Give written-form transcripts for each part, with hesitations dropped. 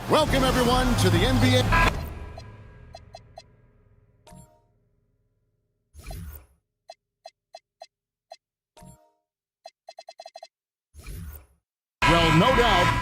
Welcome, everyone, to the NBA. Well, no doubt.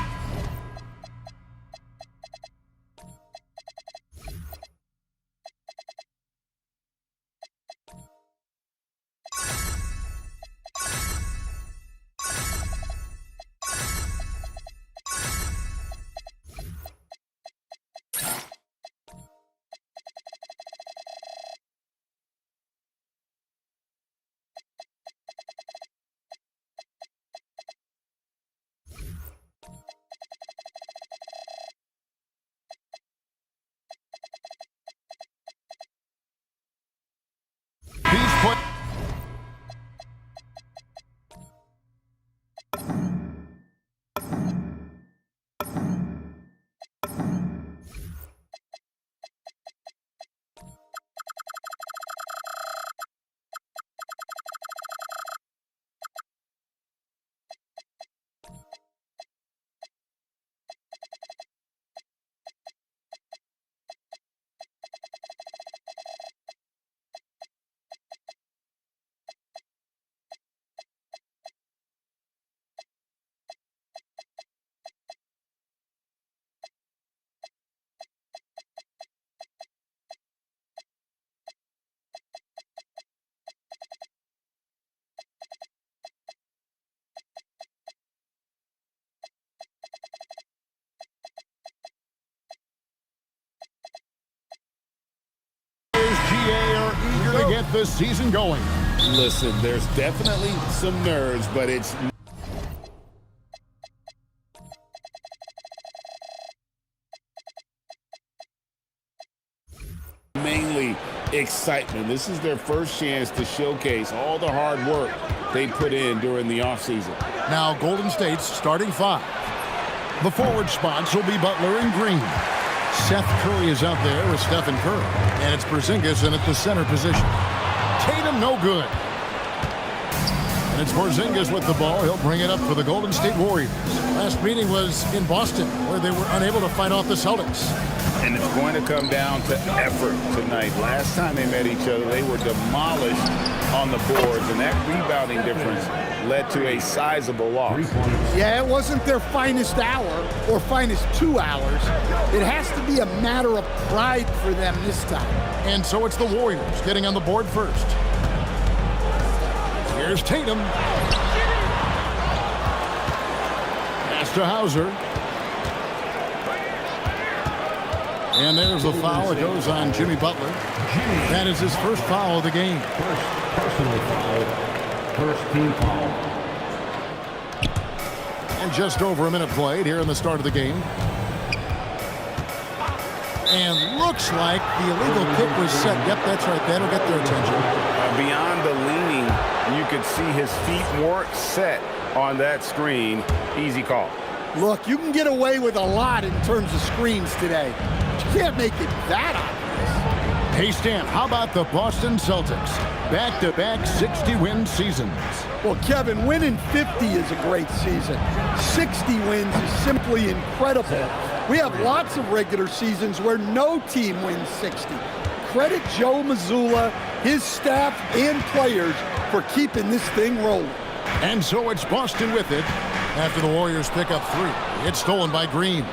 Are eager to get the season going. Listen, there's definitely some nerves, but it's mainly excitement. This is their first chance to showcase all the hard work they put in during the offseason. Now, Golden State's starting five. The forward spots will be Butler and Green. Seth Curry is out there with Stephen Curry. And it's Porzingis in at the center position. Tatum, no good. And it's Porzingis with the ball. He'll bring it up for the Golden State Warriors. Last meeting was in Boston, where they were unable to fight off the Celtics. And it's going to come down to effort tonight. Last time they met each other, they were demolished on the boards, and that rebounding difference led to a sizable loss. Yeah, it wasn't their finest hour or finest 2 hours. It has to be a matter of pride for them this time. And so it's the Warriors getting on the board first. Here's Tatum. Pass to Hauser. And there's a foul. It goes on Jimmy Butler. That is his first foul of the game. First personal foul. First team foul. And just over a minute played here in the start of the game. And looks like the illegal kick was set. Yep, that's right. That'll get their attention. Beyond the leaning, you could see his feet weren't set on that screen. Easy call. Look, you can get away with a lot in terms of screens today. You can't make it that obvious. Hey, Stan, how about the Boston Celtics? Back-to-back 60-win seasons. Well, Kevin, winning 50 is a great season. 60 wins is simply incredible. We have lots of regular seasons where no team wins 60. Credit Joe Mazzulla, his staff, and players for keeping this thing rolling. And so it's Boston with it after the Warriors pick up 3. It's stolen by Green.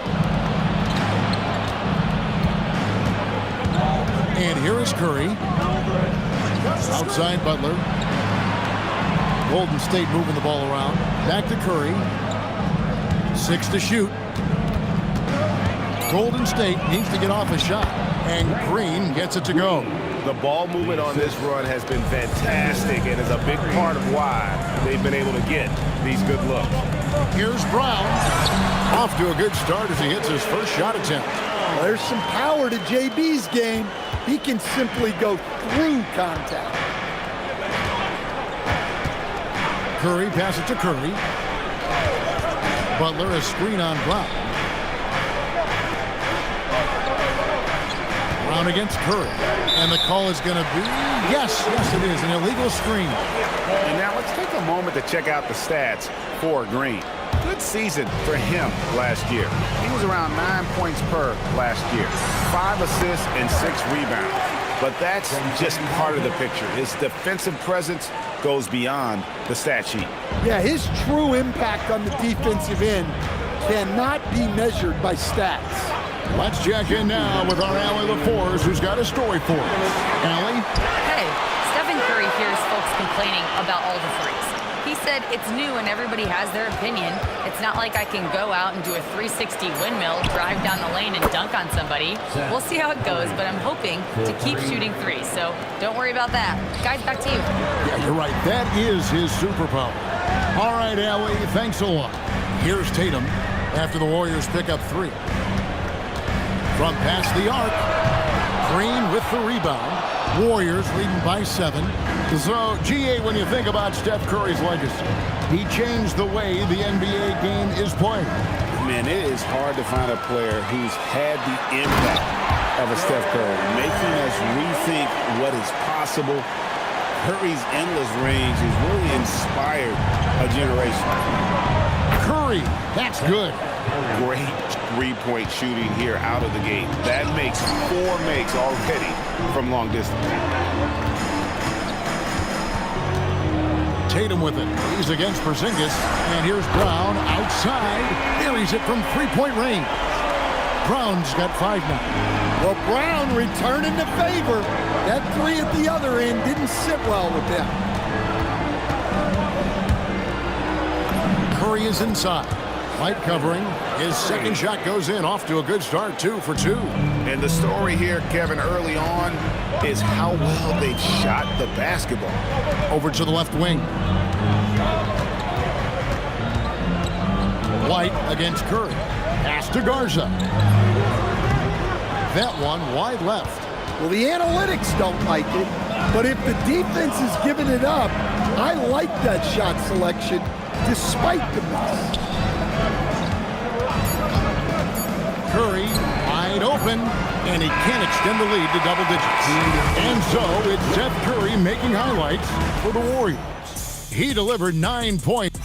And here is Curry. Outside Butler. Golden State moving the ball around. Back to Curry. 6 to shoot. Golden State needs to get off a shot. And Green gets it to go. The ball movement on this run has been fantastic and is a big part of why they've been able to get these good looks. Here's Brown. Off to a good start as he hits his first shot attempt. Well, there's some power to JB's game. He can simply go through contact. Curry passes it to Curry. Butler a screen on Brown. Brown against Curry. And the call is going to be, yes, it is, an illegal screen. And now let's take a moment to check out the stats for Green. good season for him last year. He was around 9 points per last year, 5 assists and 6 rebounds. But that's just part of the picture. His defensive presence goes beyond the stat sheet. Yeah, his true impact on the defensive end cannot be measured by stats. Let's check in now with our Allie LaForce, who's got a story for us. Allie? Hey, Stephen Curry hears folks complaining about all the threes. He said it's new and everybody has their opinion. It's not like I can go out and do a 360 windmill, drive down the lane and dunk on somebody. We'll see how it goes, but I'm hoping to keep shooting threes, so don't worry about that. Guys, back to you. Yeah, you're right. That is his superpower. All right, Allie, thanks a lot. Here's Tatum after the Warriors pick up 3. From past the arc, Green with the rebound. Warriors leading by 7. So, GA, when you think about Steph Curry's legacy, he changed the way the NBA game is played. Man, it is hard to find a player who's had the impact of a Steph Curry, making us rethink what is possible. Curry's endless range has really inspired a generation. Curry, that's good. Great three-point shooting here out of the gate. That makes 4 makes already from long distance. Tatum with it. He's against Porzingis. And here's Brown outside. Buries it from three-point range. Brown's got 5 now. Well, Brown returning the favor. That 3 at the other end didn't sit well with them. Curry is inside. Light covering. His second shot goes in. Off to a good start. 2 for 2. And the story here, Kevin, early on is how well they've shot the basketball. Over to the left wing. White against Curry. Pass to Garza. That one wide left. Well, the analytics don't like it, but if the defense is giving it up, I like that shot selection despite the miss. Curry wide open, and he can't extend the lead to double digits. And so it's Seth Curry making highlights for the Warriors. He delivered 9 points.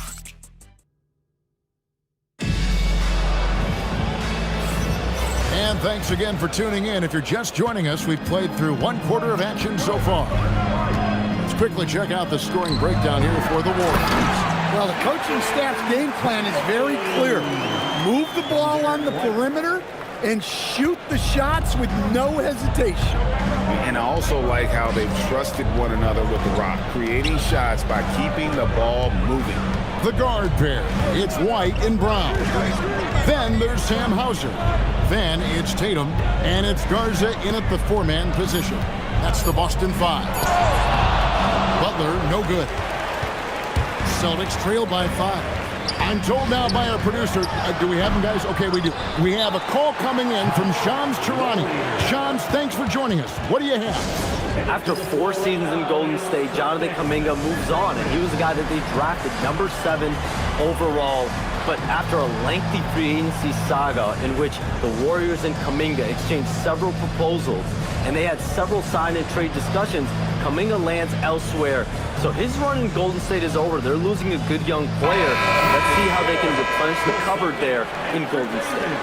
And thanks again for tuning in. If you're just joining us, we've played through 1/4 of action so far. Let's quickly check out the scoring breakdown here for the Warriors. Well, the coaching staff's game plan is very clear. Move the ball on the perimeter and shoot the shots with no hesitation. And I also like how they've trusted one another with the rock, creating shots by keeping the ball moving. The guard pair, it's White and Brown. Then there's Sam Hauser. Then it's Tatum, and it's Garza in at the 4-man position. That's the Boston 5. Butler, no good. Celtics trail by 5. I'm told now by our producer, do we have them, guys? Okay, we do. We have a call coming in from Shams Charani. Shams, thanks for joining us. What do you have? After 4 seasons in Golden State, Jonathan Kuminga moves on, and he was the guy that they drafted number 7 overall. But after a lengthy free agency saga in which the Warriors and Kuminga exchanged several proposals, and they had several sign and trade discussions, Kuminga lands elsewhere. So his run in Golden State is over. They're losing a good young player. Let's see how they can replenish the cupboard there in Golden State.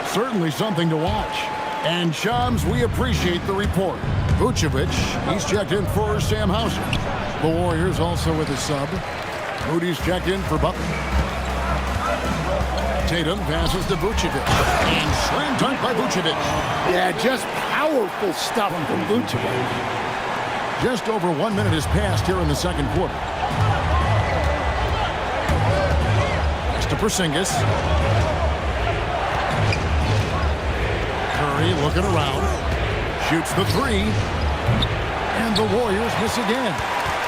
Certainly something to watch. And Shams, we appreciate the report. Vucevic, he's checked in for Sam Hauser. The Warriors also with a sub. Moody's checked in for Butler. Tatum passes to Vucevic. And slam dunk by Vucevic. Yeah, just powerful stuff from Vucevic. Just over 1 minute has passed here in the second quarter. Pass to Porzingis. Curry looking around. Shoots the 3. And the Warriors miss again.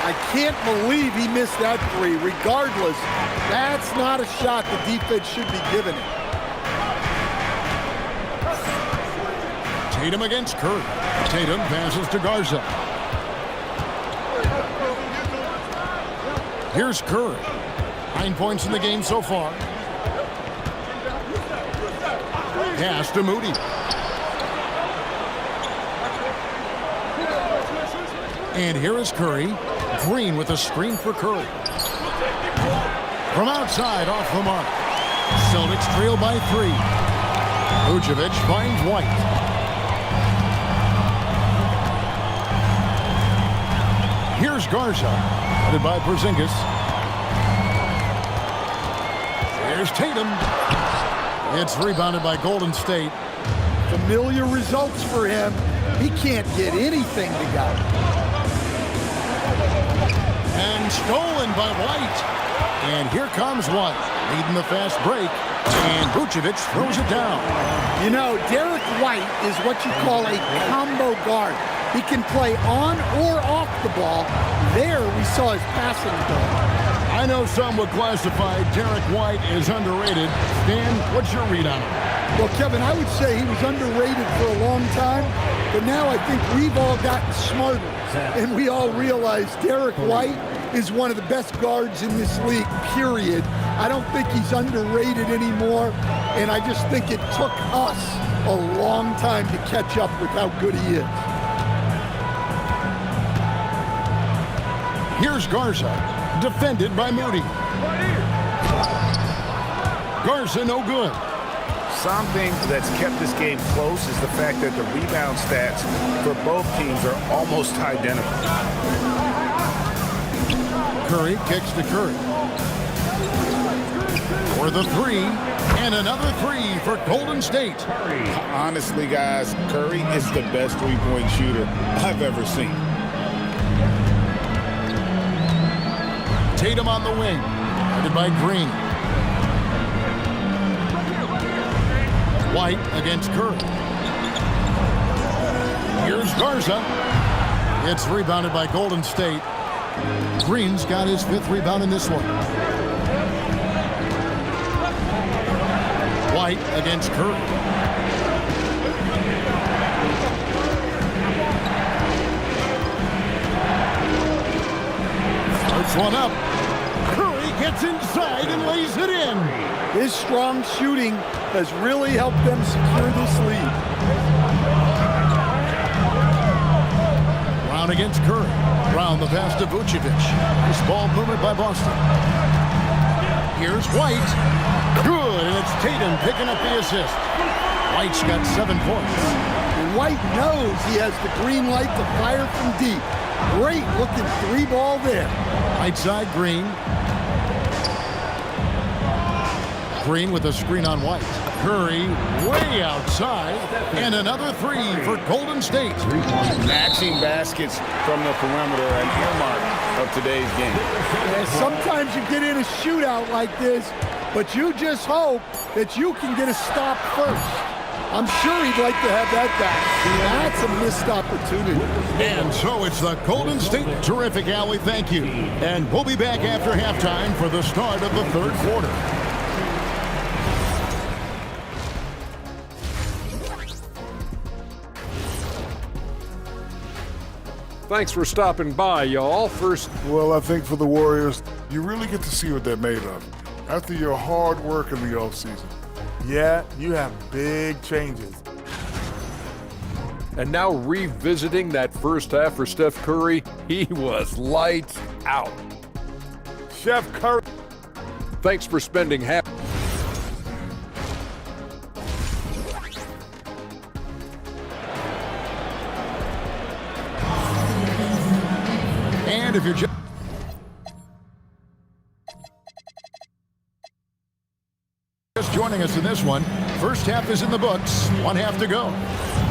I can't believe he missed that 3. Regardless, that's not a shot the defense should be giving him. Tatum against Curry. Tatum passes to Garza. Here's Curry. 9 points in the game so far. Pass to Moody. And here is Curry. Green with a screen for Curry. From outside, off the mark. Celtics trail by 3. Vucevic finds White. Here's Garza, headed by Porzingis. Here's Tatum. It's rebounded by Golden State. Familiar results for him. He can't get anything together. And stolen by White. And here comes White, leading the fast break. And Vucevic throws it down. You know, Derek White is what you call a combo guard. He can play on or off the ball. There we saw his passing ability. I know some would classify Derek White as underrated. Stan, what's your read on him? Well, Kevin, I would say he was underrated for a long time, but now I think we've all gotten smarter, and we all realize Derek White is one of the best guards in this league, period. I don't think he's underrated anymore, and I just think it took us a long time to catch up with how good he is. Here's Garza, defended by Moody. Garza no good. Something that's kept this game close is the fact that the rebound stats for both teams are almost identical. Curry kicks to Curry. For the 3, and another 3 for Golden State. Honestly, guys, Curry is the best three-point shooter I've ever seen. Tatum on the wing, headed by Green. White against Curry. Here's Garza. It's rebounded by Golden State. Green's got his 5th rebound in this one. White against Curry. Starts one up. Curry gets inside and lays it in. His strong shooting has really helped them secure this lead. Brown against Curry. Brown the pass to Vucevic. This ball movement by Boston. Here's White. Good, and it's Tatum picking up the assist. White's got 7 points. And White knows he has the green light to fire from deep. Great looking 3-ball there. Right side, Green. Green with a screen on White. Curry way outside, and another 3 for Golden State. Matching baskets from the perimeter, an earmark of today's game. And sometimes you get in a shootout like this, but you just hope that you can get a stop first. I'm sure he'd like to have that back. That's a missed opportunity. And so it's the Golden State. Terrific, Allie. Thank you. And we'll be back after halftime for the start of the 3rd quarter. Thanks for stopping by, y'all. First, well, I think for the Warriors, you really get to see what they're made of. After your hard work in the offseason. Yeah, you have big changes. and now revisiting that first half for Steph Curry, he was lights out. Chef Curry. Thanks for spending half. And if you're just joining us in this one, first half is in the books, one half to go.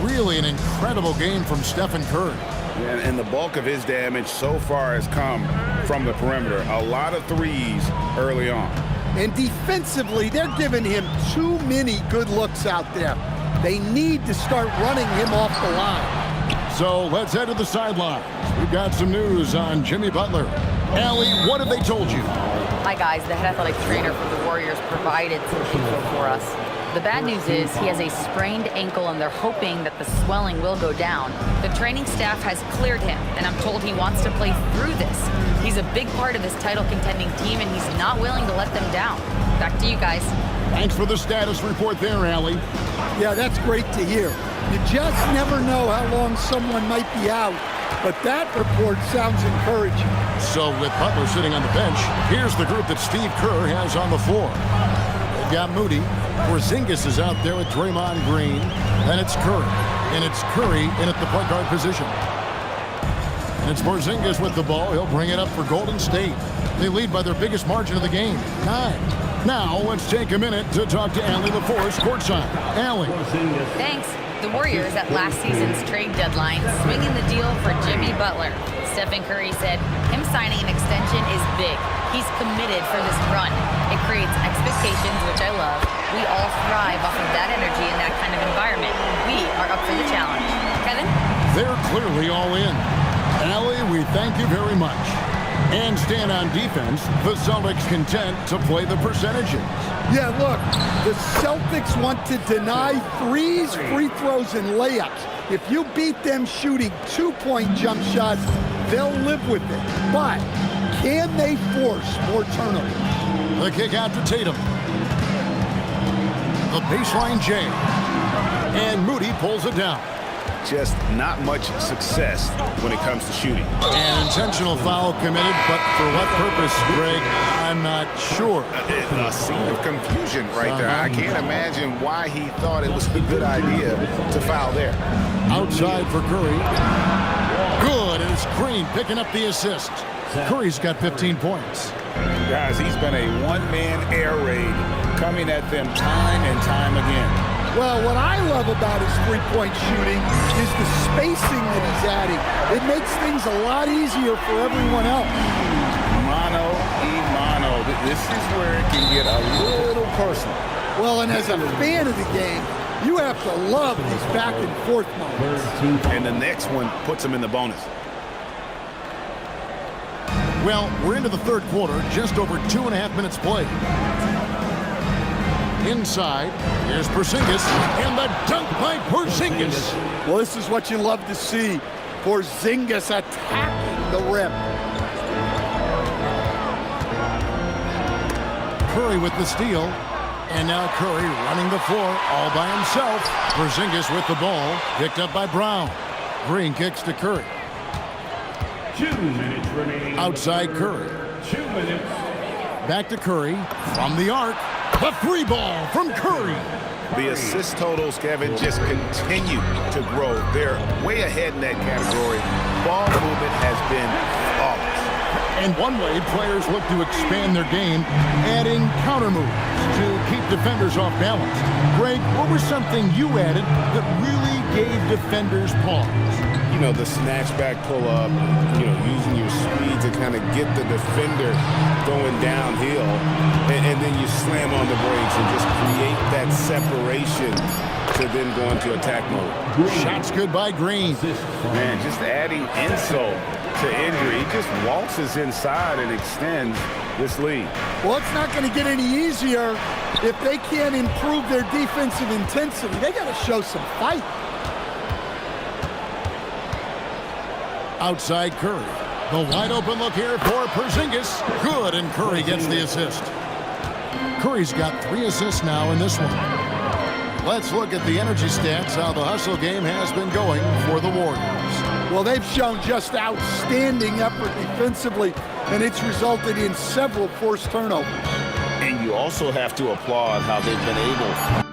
Really an incredible game from Stephen Curry. And the bulk of his damage so far has come from the perimeter. A lot of threes early on. And defensively, they're giving him too many good looks out there. They need to start running him off the line. So let's head to the sidelines. We've got some news on Jimmy Butler. Allie, what have they told you? Hi, guys. The head athletic trainer for the Warriors provided some info for us. The bad news is he has a sprained ankle, and they're hoping that the swelling will go down. The training staff has cleared him, and I'm told he wants to play through this. He's a big part of this title-contending team, and he's not willing to let them down. Back to you guys. Thanks for the status report there, Allie. Yeah, that's great to hear. You just never know how long someone might be out, but that report sounds encouraging. So with Butler sitting on the bench, here's the group that Steve Kerr has on the floor. They've got Moody. Porzingis is out there with Draymond Green. Then it's Curry. And it's Curry in at the point guard position. And it's Porzingis with the ball. He'll bring it up for Golden State. They lead by their biggest margin of the game, 9. Now, let's take a minute to talk to Allie LaForce courtside. Allie. Thanks. The Warriors at last season's trade deadline swinging the deal for Jimmy Butler. Stephen Curry said him signing an extension is big. He's committed for this run. It creates expectations, which I love. We all thrive off of that energy in that kind of environment. We are up for the challenge. Kevin? They're clearly all in. Allie, we thank you very much. And stand on defense, the Celtics content to play the percentages. Yeah, look, the Celtics want to deny threes, free throws, and layups. If you beat them shooting 2-point jump shots, they'll live with it. But can they force more turnovers? The kick out to Tatum. The baseline J. And Moody pulls it down. Just not much success when it comes to shooting. An intentional foul committed, but for what purpose, Greg? I'm not sure. A scene of confusion right there. I can't imagine why he thought it was a good idea to foul there. Outside for Curry. Good, and it's Green picking up the assist. Curry's got 15 points. Guys, he's been a one-man air raid coming at them time and time again. Well, what I love about his three-point shooting is the spacing that he's adding. It makes things a lot easier for everyone else. Mano y mano. This is where it can get a little personal. Well, and as a fan of the game, you have to love these back-and-forth moments. And the next one puts him in the bonus. Well, we're into the third quarter, just over 2.5 minutes played. Inside, here's Porzingis, and the dunk by Porzingis. Well, this is what you love to see. Porzingis attacking the rim. Curry with the steal, and now Curry running the floor all by himself. Porzingis with the ball, picked up by Brown. Green kicks to Curry. 2 minutes remaining. Outside Curry. 2 minutes. Back to Curry from the arc. The free ball from Curry. The assist totals, Kevin, just continue to grow. They're way ahead in that category. Ball movement has been flawless. And one way players look to expand their game, adding counter moves to keep defenders off balance. Greg, what was something you added that really gave defenders pause? You know, the snatchback pull-up, using your speed to kind of get the defender going downhill, and then you slam on the brakes and just create that separation to then go into attack mode. Shots good by Green. Man, just adding insult to injury. He just waltzes inside and extends this lead. Well, it's not going to get any easier if they can't improve their defensive intensity. They got to show some fight. Outside Curry. The wide open look here for Porzingis. Good, and Curry gets the assist. Curry's got 3 assists now in this one. Let's look at the energy stats, how the hustle game has been going for the Warriors. Well, they've shown just outstanding effort defensively, and it's resulted in several forced turnovers. And you also have to applaud how they've been able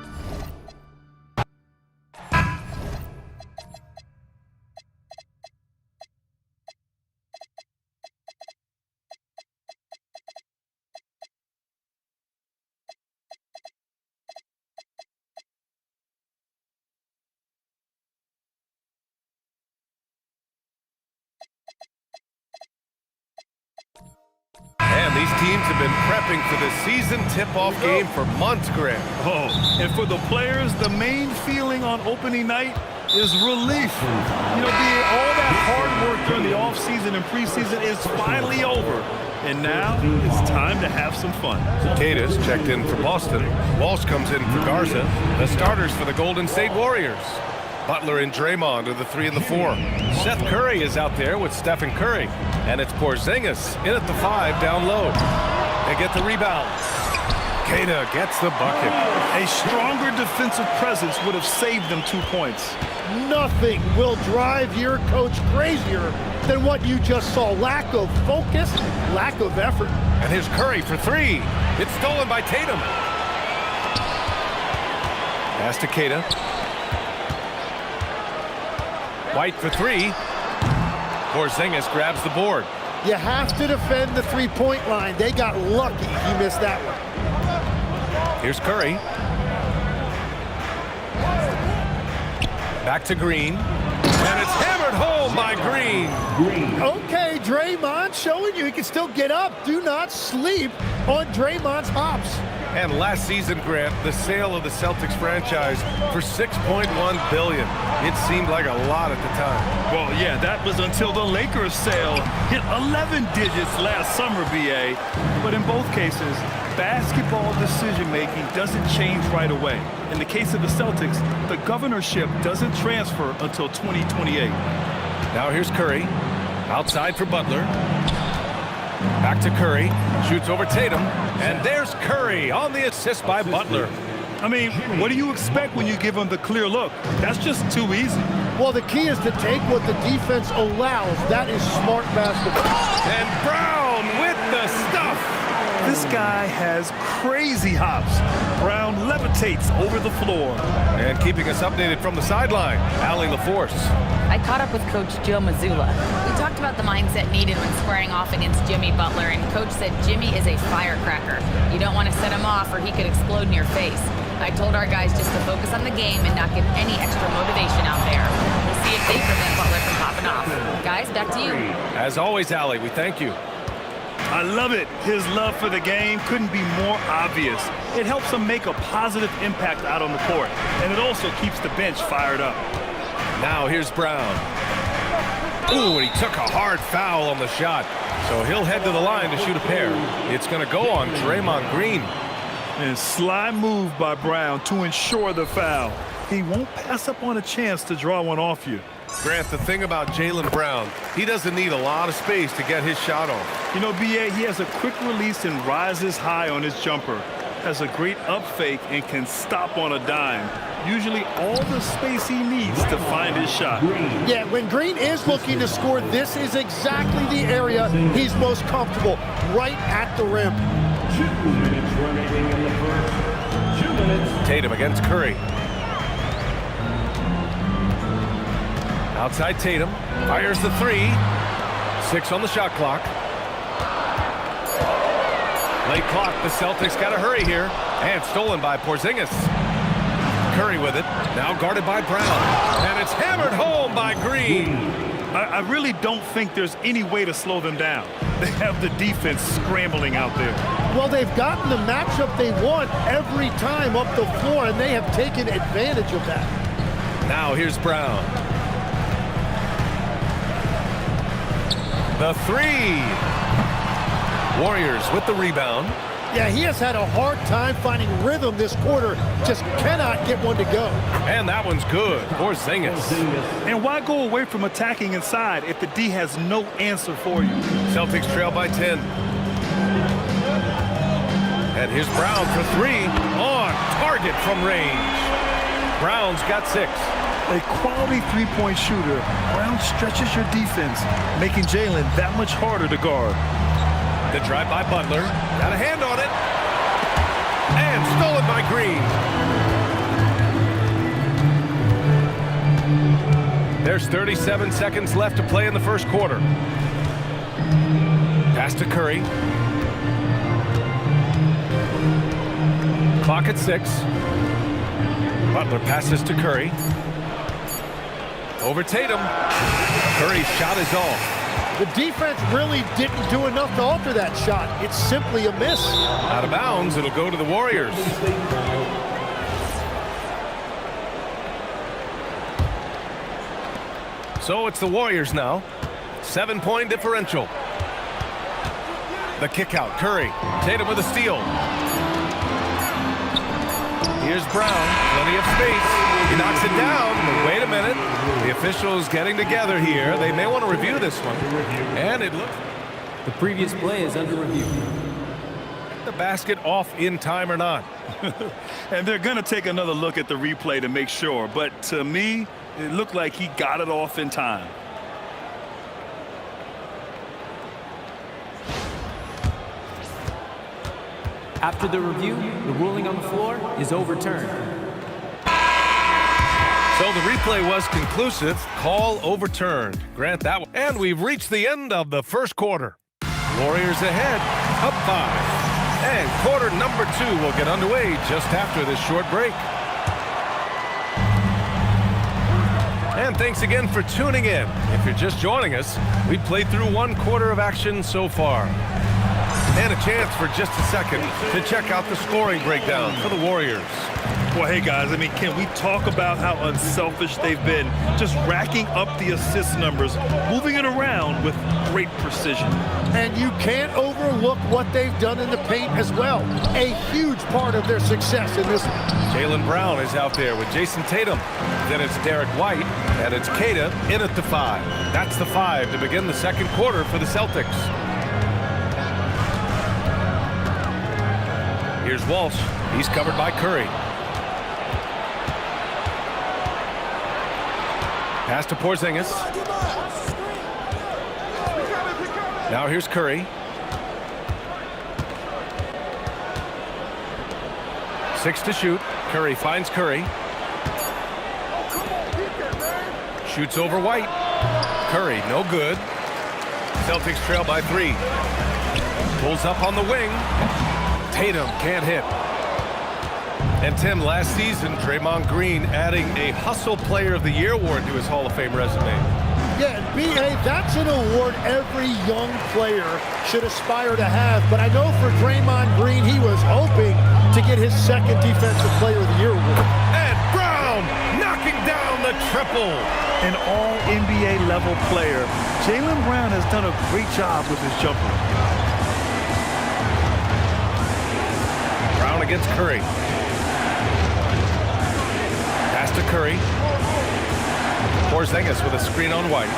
And these teams have been prepping for the season tip-off game for months, Greg. Oh, and for the players, the main feeling on opening night is relief. All that hard work during the offseason and preseason is finally over. And now it's time to have some fun. Cadis checked in for Boston. Walsh comes in for Garza. The starters for the Golden State Warriors. Butler and Draymond are the 3 and the 4. Seth Curry is out there with Stephen Curry. And it's Porzingis in at the 5 down low. They get the rebound. Queta gets the bucket. A stronger defensive presence would have saved them 2 points. Nothing will drive your coach crazier than what you just saw. Lack of focus, lack of effort. And here's Curry for 3. It's stolen by Tatum. Pass to Keita. White for three. Porzingis grabs the board. You have to defend the three-point line. They got lucky he missed that one. Here's Curry. Back to Green. And it's hammered home by Green. Okay, Draymond showing you he can still get up. Do not sleep on Draymond's hops. And last season, Grant, the sale of the Celtics franchise for $6.1 billion. It seemed like a lot at the time. Well, yeah, that was until the Lakers sale hit 11 digits last summer, BA. But in both cases, basketball decision-making doesn't change right away. In the case of the Celtics, the governorship doesn't transfer until 2028. Now here's Curry. Outside for Butler. Back to Curry. Shoots over Tatum. And there's Curry on the assist by Butler. I mean, what do you expect when you give him the clear look? That's just too easy. Well, the key is to take what the defense allows. That is smart basketball. And Brown with the stuff. This guy has crazy hops. Brown levitates over the floor. And keeping us updated from the sideline, Allie LaForce. I caught up with Coach Joe Mazzulla. We talked about the mindset needed when squaring off against Jimmy Butler, and Coach said Jimmy is a firecracker. You don't want to set him off or he could explode in your face. I told our guys just to focus on the game and not give any extra motivation out there. We'll see if they prevent Butler from popping off. Guys, back to you. As always, Allie, we thank you. I love it. His love for the game couldn't be more obvious. It helps him make a positive impact out on the court, and it also keeps the bench fired up. Now here's Brown. Ooh, and he took a hard foul on the shot. So he'll head to the line to shoot a pair. It's going to go on Draymond Green. And sly move by Brown to ensure the foul. He won't pass up on a chance to draw one off you. Grant, the thing about Jaylen Brown, he doesn't need a lot of space to get his shot off. You know, BA, he has a quick release and rises high on his jumper. Has a great up fake and can stop on a dime. Usually all the space he needs to find his shot. Yeah, when Green is looking to score, this is exactly the area he's most comfortable, right at the rim. 2 minutes remaining in the first. 2 minutes. Tatum against Curry. Outside Tatum, fires the three. 6 on the shot clock. Late clock, the Celtics got to hurry here. And stolen by Porzingis. Curry with it, now guarded by Brown. And it's hammered home by Green. I really don't think there's any way to slow them down. They have the defense scrambling out there. Well, they've gotten the matchup they want every time up the floor, and they have taken advantage of that. Now here's Brown. The three. Warriors with the rebound. Yeah, he has had a hard time finding rhythm this quarter. Just cannot get one to go. And that one's good. Porzingis. And why go away from attacking inside if the D has no answer for you? Celtics trail by 10. And here's Brown for three. On target from range. Brown's got 6. A quality three-point shooter, Brown stretches your defense, making Jaylen that much harder to guard. The drive by Butler. Got a hand on it. And stolen by Green. There's 37 seconds left to play in the first quarter. Pass to Curry. Clock at 6. Butler passes to Curry. Over Tatum. Curry's shot is off. The defense really didn't do enough to alter that shot. It's simply a miss. Out of bounds, it'll go to the Warriors. So it's the Warriors now. 7-point differential. The kick out, Curry. Tatum with a steal. Here's Brown, plenty of space. He knocks it down. Wait a minute. The officials getting together here. They may want to review this one. And it looks... The previous play is under review. The basket off in time or not. And they're going to take another look at the replay to make sure. But to me, it looked like he got it off in time. After the review, the ruling on the floor is overturned. So the replay was conclusive. Call overturned. Grant that one. And we've reached the end of the first quarter. Warriors ahead, up 5. And quarter number 2 will get underway just after this short break. And thanks again for tuning in. If you're just joining us, we've played through 1 quarter of action so far. And a chance for just a second to check out the scoring breakdown for the Warriors. Well, hey, guys, I mean, can we talk about how unselfish they've been? Just racking up the assist numbers, moving it around with great precision. And you can't overlook what they've done in the paint as well. A huge part of their success in this. Jaylen Brown is out there with Jason Tatum. Then it's Derek White, and it's Keita in at the 5. That's the 5 to begin the second quarter for the Celtics. Here's Walsh. He's covered by Curry. Pass to Porzingis. Now here's Curry. 6 to shoot. Curry finds Curry. Shoots over White. Curry, no good. Celtics trail by 3. Pulls up on the wing. Tatum can't hit. And Tim, last season, Draymond Green adding a Hustle Player of the Year award to his Hall of Fame resume. Yeah, and B.A., that's an award every young player should aspire to have. But I know for Draymond Green, he was hoping to get his second Defensive Player of the Year award. And Brown knocking down the triple. An all-NBA level player. Jaylen Brown has done a great job with his jumper. Brown against Curry. Pass to Curry. Porzingis with a screen on White.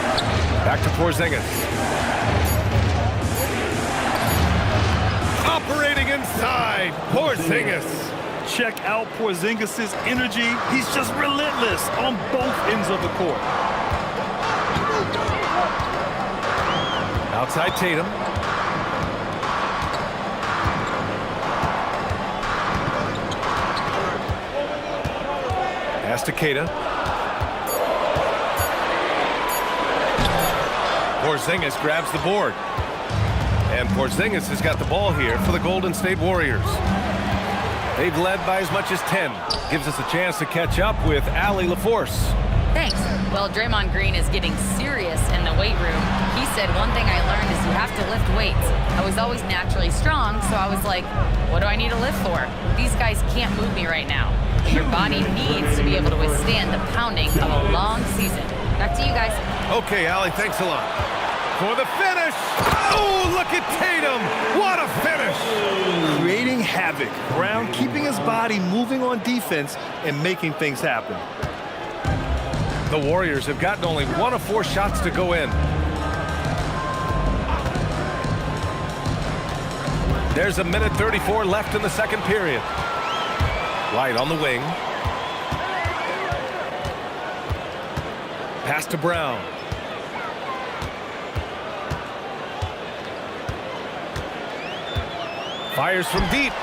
Back to Porzingis. Operating inside. Porzingis. Check out Porzingis' energy. He's just relentless on both ends of the court. Outside Tatum. Pass to Keita. Porzingis grabs the board. And Porzingis has got the ball here for the Golden State Warriors. They've led by as much as 10. Gives us a chance to catch up with Allie LaForce. Thanks. Well, Draymond Green is getting serious in the weight room. He said one thing I learned is you have to lift weights. I was always naturally strong, so I was like, what do I need to lift for? These guys can't move me right now. Your body needs to be able to withstand the pounding of a long season. Back to you guys. Okay, Allie, thanks a lot. For the finish. Oh, look at Tatum. What a finish. Creating havoc. Brown keeping his body moving on defense and making things happen. The Warriors have gotten only 1 of 4 shots to go in. There's a minute 34 left in the second period. White on the wing. Pass to Brown. Fires from deep.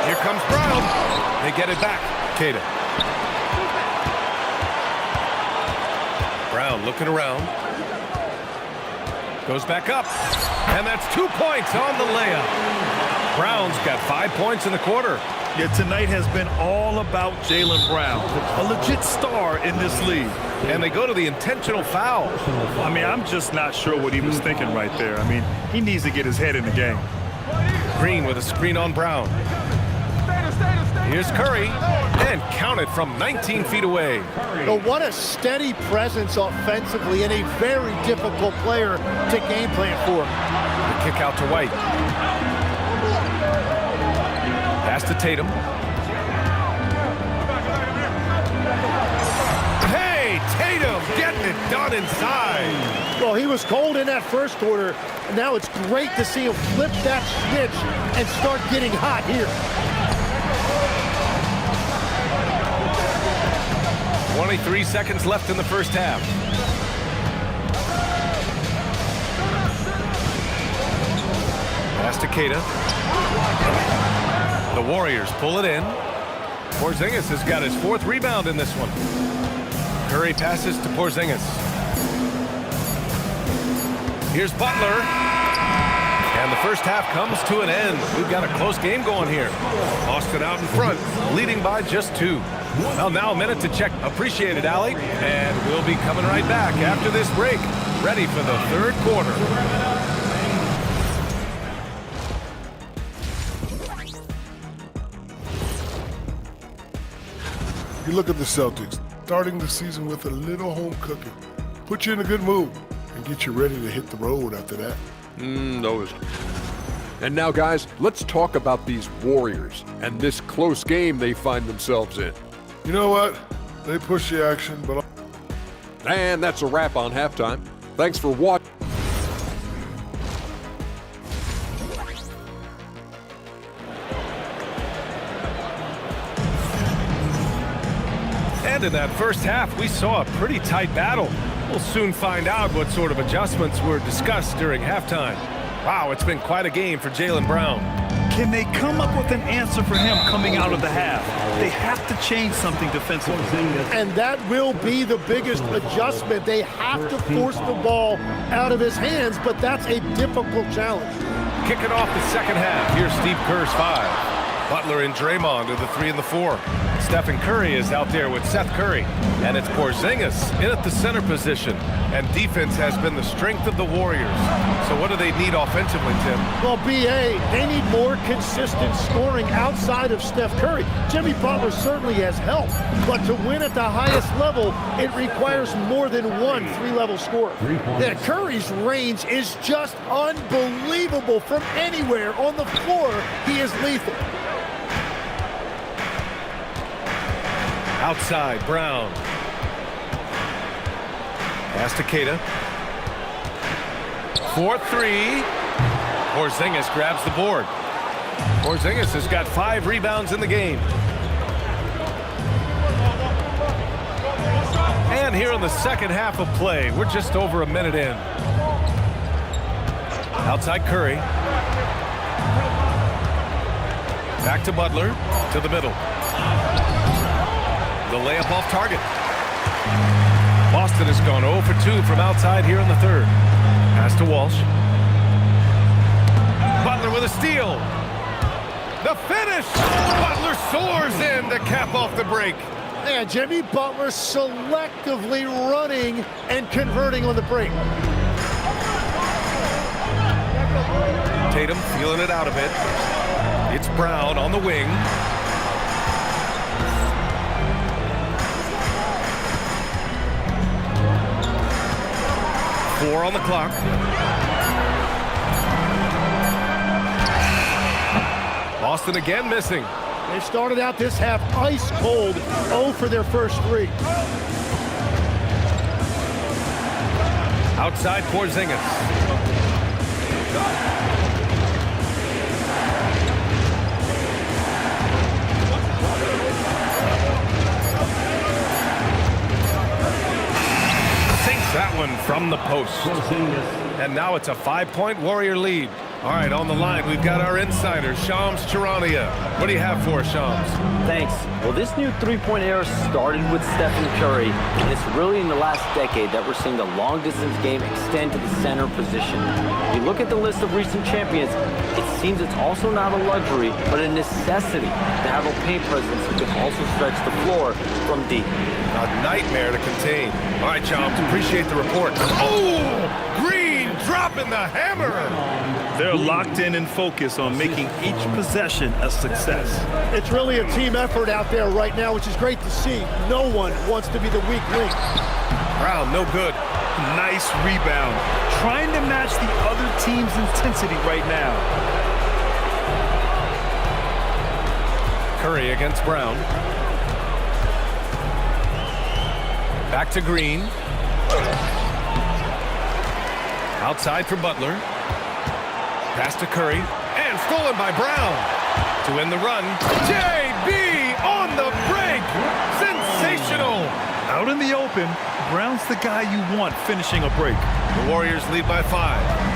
Here comes Brown. They get it back. Keita. Brown looking around. Goes back up. And that's 2 points on the layup. Brown's got 5 points in the quarter. Yeah, tonight has been all about Jaylen Brown, a legit star in this league. And they go to the intentional foul. I mean, I'm just not sure what he was thinking right there. I mean, he needs to get his head in the game. Green with a screen on Brown. Here's Curry, and counted from 19 feet away. But what a steady presence offensively and a very difficult player to game plan for. The kick out to White. Pass to Tatum. Hey, Tatum getting it done inside. Well, he was cold in that first quarter, and now it's great to see him flip that switch and start getting hot here. 23 seconds left in the first half. Pass to Keita. The Warriors pull it in. Porzingis has got his 4th rebound in this one. Curry passes to Porzingis. Here's Butler. And the first half comes to an end. We've got a close game going here. Boston out in front, leading by just 2. Well, now a minute to check. Appreciate it, Allie. And we'll be coming right back after this break, ready for the 3rd quarter. You look at the Celtics, starting the season with a little home cooking. Put you in a good mood and get you ready to hit the road after that. Those. And now, guys, let's talk about these Warriors and this close game they find themselves in. You know what? They push the action, but... And that's a wrap on halftime. Thanks for watching. And in that first half, we saw a pretty tight battle. We'll soon find out what sort of adjustments were discussed during halftime. Wow, it's been quite a game for Jaylen Brown. Can they come up with an answer for him coming out of the half? They have to change something defensively. And that will be the biggest adjustment. They have to force the ball out of his hands, but that's a difficult challenge. Kicking off the second half, here's Steve Kerr's 5. Butler and Draymond are the 3 and the 4. Stephen Curry is out there with Seth Curry. And it's Porzingis in at the center position. And defense has been the strength of the Warriors. So what do they need offensively, Tim? Well, B.A., they need more consistent scoring outside of Steph Curry. Jimmy Butler certainly has help. But to win at the highest level, it requires more than one 3-level scorer. Yeah, Curry's range is just unbelievable. From anywhere on the floor, he is lethal. Outside, Brown. Pass to Keita. 4-3. Porzingis grabs the board. Porzingis has got 5 rebounds in the game. And here in the second half of play, we're just over a minute in. Outside Curry. Back to Butler, to the middle. The layup off target. Boston has gone 0 for 2 from outside here in the 3rd. Pass to Walsh. Butler with a steal. The finish! Butler soars in to cap off the break. And Jimmy Butler selectively running and converting on the break. Tatum feeling it out a bit. It's Brown on the wing. Four on the clock. Boston again missing. They started out this half ice cold, 0 for their first 3. Outside Porzingis. That one from the post. And now it's a 5-point Warrior lead. All right, on the line, we've got our insider, Shams Charania. What do you have for us, Shams? Thanks. Well, this new 3-point era started with Stephen Curry, and it's really in the last decade that we're seeing the long-distance game extend to the center position. If you look at the list of recent champions, it seems it's also not a luxury, but a necessity to have a paint presence that can also stretch the floor from deep. A nightmare to contain. All right, Shams, appreciate the report. Oh, Green dropping the hammer. They're locked in and focused on making each possession a success. It's really a team effort out there right now, which is great to see. No one wants to be the weak link. Brown, no good. Nice rebound. Trying to match the other team's intensity right now. Curry against Brown. Back to Green. Outside for Butler. Pass to Curry. And stolen by Brown. To end the run. JB on the break. Sensational. Out in the open, Brown's the guy you want finishing a break. The Warriors lead by 5.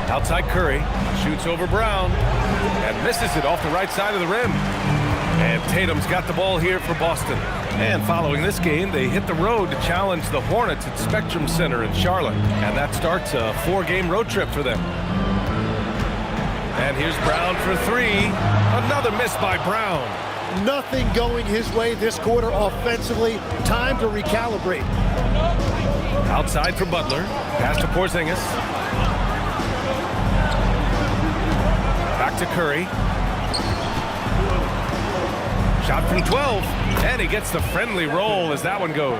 Outside Curry, shoots over Brown, and misses it off the right side of the rim. And Tatum's got the ball here for Boston. And following this game, they hit the road to challenge the Hornets at Spectrum Center in Charlotte. And that starts a 4-game road trip for them. And here's Brown for 3. Another miss by Brown. Nothing going his way this quarter offensively. Time to recalibrate. Outside for Butler. Pass to Porzingis. Back to Curry. Shot from 12. And he gets the friendly roll as that one goes.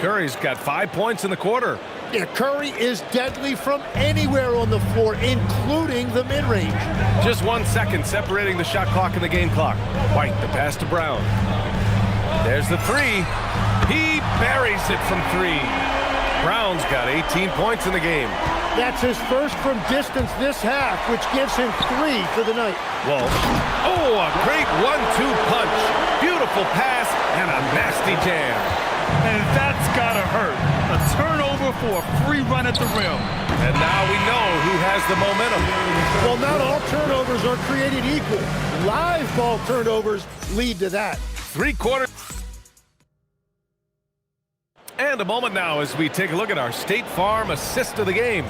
Curry's got 5 points in the quarter. Yeah, Curry is deadly from anywhere on the floor, including the mid-range. Just 1 second separating the shot clock and the game clock. White, the pass to Brown. There's the 3. He buries it from 3. Brown's got 18 points in the game. That's his first from distance this half, which gives him 3 for the night. Walsh. Oh, a great 1-2 punch. Beautiful pass and a nasty jam. And that's gotta hurt. A turnover for a free run at the rim. And now we know who has the momentum. Well, not all turnovers are created equal. Live ball turnovers lead to that. 3/4. And a moment now as we take a look at our State Farm assist of the game.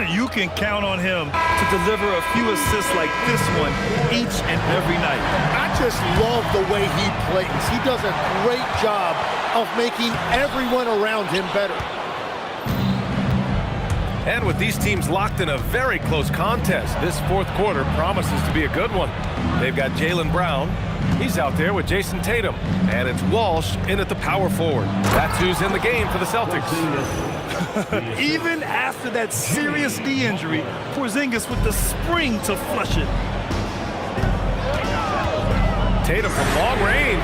You can count on him to deliver a few assists like this one each and every night. I just love the way he plays. He does a great job of making everyone around him better. And with these teams locked in a very close contest, this 4th quarter promises to be a good one. They've got Jaylen Brown. He's out there with Jason Tatum. And it's Walsh in at the power forward. That's who's in the game for the Celtics. Even after that serious knee injury, Porzingis with the spring to flush it. Tatum from long range.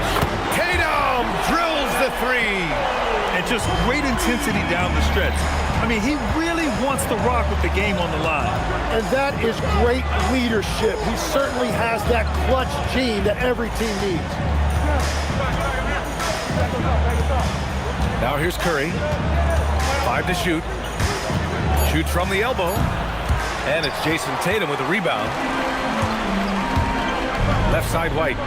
Tatum drills the 3. And just great intensity down the stretch. I mean, he really wants to rock with the game on the line. And that is great leadership. He certainly has that clutch gene that every team needs. Now here's Curry. 5 to shoot. Shoots from the elbow. And it's Jason Tatum with a rebound. Left side White.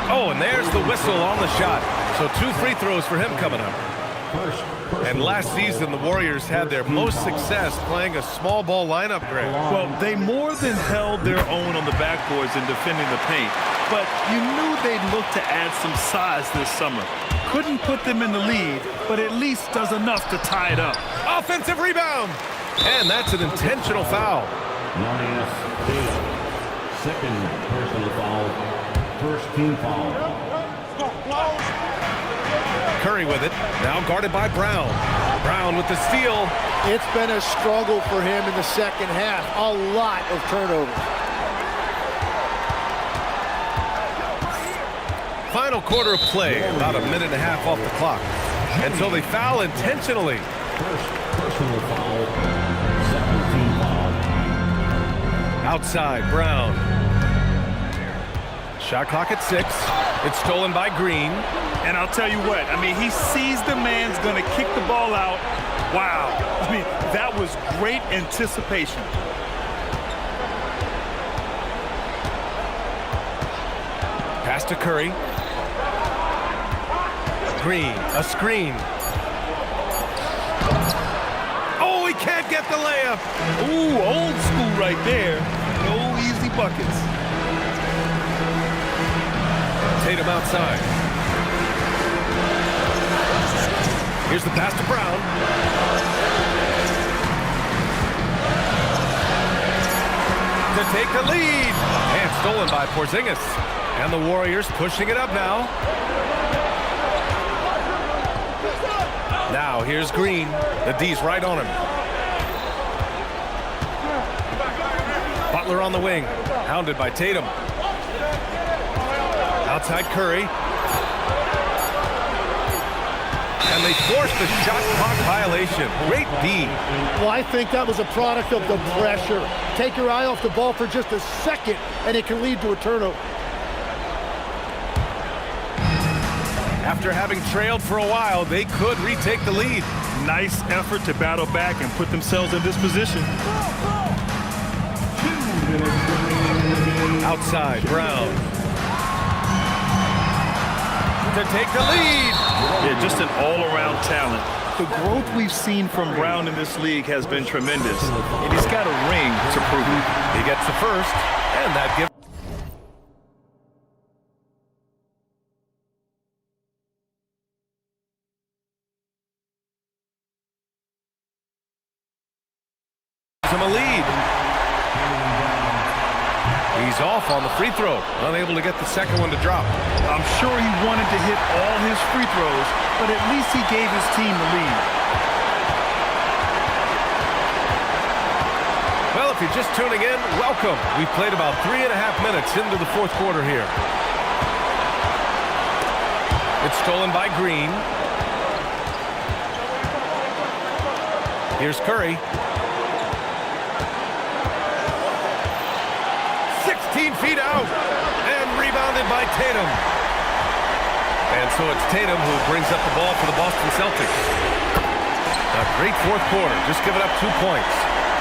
Oh, and there's the whistle on the shot. So 2 free throws for him coming up. And last season, the Warriors had their most success playing a small ball lineup, Greg. Well, they more than held their own on the backboards in defending the paint. But you knew they'd look to add some size this summer. Couldn't put them in the lead, but at least does enough to tie it up. Offensive rebound! And that's an intentional foul. Second personal foul. First team foul. Curry with it, now guarded by Brown. Brown with the steal. It's been a struggle for him in the second half. A lot of turnovers. Final quarter of play, about a minute and a half off the clock. And so they foul intentionally. First personal foul. Second team foul. Outside, Brown. Shot clock at 6. It's stolen by Green. And I'll tell you what, I mean, he sees the man's going to kick the ball out. Wow. I mean, that was great anticipation. Pass to Curry. Green, a screen. Oh, he can't get the layup. Ooh, old school right there. No easy buckets. Tatum outside. Here's the pass to Brown. To take the lead. And stolen by Porzingis. And the Warriors pushing it up now. Now here's Green. The D's right on him. Butler on the wing. Hounded by Tatum. Outside Curry. And they forced the shot clock violation. Great D. Well, I think that was a product of the pressure. Take your eye off the ball for just a second, and it can lead to a turnover. After having trailed for a while, they could retake the lead. Nice effort to battle back and put themselves in this position. Outside, Brown. To take the lead. Yeah, just an all-around talent. The growth we've seen from Brown in this league has been tremendous, and he's got a ring to prove it. He gets the first, and that gives him a lead. He's off on the free throw, unable to get the second one to drop. I'm sure he wanted to hit all his free throws, but at least he gave his team the lead. Well, if you're just tuning in, welcome. We've played about 3.5 minutes into the fourth quarter here. It's stolen by Green. Here's Curry. 16 feet out and rebounded by Tatum. And so it's Tatum who brings up the ball for the Boston Celtics. A great fourth quarter, just giving up 2 points.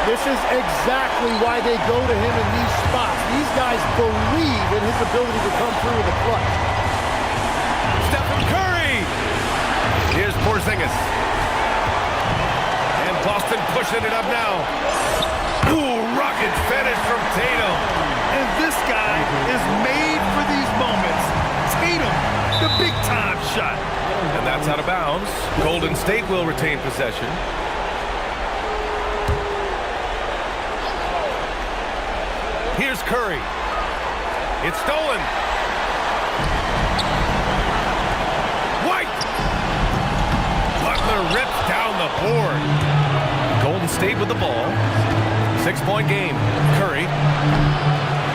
This is exactly why they go to him in these spots. These guys believe in his ability to come through in the clutch. Stephen Curry! Here's Porzingis. And Boston pushing it up now. Ooh, rocket finish from Tatum. And this guy is made for these moments. Tatum, the big-time shot. And that's out of bounds. Golden State will retain possession. Here's Curry. It's stolen. White. Butler rips down the board. Golden State with the ball. 6-point game. Curry.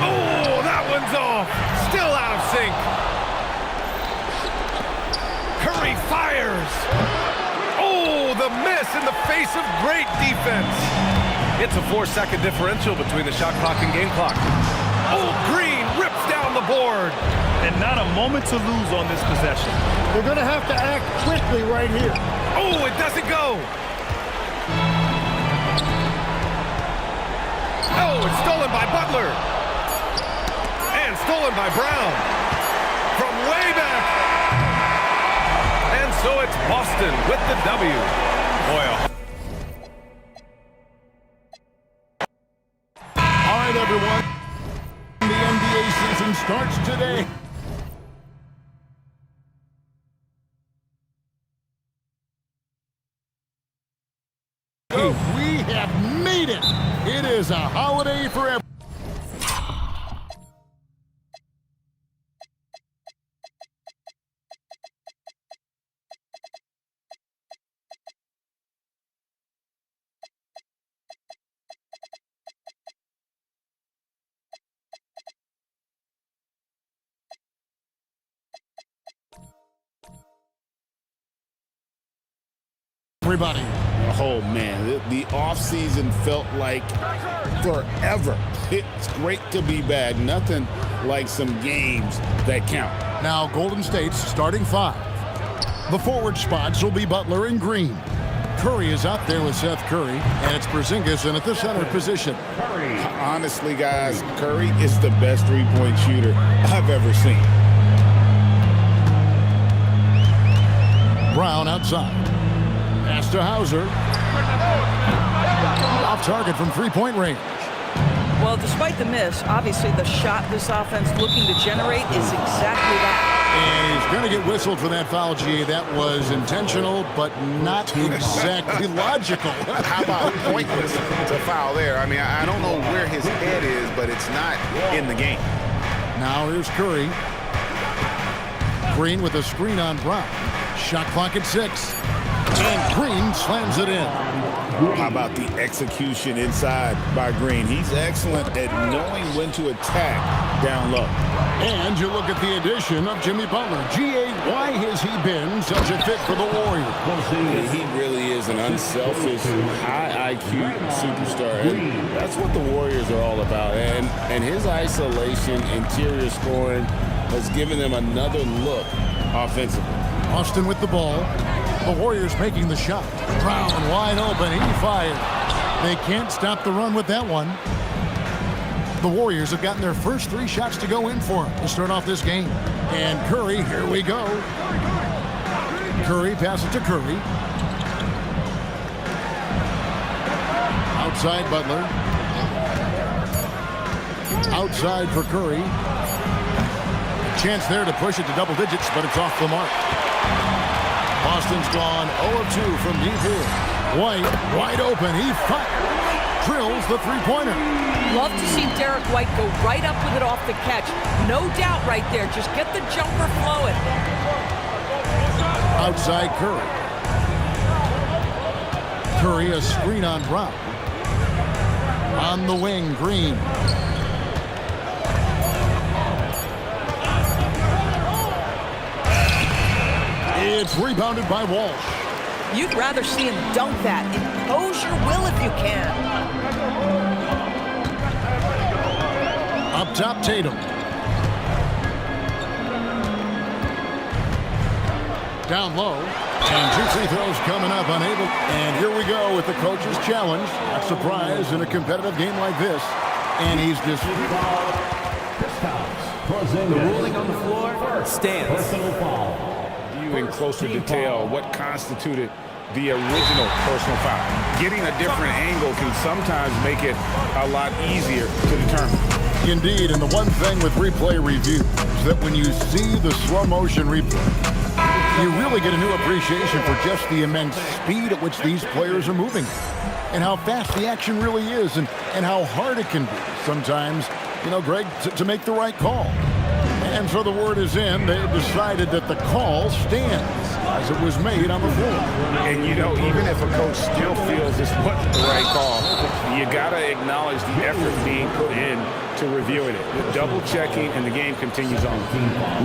Oh, that one's off. Still out of sync. Curry fires. Oh, the miss in the face of great defense. It's a 4-second differential between the shot clock and game clock. Oh, Green rips down the board. And not a moment to lose on this possession. They're going to have to act quickly right here. Oh, it doesn't go. Oh, it's stolen by Butler. And stolen by Brown. From way back. And so it's Boston with the W. Boy, everyone. The NBA season starts today. We have made it. It is a holiday for everyone. Everybody. Oh, man, the offseason felt like forever. It's great to be back. Nothing like some games that count. Now, Golden State's starting 5. The forward spots will be Butler and Green. Curry is out there with Seth Curry, and it's Porzingis in at the center position. Honestly, guys, Curry is the best three-point shooter I've ever seen. Brown outside. Pass to Hauser. Off target from three-point range. Well, despite the miss, obviously the shot this offense looking to generate is exactly that. And he's going to get whistled for that foul, G. That was intentional, but not exactly logical. How about pointless to foul there? I mean, I don't know where his head is, but it's not in the game. Now here's Curry. Green with a screen on Brown. Shot clock at 6. And Green slams it in. How about the execution inside by Green? He's excellent at knowing when to attack down low. And you look at the addition of Jimmy Butler. G.A., why has he been such a fit for the Warriors? He really is an unselfish, high IQ superstar. And that's what the Warriors are all about. And his isolation, interior scoring has given them another look offensively. Austin with the ball. The Warriors making the shot. Brown wide open. He fired. They can't stop the run with that one. The Warriors have gotten their first 3 shots to go in for them to start off this game. And Curry, here we go. Curry passes to Curry. Outside Butler. Outside for Curry. Chance there to push it to double digits, but it's off the mark. Boston's gone 0 of 2 from deep here. White, wide open. He fires. Drills the three-pointer. Love to see Derek White go right up with it off the catch. No doubt right there. Just get the jumper flowing. Outside Curry. Curry, a screen on Brown. On the wing, Green. It's rebounded by Walsh. You'd rather see him dunk that. Impose your will if you can. Up top, Tatum. Down low. And 2 free throws coming up, unable. And here we go with the coach's challenge. A surprise in a competitive game like this. And he's just... The ruling on the floor stands. In closer detail what constituted the original personal foul. Getting a different angle can sometimes make it a lot easier to determine. Indeed, and the one thing with replay review is that when you see the slow motion replay, you really get a new appreciation for just the immense speed at which these players are moving and how fast the action really is and how hard it can be sometimes, you know, Greg, to make the right call. And so the word is in. They've decided that the call stands as it was made on the floor. And, you know, even if a coach still feels this wasn't the right call, you got to acknowledge the effort being put in to reviewing it. The double checking, and the game continues on.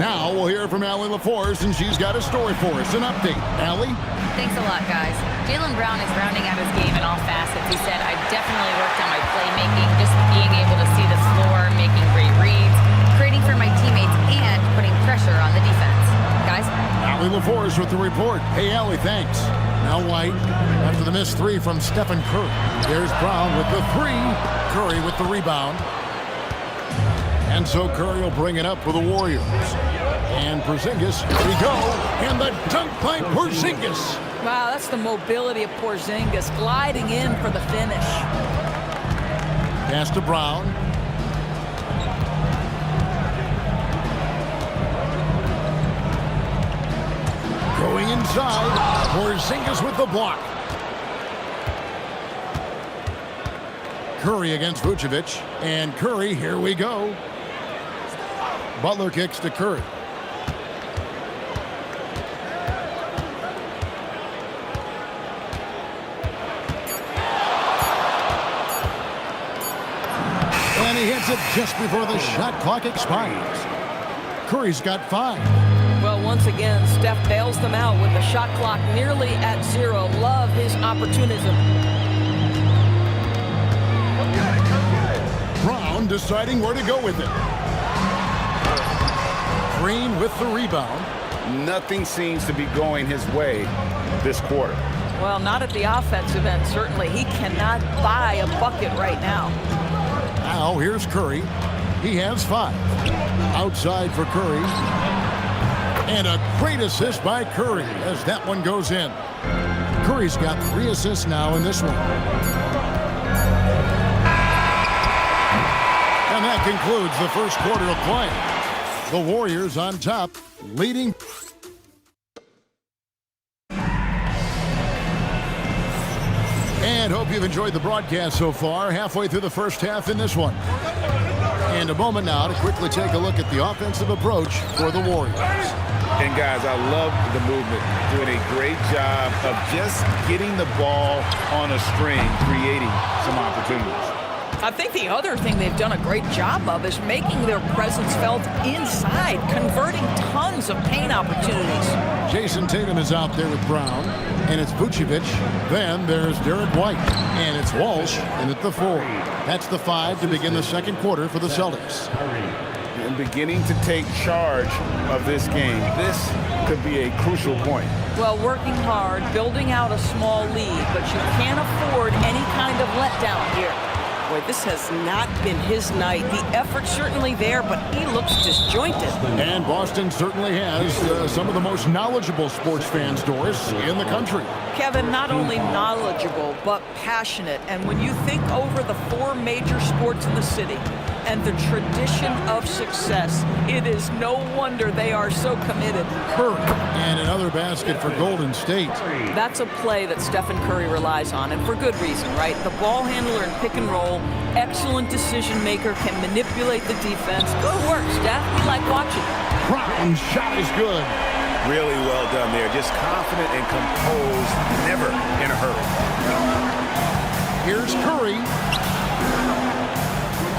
Now we'll hear from Allie LaForce, and she's got a story for us. An update. Allie? Thanks a lot, guys. Jaylen Brown is rounding out his game in all facets. He said, I've definitely worked on my playmaking, just being able to see the floor, making great reads, creating for my teammates, and putting pressure on the defense. Guys? Allie LaForce with the report. Hey, Allie, thanks. Now White after the missed 3 from Stephen Curry. There's Brown with the 3. Curry with the rebound. And so Curry will bring it up for the Warriors. And Porzingis, here we go. And the dunk by Porzingis. Wow, that's the mobility of Porzingis gliding in for the finish. Pass to Brown. Going inside. Porzingis with the block. Curry against Vucevic. And Curry, here we go. Butler kicks to Curry. And he hits it just before the shot clock expires. Curry's got 5. Well, once again, Steph bails them out with the shot clock nearly at 0. Love his opportunism. Brown deciding where to go with it. Green with the rebound. Nothing seems to be going his way this quarter. Well, not at the offensive end, certainly. He cannot buy a bucket right now. Now here's Curry. He has 5. Outside for Curry. And a great assist by Curry as that one goes in. Curry's got 3 assists now in this one. And that concludes the first quarter of play. The Warriors on top, leading. And hope you've enjoyed the broadcast so far. Halfway through the first half in this one. And a moment now to quickly take a look at the offensive approach for the Warriors. And guys, I love the movement. Doing a great job of just getting the ball on a string, creating some opportunities. I think the other thing they've done a great job of is making their presence felt inside, converting tons of paint opportunities. Jason Tatum is out there with Brown, and it's Vucevic. Then there's Derek White, and it's Walsh in at the 4. That's the 5 to begin the second quarter for the Celtics. And beginning to take charge of this game. This could be a crucial point. Well, working hard, building out a small lead, but you can't afford any kind of letdown here. Boy, this has not been his night. The effort's certainly there, but he looks disjointed. And Boston certainly has some of the most knowledgeable sports fans, Doris, in the country. Kevin, not only knowledgeable, but passionate. And when you think over the 4 major sports in the city and the tradition of success, it is no wonder they are so committed. Curry, and another basket for Golden State. That's a play that Stephen Curry relies on, and for good reason, right? The ball handler in pick and roll, excellent decision maker, can manipulate the defense. Good work, Steph. We like watching. Brown's shot is good. Really well done there. Just confident and composed, never in a hurry. Here's Curry.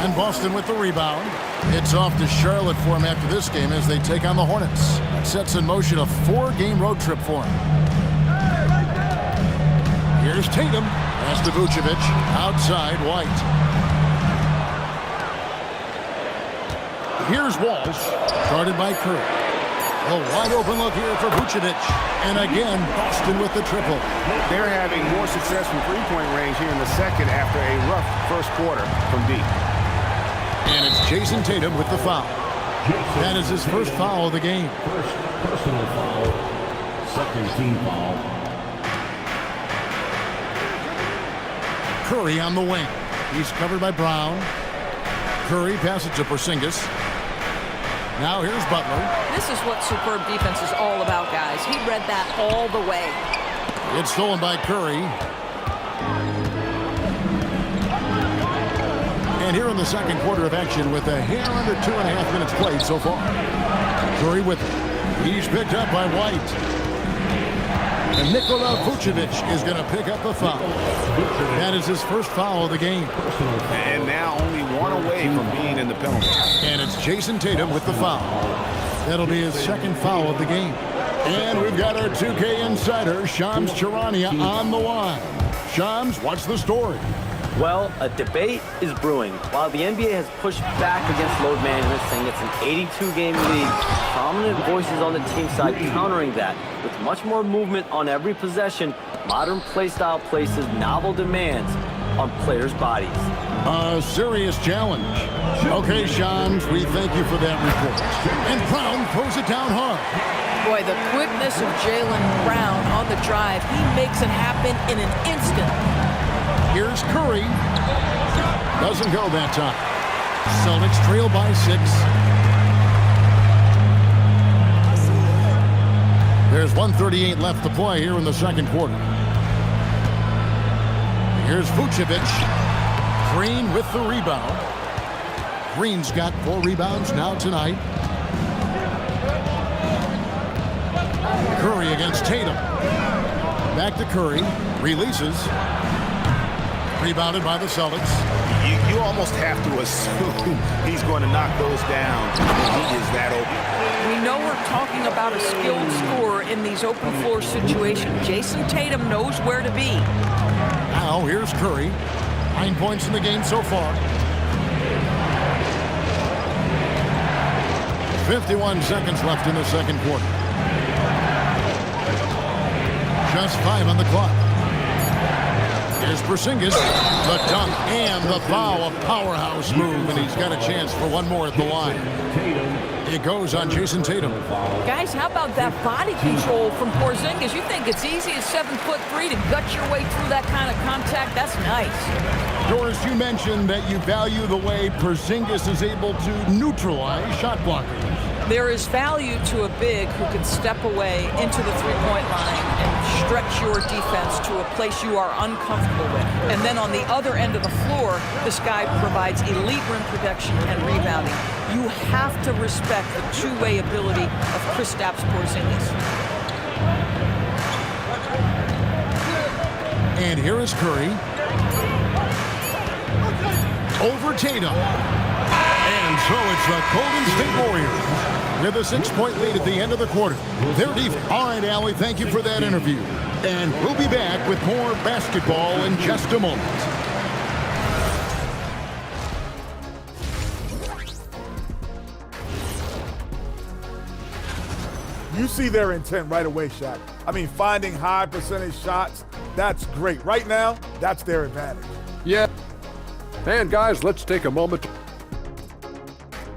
And Boston with the rebound. It's off to Charlotte for him after this game as they take on the Hornets. Sets in motion a 4-game road trip for him. Here's Tatum. Pass to Vucevic. Outside, White. Here's Walsh. Guarded by Curry. A wide open look here for Vucevic. And again, Boston with the triple. They're having more success from three-point range here in the second after a rough first quarter from deep. And it's Jason Tatum with the foul. That is his first foul of the game. First personal foul, second team foul. Curry on the wing. He's covered by Brown. Curry passes to Porzingis. Now here's Butler. This is what superb defense is all about, guys. He read that all the way. It's stolen by Curry. And here in the second quarter of action with a hair under 2.5 minutes played so far. Curry with it. He's picked up by White. And Nikola Vucevic is going to pick up a foul. That is his first foul of the game. And now only one away from being in the penalty. And it's Jason Tatum with the foul. That'll be his second foul of the game. And we've got our 2K insider, Shams Charania, on the line. Shams, what's the story? Well, a debate is brewing. While the NBA has pushed back against load management, saying it's an 82-game league, prominent voices on the team side countering that. With much more movement on every possession, modern play style places novel demands on players' bodies. A serious challenge. Okay, Shams, we thank you for that report. And Brown throws it down hard. Boy, the quickness of Jaylen Brown on the drive, he makes it happen in an instant. Here's Curry. Doesn't go that time. Celtics trail by 6. There's 1:38 left to play here in the second quarter. Here's Vucevic. Green with the rebound. Green's got 4 rebounds now tonight. Curry against Tatum. Back to Curry. Releases. Rebounded by the Celtics. You almost have to assume he's going to knock those down when he is that open. We know we're talking about a skilled scorer in these open floor situations. Jason Tatum knows where to be. Now here's Curry. 9 points in the game so far. 51 seconds left in the second quarter. Just 5 on the clock. Here's Porzingis, the dunk and the foul, a powerhouse move, and he's got a chance for one more at the line. It goes on Jason Tatum. Guys, how about that body control from Porzingis? You think it's easy at 7'3" to gut your way through that kind of contact? That's nice. Doris, you mentioned that you value the way Porzingis is able to neutralize shot blockers. There is value to a big who can step away into the three-point line and stretch your defense to a place you are uncomfortable with. And then on the other end of the floor, this guy provides elite rim protection and rebounding. You have to respect the two-way ability of Kristaps Porzingis. And here is Curry. Over Tatum. And so it's the Golden State Warriors with a 6-point lead at the end of the quarter. They're deep. All right, Allie, thank you for that interview. And we'll be back with more basketball in just a moment. You see their intent right away, Shaq. I mean, finding high percentage shots, that's great. Right now, that's their advantage. Yeah. And guys, let's take a moment.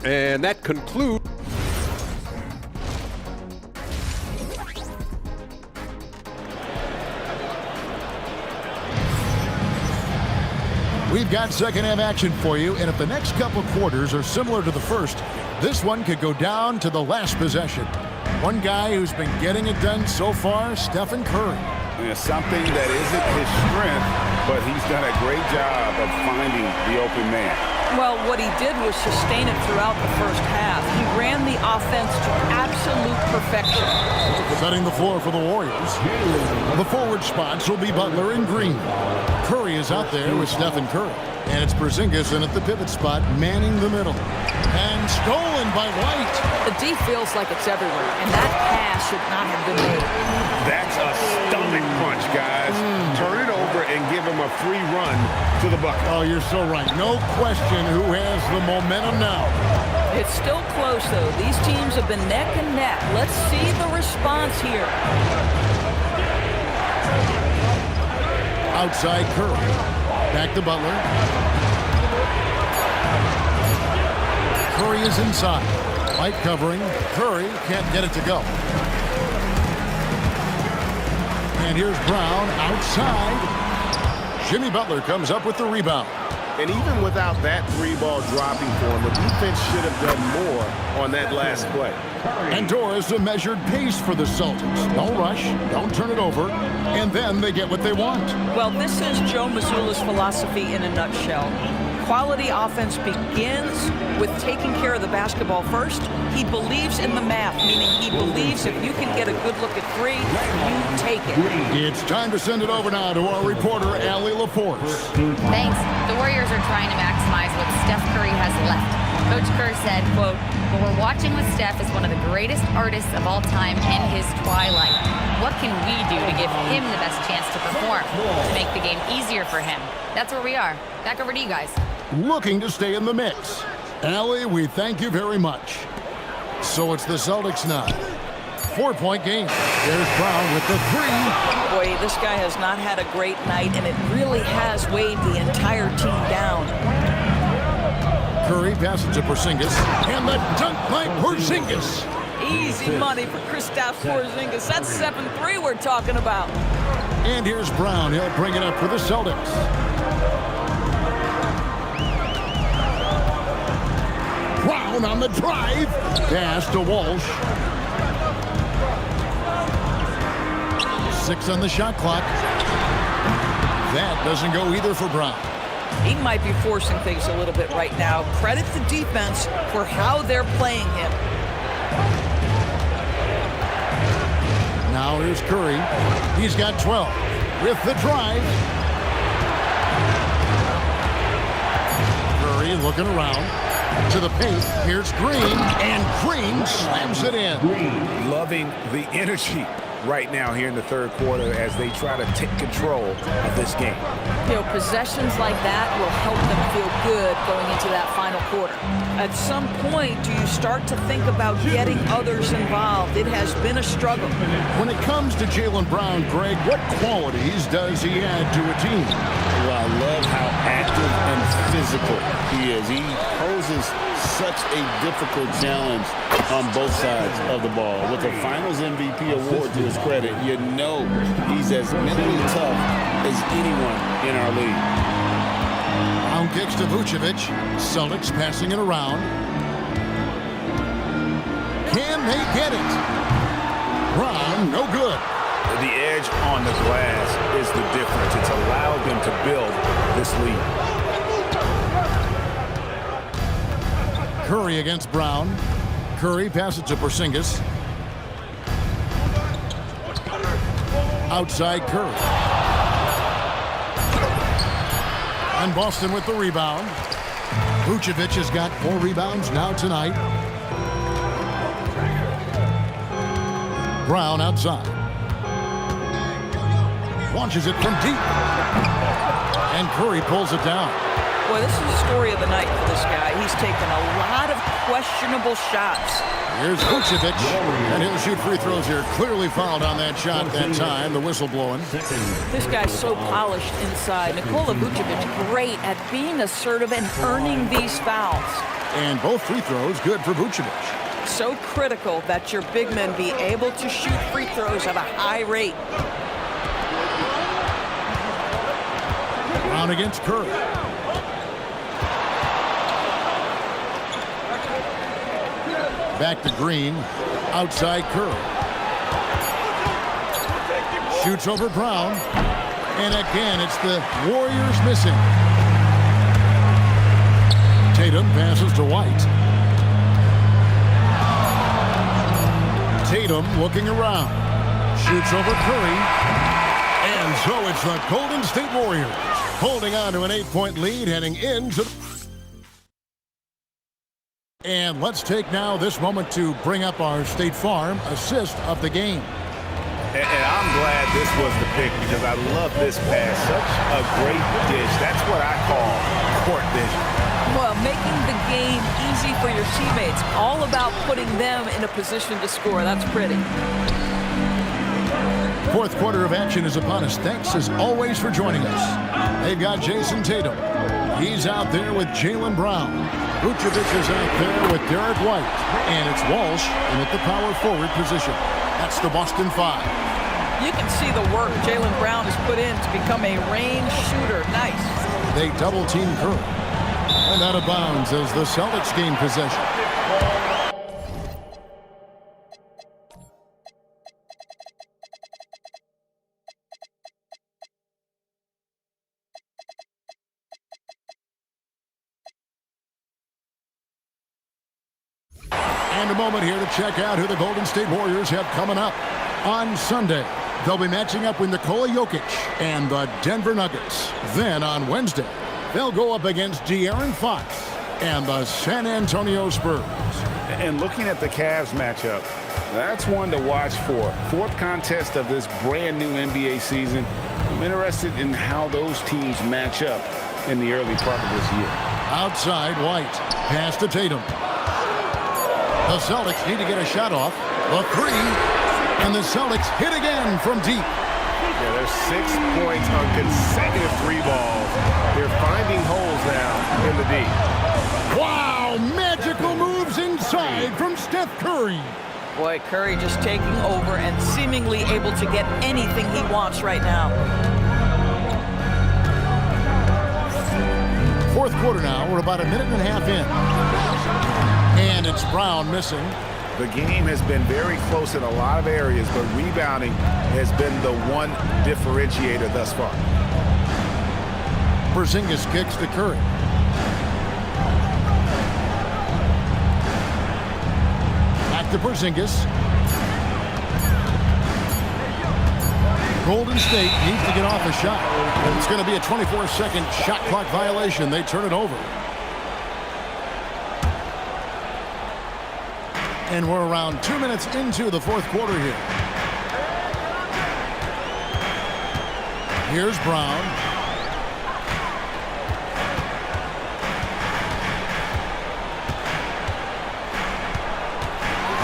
And that concludes. We've got second half action for you, and if the next couple quarters are similar to the first, this one could go down to the last possession. One guy who's been getting it done so far, Stephen Curry. Yeah, something that isn't his strength, but he's done a great job of finding the open man. Well, what he did was sustain it throughout the first half. He ran the offense to absolute perfection. Setting the floor for the Warriors. The forward spots will be Butler and Green. Curry is out there with Stephen Curry. And it's Porzingis in at the pivot spot, manning the middle. And stolen by White. The D feels like it's everywhere, and that pass should not have been made. That's a stomach punch, guys. Turn it over and give him a free run to the bucket. Oh, you're so right. No question who has the momentum now. It's still close, though. These teams have been neck and neck. Let's see the response here. Outside Curry. Back to Butler. Curry is inside. White covering. Curry can't get it to go. And here's Brown outside. Jimmy Butler comes up with the rebound. And even without that three ball dropping for him, the defense should have done more on that last play. And Doris, a measured pace for the Celtics. Don't rush, don't turn it over, and then they get what they want. Well, this is Joe Mazzulla's philosophy in a nutshell. Quality offense begins with taking care of the basketball first. He believes in the math, meaning he believes if you can get a good look at three, you take it. It's time to send it over now to our reporter, Allie LaForce. Thanks. The Warriors are trying to maximize what Steph Curry has left. Coach Kerr said, quote, "What we're watching with Steph is one of the greatest artists of all time in his twilight. What can we do to give him the best chance to perform, to make the game easier for him?" That's where we are. Back over to you guys. Looking to stay in the mix. Allie, we thank you very much. So it's the Celtics now. 4-point game. There's Brown with the three. Boy, this guy has not had a great night, and it really has weighed the entire team down. Curry passes to Porzingis, and the dunk by Porzingis. Easy money for Kristaps Porzingis. That's 7-3 we're talking about. And here's Brown. He'll bring it up for the Celtics. Brown on the drive. Pass to Walsh. 6 on the shot clock. That doesn't go either for Brown. He might be forcing things a little bit right now. Credit the defense for how they're playing him. Now here's Curry. He's got 12 with the drive. Curry looking around to the paint. Here's Green, and Green slams it in. Loving the energy right now here in the third quarter as they try to take control of this game. You know, possessions like that will help them feel good going into that final quarter. At some point, do you start to think about getting others involved? It has been a struggle. When it comes to Jaylen Brown, Greg, what qualities does he add to a team? Well, I love how active and physical he is. He poses such a difficult challenge on both sides of the ball. With a Finals MVP award to his credit, you know he's as mentally tough as anyone in our league. Brown kicks to Vucevic. Celtics passing it around. Can they get it? Brown, no good. The edge on the glass is the difference. It's allowed them to build this lead. Curry against Brown. Curry passes to Porzingis. Outside Curry. And Boston with the rebound. Vucevic has got 4 rebounds now tonight. Brown outside. Launches it from deep. And Curry pulls it down. Well, this is the story of the night for this guy. He's taken a lot of questionable shots. Here's Vucevic, and he'll shoot free throws here. Clearly fouled on that shot that time. The whistle blowing. This guy's so polished inside. Nikola Vucevic, great at being assertive and earning these fouls. And both free throws good for Vucevic. So critical that your big men be able to shoot free throws at a high rate. Brown against Curry. Back to Green. Outside Curry. Shoots over Brown. And again, it's the Warriors missing. Tatum passes to White. Tatum looking around. Shoots over Curry. And so it's the Golden State Warriors holding on to an 8-point lead heading into. And let's take now this moment to bring up our State Farm assist of the game. And I'm glad this was the pick because I love this pass. Such a great dish. That's what I call court vision. Well, making the game easy for your teammates. All about putting them in a position to score. That's pretty. Fourth quarter of action is upon us. Thanks as always for joining us. They've got Jason Tatum. He's out there with Jaylen Brown. Vucevic is out there with Derek White. And it's Walsh in at the power forward position. That's the Boston Five. You can see the work Jaylen Brown has put in to become a range shooter. Nice. They double team Curry. And out of bounds as the Celtics gain possession. And a moment here to check out who the Golden State Warriors have coming up. On Sunday, they'll be matching up with Nikola Jokic and the Denver Nuggets. Then on Wednesday, they'll go up against De'Aaron Fox and the San Antonio Spurs. And looking at the Cavs matchup, that's one to watch for. Fourth contest of this brand new NBA season. I'm interested in how those teams match up in the early part of this year. Outside, White. Pass to Tatum. The Celtics need to get a shot off. The three. And the Celtics hit again from deep. Yeah, there's 6 points on consecutive three balls. They're finding holes now in the D. Wow, magical moves inside from Steph Curry. Boy, Curry just taking over and seemingly able to get anything he wants right now. Fourth quarter now. We're about a minute and a half in. And it's Brown missing. The game has been very close in a lot of areas, but rebounding has been the one differentiator thus far. Porzingis kicks to Curry. Back to Porzingis. Golden State needs to get off a shot. It's going to be a 24-second shot clock violation. They turn it over. And we're around 2 minutes into the fourth quarter here. Here's Brown.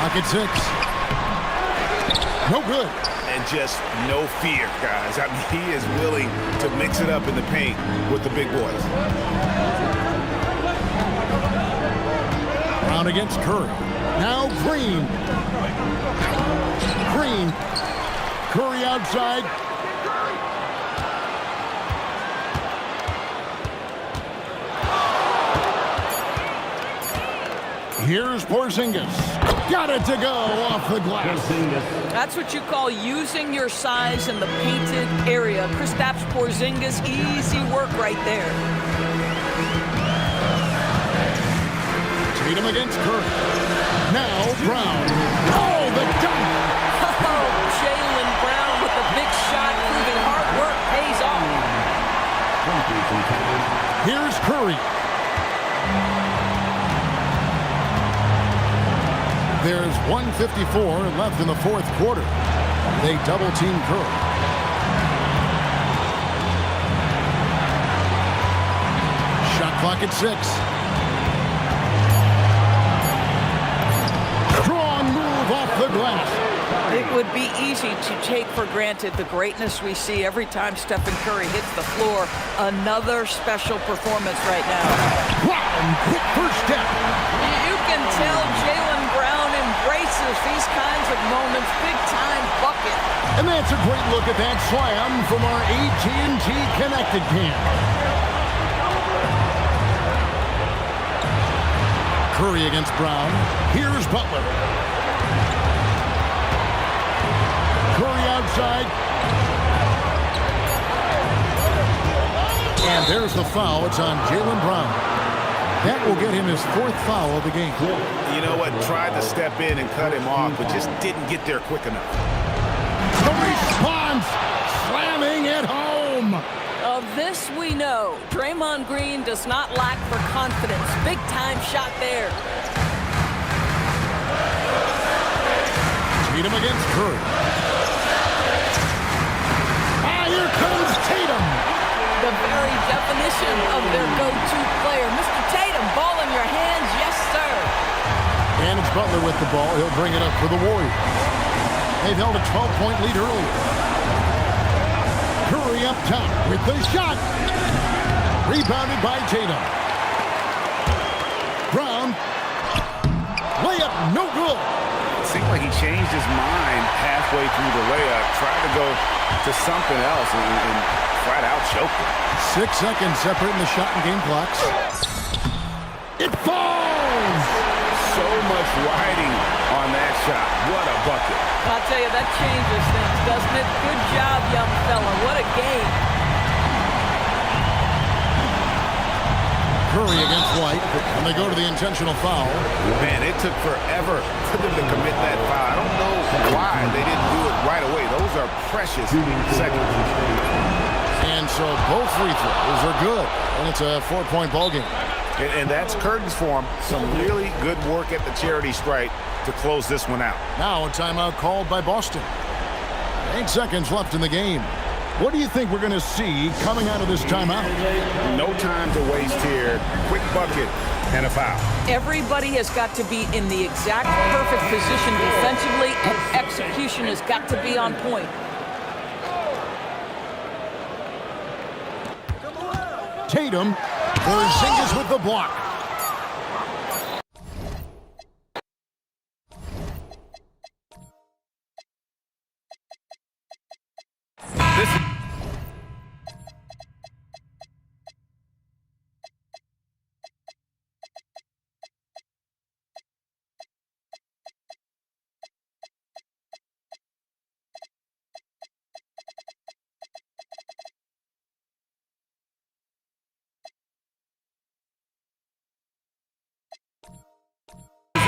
Pocket six. No good. And just no fear, guys. I mean, he is willing to mix it up in the paint with the big boys. Brown against Curry. Now Green. Green. Curry outside. Here's Porzingis. Got it to go off the glass. That's what you call using your size in the painted area. Kristaps Porzingis, easy work right there. Tatum against Curry. Now Brown. Oh, the dunk! Oh, Jaylen Brown with the big shot, proving hard work pays off. Here's Curry. There's 1:54 left in the fourth quarter. They double team Curry. Shot clock at 6. Strong move off the glass. It would be easy to take for granted the greatness we see every time Stephen Curry hits the floor. Another special performance right now. Brown, quick first step. You can tell Jaylen Brown embraces these kinds of moments. Big-time bucket. And that's a great look at that slam from our AT&T Connected Cam. Curry against Brown. Here's Butler. Curry outside. And there's the foul. It's on Jaylen Brown. That will get him his 4th foul of the game. You know what? Tried to step in and cut him off, but just didn't get there quick enough. The response, slamming at home. Of this we know, Draymond Green does not lack for confidence. Big-time shot there. Tatum against Curry. Here comes Tatum. The very definition of their go-to player. Mr. Tatum, ball in your hands, yes, sir. And it's Butler with the ball. He'll bring it up for the Warriors. They've held a 12-point lead earlier. Curry up top with the shot. Rebounded by Tatum. Brown. Layup, no good. It seemed like he changed his mind halfway through the layup, tried to go to something else, and flat out choked it. 6 seconds separating the shot and game clocks. It falls! So much riding on that shot. What a bucket. I'll tell you, that changes things, doesn't it? Good job, young fella. What a game. Curry against White, and they go to the intentional foul. Man, it took forever for them to commit that foul. I don't know why they didn't do it right away. Those are precious seconds. And so both free throws are good, and it's a 4-point ball game. And that's curtains for him. Some really good work at the charity stripe to close this one out. Now a timeout called by Boston. 8 seconds left in the game. What do you think we're going to see coming out of this timeout? No time to waste here. Quick bucket and a foul. Everybody has got to be in the exact perfect position defensively, and execution has got to be on point. Tatum, Porzingis with the block.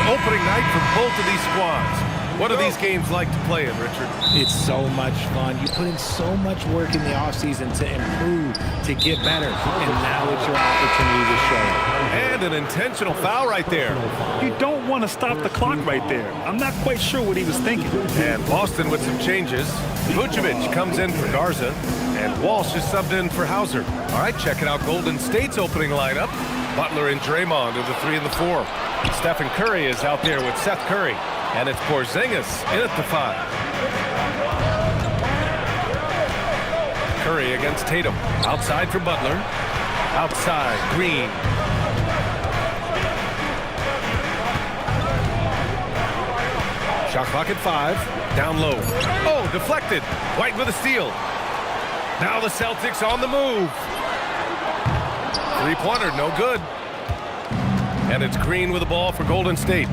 Opening night for both of these squads. What are these games like to play in, Richard? It's so much fun. You put in so much work in the offseason to improve, to get better, and now it's your opportunity to show it. And an intentional foul right there. You don't want to stop the clock right there. I'm not quite sure what he was thinking. And Boston with some changes. Vucevic comes in for Garza, and Walsh is subbed in for Hauser. All right, checking out Golden State's opening lineup. Butler and Draymond are the 3 and the 4. Stephen Curry is out there with Seth Curry. And it's Porzingis in at the 5. Curry against Tatum. Outside for Butler. Outside, Green. Shot clock at 5. Down low. Oh, deflected. White with a steal. Now the Celtics on the move. Three-pointer, no good. And it's Green with the ball for Golden State.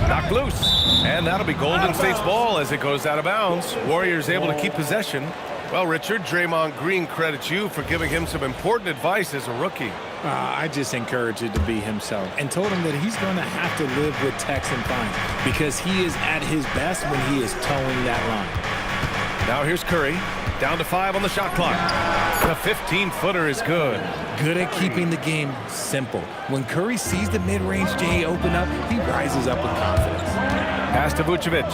Knocked loose. And that'll be Golden State's ball as it goes out of bounds. Warriors able to keep possession. Well, Richard, Draymond Green credits you for giving him some important advice as a rookie. I just encouraged him to be himself and told him that he's going to have to live with text and fines because he is at his best when he is towing that line. Now here's Curry. Down to 5 on the shot clock. The 15-footer is good. Good at keeping the game simple. When Curry sees the mid-range J open up, he rises up with confidence. Pass to Vucevic.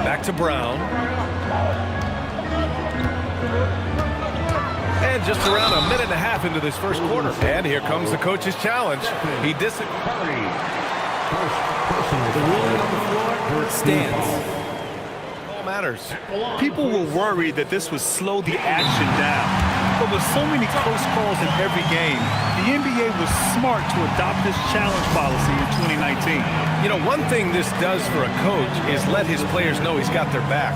Back to Brown. And just around a minute and a half into this first quarter. And here comes the coach's challenge. He disagrees. The ruling on the floor stands. All matters. People were worried that this would slow the action down. But with so many close calls in every game, the NBA was smart to adopt this challenge policy in 2019. You know, one thing this does for a coach is let his players know he's got their back.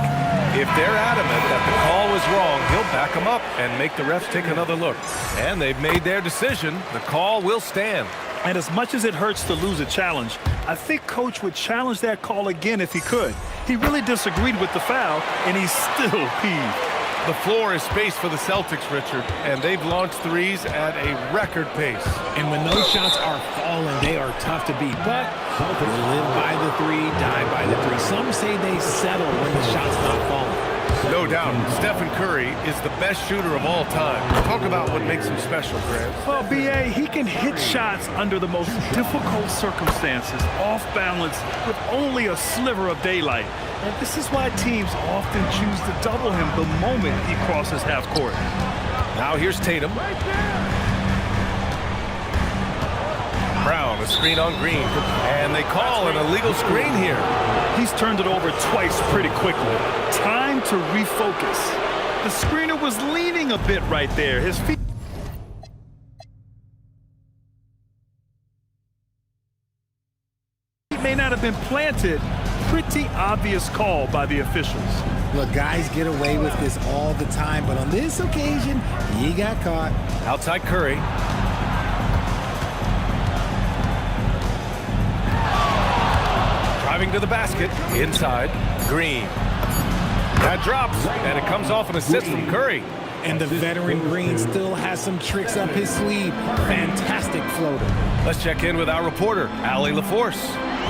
If they're adamant that the call was wrong, he'll back them up and make the refs take another look. And they've made their decision. The call will stand. And as much as it hurts to lose a challenge, I think Coach would challenge that call again if he could. He really disagreed with the foul, and he's still peeved. The floor is space for the Celtics, Richard, and they've launched threes at a record pace. And when those shots are falling, they are tough to beat. But they live by the three, die by the three. Some say they settle when the shot's not falling. No doubt, Stephen Curry is the best shooter of all time. Talk about what makes him special, Grant. Well, B.A., he can hit shots under the most difficult circumstances, off balance, with only a sliver of daylight. And this is why teams often choose to double him the moment he crosses half court. Now here's Tatum. Brown, a screen on Green, and they call an illegal screen here. He's turned it over twice pretty quickly. Time to refocus. The screener was leaning a bit right there. His feet may not have been planted. Pretty obvious call by the officials. Look, guys get away with this all the time, but on this occasion, he got caught. Outside Curry. Driving to the basket, inside, Green. That drops, and it comes off an assist from Curry. And the veteran Green still has some tricks up his sleeve. Fantastic floater. Let's check in with our reporter, Allie LaForce.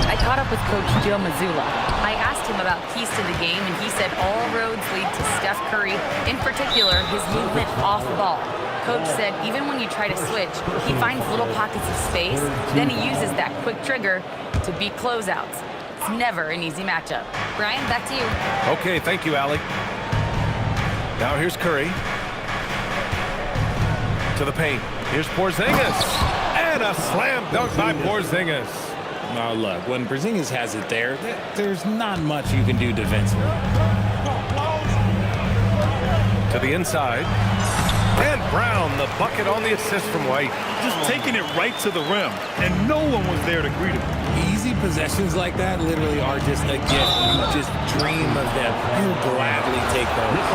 I caught up with Coach Joe Mazzulla. I asked him about keys to the game, and he said all roads lead to Steph Curry, in particular, his movement off ball. Coach said even when you try to switch, he finds little pockets of space, then he uses that quick trigger to beat closeouts. It's never an easy matchup. Brian, back to you. Okay, thank you, Allie. Now here's Curry. To the paint. Here's Porzingis. And a slam dunk by Porzingis. Now look, when Porzingis has it there, there's not much you can do defensively. To the inside. And Brown, the bucket on the assist from White. Just taking it right to the rim, and no one was there to greet him. Easy possessions like that literally are just a gift. You just dream of them. You gladly take those.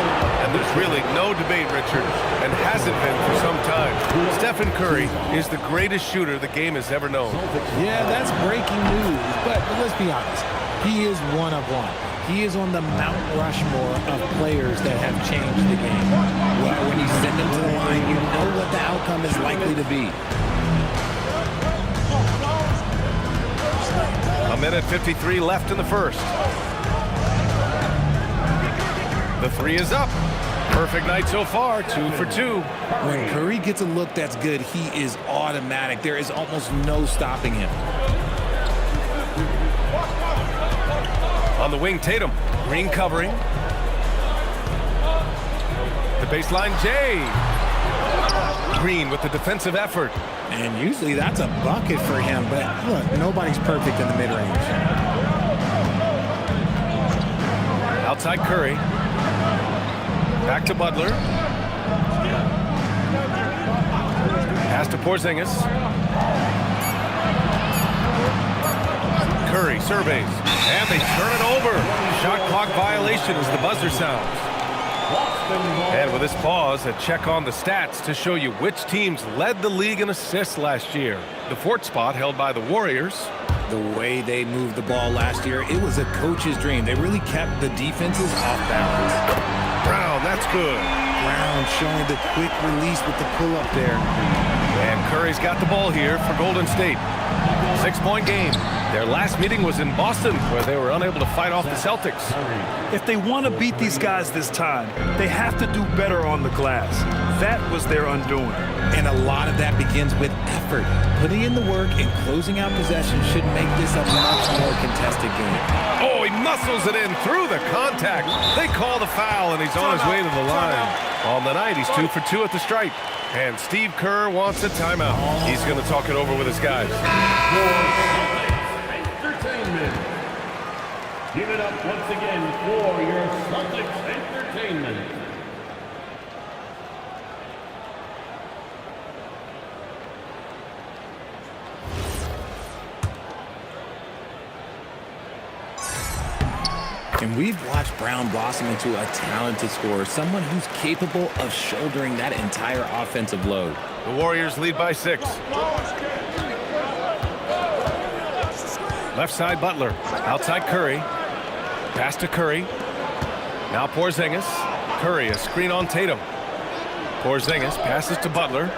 And there's really no debate, Richard, and hasn't been for some time. Stephen Curry is the greatest shooter the game has ever known. Yeah, that's breaking news, but let's be honest. He is one of one. He is on the Mount Rushmore of players that have changed the game. Well, when you send him to the line, you know what the outcome is likely to be. A minute 53 left in the first. The three is up. Perfect night so far, 2 for 2. When Curry gets a look that's good, he is automatic. There is almost no stopping him. On the wing, Tatum. Green covering. The baseline, Jay. Green with the defensive effort. And usually that's a bucket for him, but look, nobody's perfect in the mid-range. Outside Curry. Back to Butler. Pass to Porzingis. Curry surveys, and they turn it over. Shot clock violation as the buzzer sounds. And with this pause, a check on the stats to show you which teams led the league in assists last year. The fourth spot held by the Warriors. The way they moved the ball last year, it was a coach's dream. They really kept the defenses off balance. Brown, that's good. Brown showing the quick release with the pull-up there. And Curry's got the ball here for Golden State. 6-point game. Their last meeting was in Boston, where they were unable to fight off the Celtics. If they want to beat these guys this time, they have to do better on the glass. that was their undoing. And a lot of that begins with effort. Putting in the work and closing out possession should make this a much more contested game. Oh, he muscles it in through the contact. They call the foul, and he's on his way to the line. On the night, he's 2 for 2 at the stripe. And Steve Kerr wants a timeout. He's going to talk it over with his guys. Entertainment. Give it up once again for your Celtics Entertainment. And we've watched Brown blossom into a talented scorer, someone who's capable of shouldering that entire offensive load. The Warriors lead by 6. Left side, Butler. Outside, Curry. Pass to Curry. Now Porzingis. Curry, a screen on Tatum. Porzingis passes to Butler.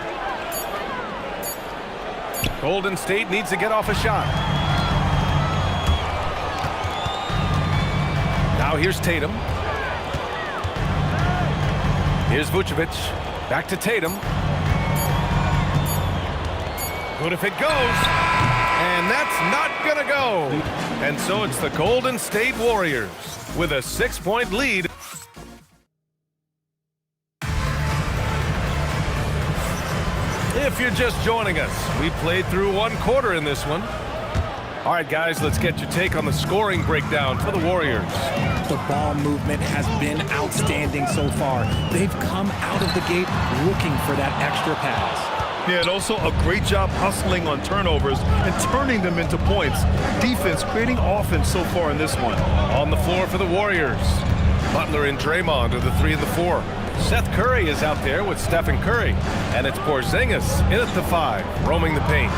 Golden State needs to get off a shot. Now here's Tatum. Here's Vucevic. Back to Tatum. Good if it goes. And that's not going to go. And so it's the Golden State Warriors with a 6-point lead. If you're just joining us, we played through 1 quarter in this one. All right, guys, let's get your take on the scoring breakdown for the Warriors. The ball movement has been outstanding so far. They've come out of the gate looking for that extra pass. Yeah, and also a great job hustling on turnovers and turning them into points. Defense creating offense so far in this one. On the floor for the Warriors, Butler and Draymond are the 3 and the 4. Seth Curry is out there with Stephen Curry. And it's Porzingis in at the 5, roaming the paint.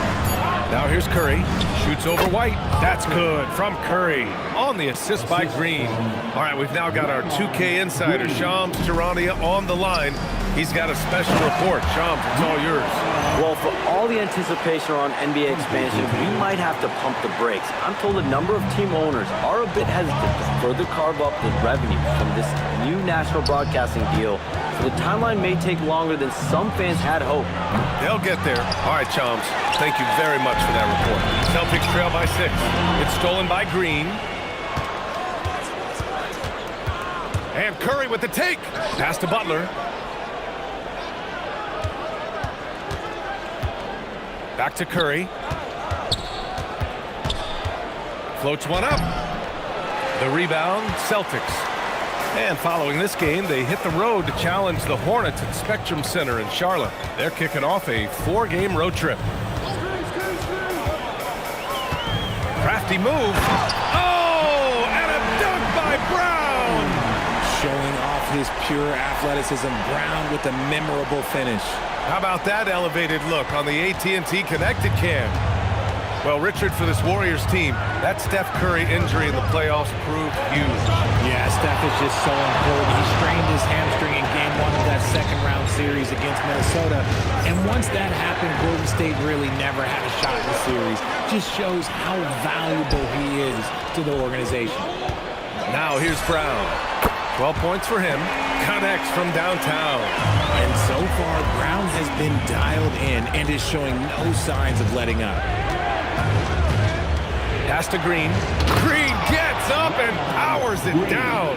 Now here's Curry, shoots over White. That's good from Curry on the assist by Green. All right, we've now got our 2K insider, Shams Charania, on the line. He's got a special report. Shams, it's all yours. Well, for all the anticipation around NBA expansion, we might have to pump the brakes. I'm told a number of team owners are a bit hesitant to further carve up the revenue from this new national broadcasting deal. So the timeline may take longer than some fans had hoped. They'll get there. All right, Shams, thank you very much for that report. Celtics trail by 6. It's stolen by Green. And Curry with the take. Pass to Butler. Back to Curry. Floats one up. The rebound, Celtics. And following this game, they hit the road to challenge the Hornets at Spectrum Center in Charlotte. They're kicking off a 4-game road trip. Crafty move. Oh, and a dunk by Brown. Showing off his pure athleticism, Brown with a memorable finish. How about that elevated look on the AT&T Connected Cam? Well, Richard, for this Warriors team, that Steph Curry injury in the playoffs proved huge. Yeah, Steph is just so important. He strained his hamstring in Game 1 of that second-round series against Minnesota. And once that happened, Golden State really never had a shot in the series. Just shows how valuable he is to the organization. Now here's Brown. 12 points for him. Connects from downtown. And so far, Brown has been dialed in and is showing no signs of letting up. Pass to Green. Green gets up and powers it down.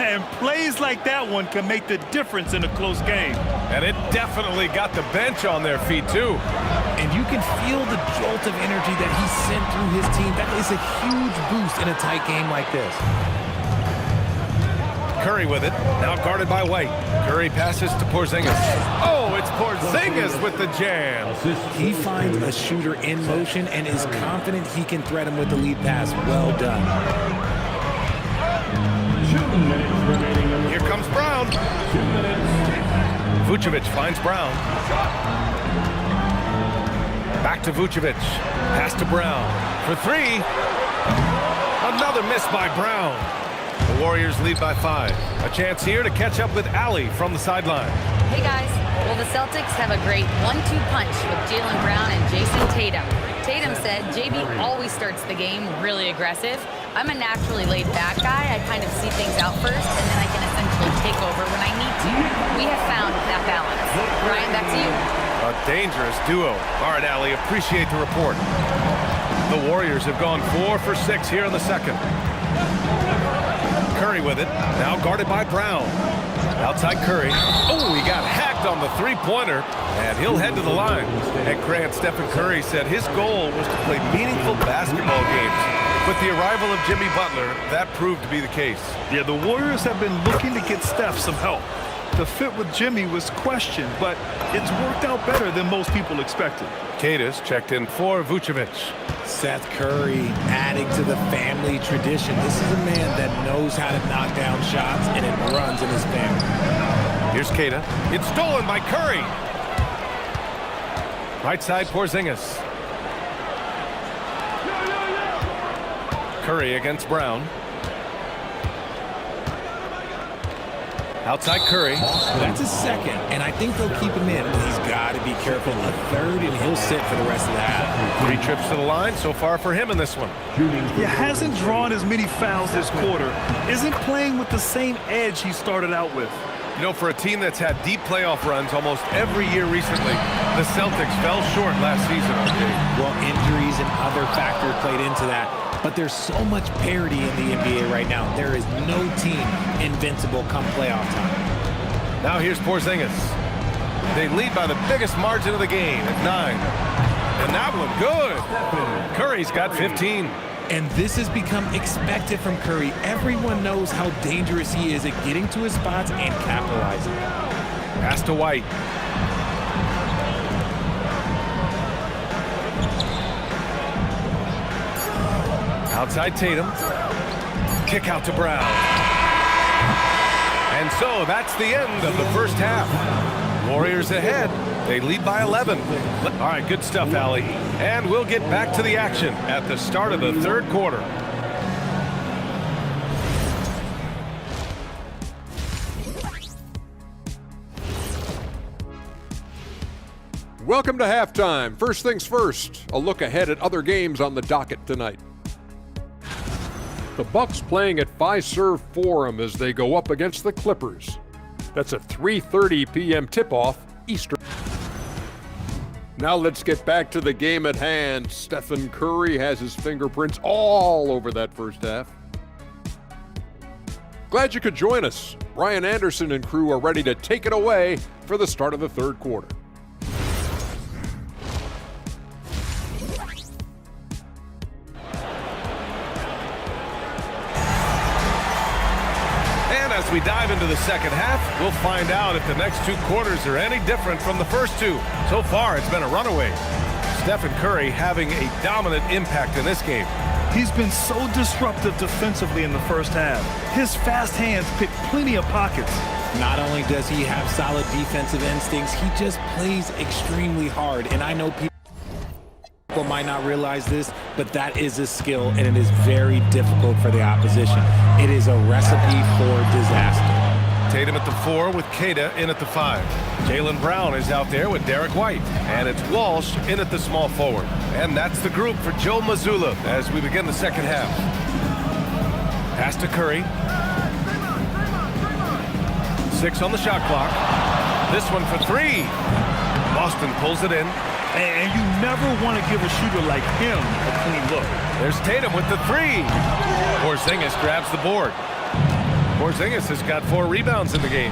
And plays like that one can make the difference in a close game. And it definitely got the bench on their feet, too. And you can feel the jolt of energy that he sent through his team. That is a huge boost in a tight game like this. Curry with it, now guarded by White. Curry passes to Porzingis. Oh, it's Porzingis with the jam. He finds a shooter in motion and is confident he can thread him with the lead pass. Well done. 2 minutes remaining. Here comes Brown. 2 minutes. Vucevic finds Brown. Back to Vucevic. Pass to Brown. For 3. Another miss by Brown. The Warriors lead by 5. A chance here to catch up with Allie from the sideline. Hey guys, well the Celtics have a great 1-2 punch with Jaylen Brown and Jason Tatum. Tatum said JB always starts the game really aggressive. I'm a naturally laid back guy. I kind of see things out first and then I can essentially take over when I need to. We have found that balance. Ryan, back to you. A dangerous duo. All right, Allie, appreciate the report. The Warriors have gone 4 for 6 here in the second. Curry with it, now guarded by Brown. Outside Curry. Oh, he got hacked on the three-pointer, and he'll head to the line. And Grant, Stephen Curry said his goal was to play meaningful basketball games. With the arrival of Jimmy Butler, that proved to be the case. Yeah, the Warriors have been looking to get Steph some help. The fit with Jimmy was questioned, but it's worked out better than most people expected. Cadis checked in for Vucevic. Seth Curry adding to the family tradition. This is a man that knows how to knock down shots, and it runs in his family. Here's Queta. It's stolen by Curry. Right side, Porzingis. Curry against Brown. Outside Curry. That's his second, and I think they'll keep him in. But he's got to be careful. A third, and he'll sit for the rest of the half. 3 trips to the line so far for him in this one. He hasn't drawn as many fouls this quarter. Isn't playing with the same edge he started out with. You know, for a team that's had deep playoff runs almost every year recently, the Celtics fell short last season. Well, injuries and other factors played into that. But there's so much parity in the NBA right now. There is no team invincible come playoff time. Now here's Porzingis. They lead by the biggest margin of the game at 9. And that one good. Curry's got 15. And this has become expected from Curry. Everyone knows how dangerous he is at getting to his spots and capitalizing. Pass to White. Outside Tatum. Kick out to Brown. And so that's the end of the first half. Warriors ahead. They lead by 11. All right, good stuff, Allie. And we'll get back to the action at the start of the third quarter. Welcome to halftime. First things first, a look ahead at other games on the docket tonight. The Bucks playing at Fiserv Forum as they go up against the Clippers. That's a 3:30 p.m. tip-off Eastern. Now let's get back to the game at hand. Stephen Curry has his fingerprints all over that first half. Glad you could join us. Brian Anderson and crew are ready to take it away for the start of the third quarter. As we dive into the second half, we'll find out if the next 2 quarters are any different from the first 2. So far, it's been a runaway. Stephen Curry having a dominant impact in this game. He's been so disruptive defensively in the first half. His fast hands pick plenty of pockets. Not only does he have solid defensive instincts, he just plays extremely hard. And I know people might not realize this, but that is a skill, and it is very difficult for the opposition. It is a recipe for disaster. Tatum at the 4 with Queta in at the 5. Jaylen Brown is out there with Derek White. And it's Walsh in at the small forward. And that's the group for Joe Mazzulla as we begin the second half. Pass to Curry. 6 on the shot clock. This one for 3. Boston pulls it in. And you never want to give a shooter like him a clean look. There's Tatum with the 3. Porzingis grabs the board. Porzingis has got 4 rebounds in the game.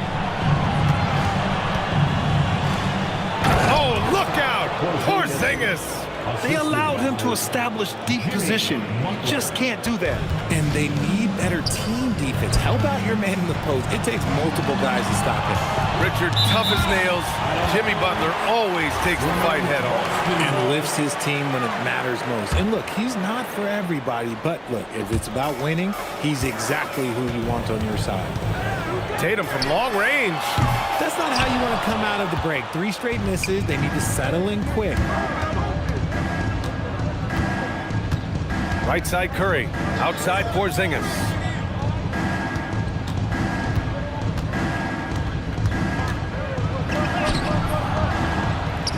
Oh, look out! Porzingis! They allowed him to establish deep position. You just can't do that. And they need better team defense. Help out your man in the post. It takes multiple guys to stop him. Richard, tough as nails. Jimmy Butler always takes the fight head on. And lifts his team when it matters most. And look, he's not for everybody, but look, if it's about winning, he's exactly who you want on your side. Tatum from long range. That's not how you want to come out of the break. 3 straight misses. They need to settle in quick. Right side Curry. Outside Porzingis.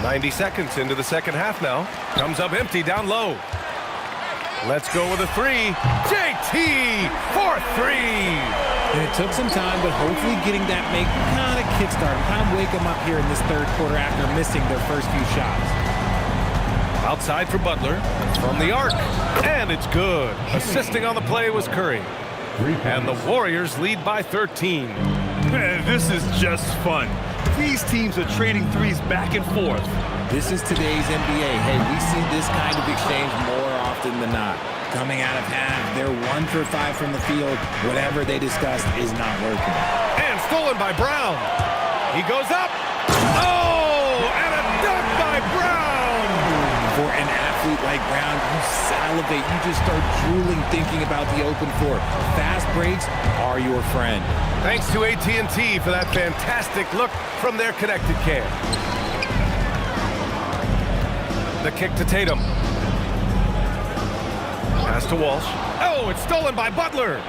"90 seconds into the second half now. Comes up empty down low. Let's go with a three. JT for three. And it took some time, but hopefully getting that make kind of kickstart, kind of wake them up here in this third quarter after missing their first few shots. Outside for Butler from the arc, and it's good. Assisting on the play was Curry. And the Warriors lead by 13. Man, this is just fun. These teams are trading threes back and forth. This is today's NBA. Hey, we see this kind of exchange more often than not. Coming out of half, they're 1 for 5 from the field. Whatever they discussed is not working. And stolen by Brown. He goes up. Oh, and a dunk by Brown. For an athlete like Brown, you salivate. You just start drooling thinking about the open floor. Fast breaks are your friend. Thanks to AT&T for that fantastic look from their connected cam. The kick to Tatum. Pass to Walsh. Oh, it's stolen by Butler.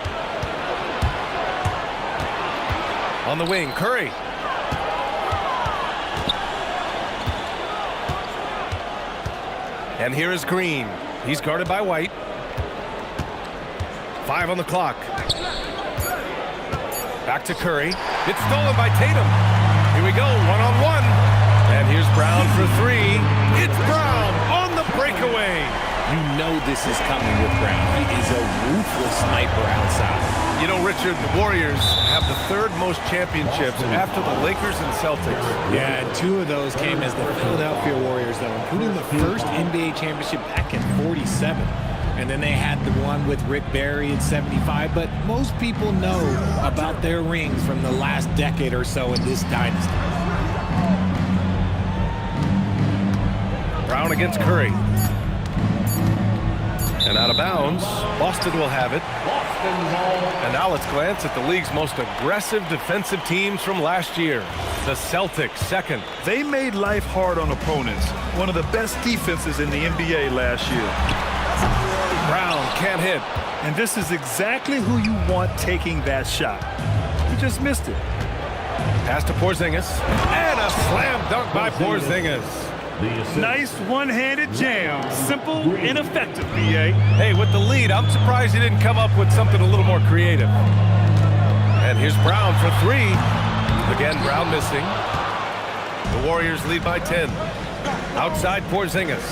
On the wing, Curry. And here is Green. He's guarded by White. 5 on the clock. Back to Curry. It's stolen by Tatum. Here we go, one-on-one. And here's Brown for three. It's Brown on the breakaway. You know this is coming with Brown. He is a ruthless sniper outside. You know, Richard, the Warriors have the third most championships after the Lakers and Celtics. Yeah, and 2 of those came as the Philadelphia Warriors, though, including the first NBA championship back in '47. And then they had the one with Rick Barry in '75. But most people know about their rings from the last decade or so in this dynasty. Brown against Curry. And out of bounds, Boston will have it. And now let's glance at the league's most aggressive defensive teams from last year. The Celtics, second. They made life hard on opponents. One of the best defenses in the NBA last year. Brown can't hit. And this is exactly who you want taking that shot. He just missed it. Pass to Porzingis. And a slam dunk by Porzingis. Nice one-handed jam. Simple and effective, B.A. Hey, with the lead, I'm surprised he didn't come up with something a little more creative. And here's Brown for three. Again, Brown missing. The Warriors lead by 10. Outside Porzingis.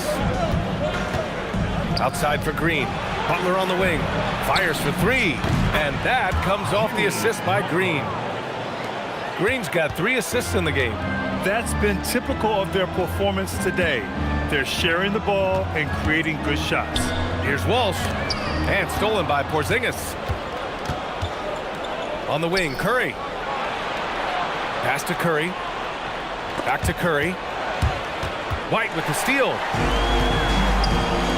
Outside for Green. Butler on the wing. Fires for three. And that comes off the assist by Green. Green's got 3 assists in the game. That's been typical of their performance today. They're sharing the ball and creating good shots. Here's Walsh. And stolen by Porzingis. On the wing, Curry. Pass to Curry. Back to Curry. White with the steal.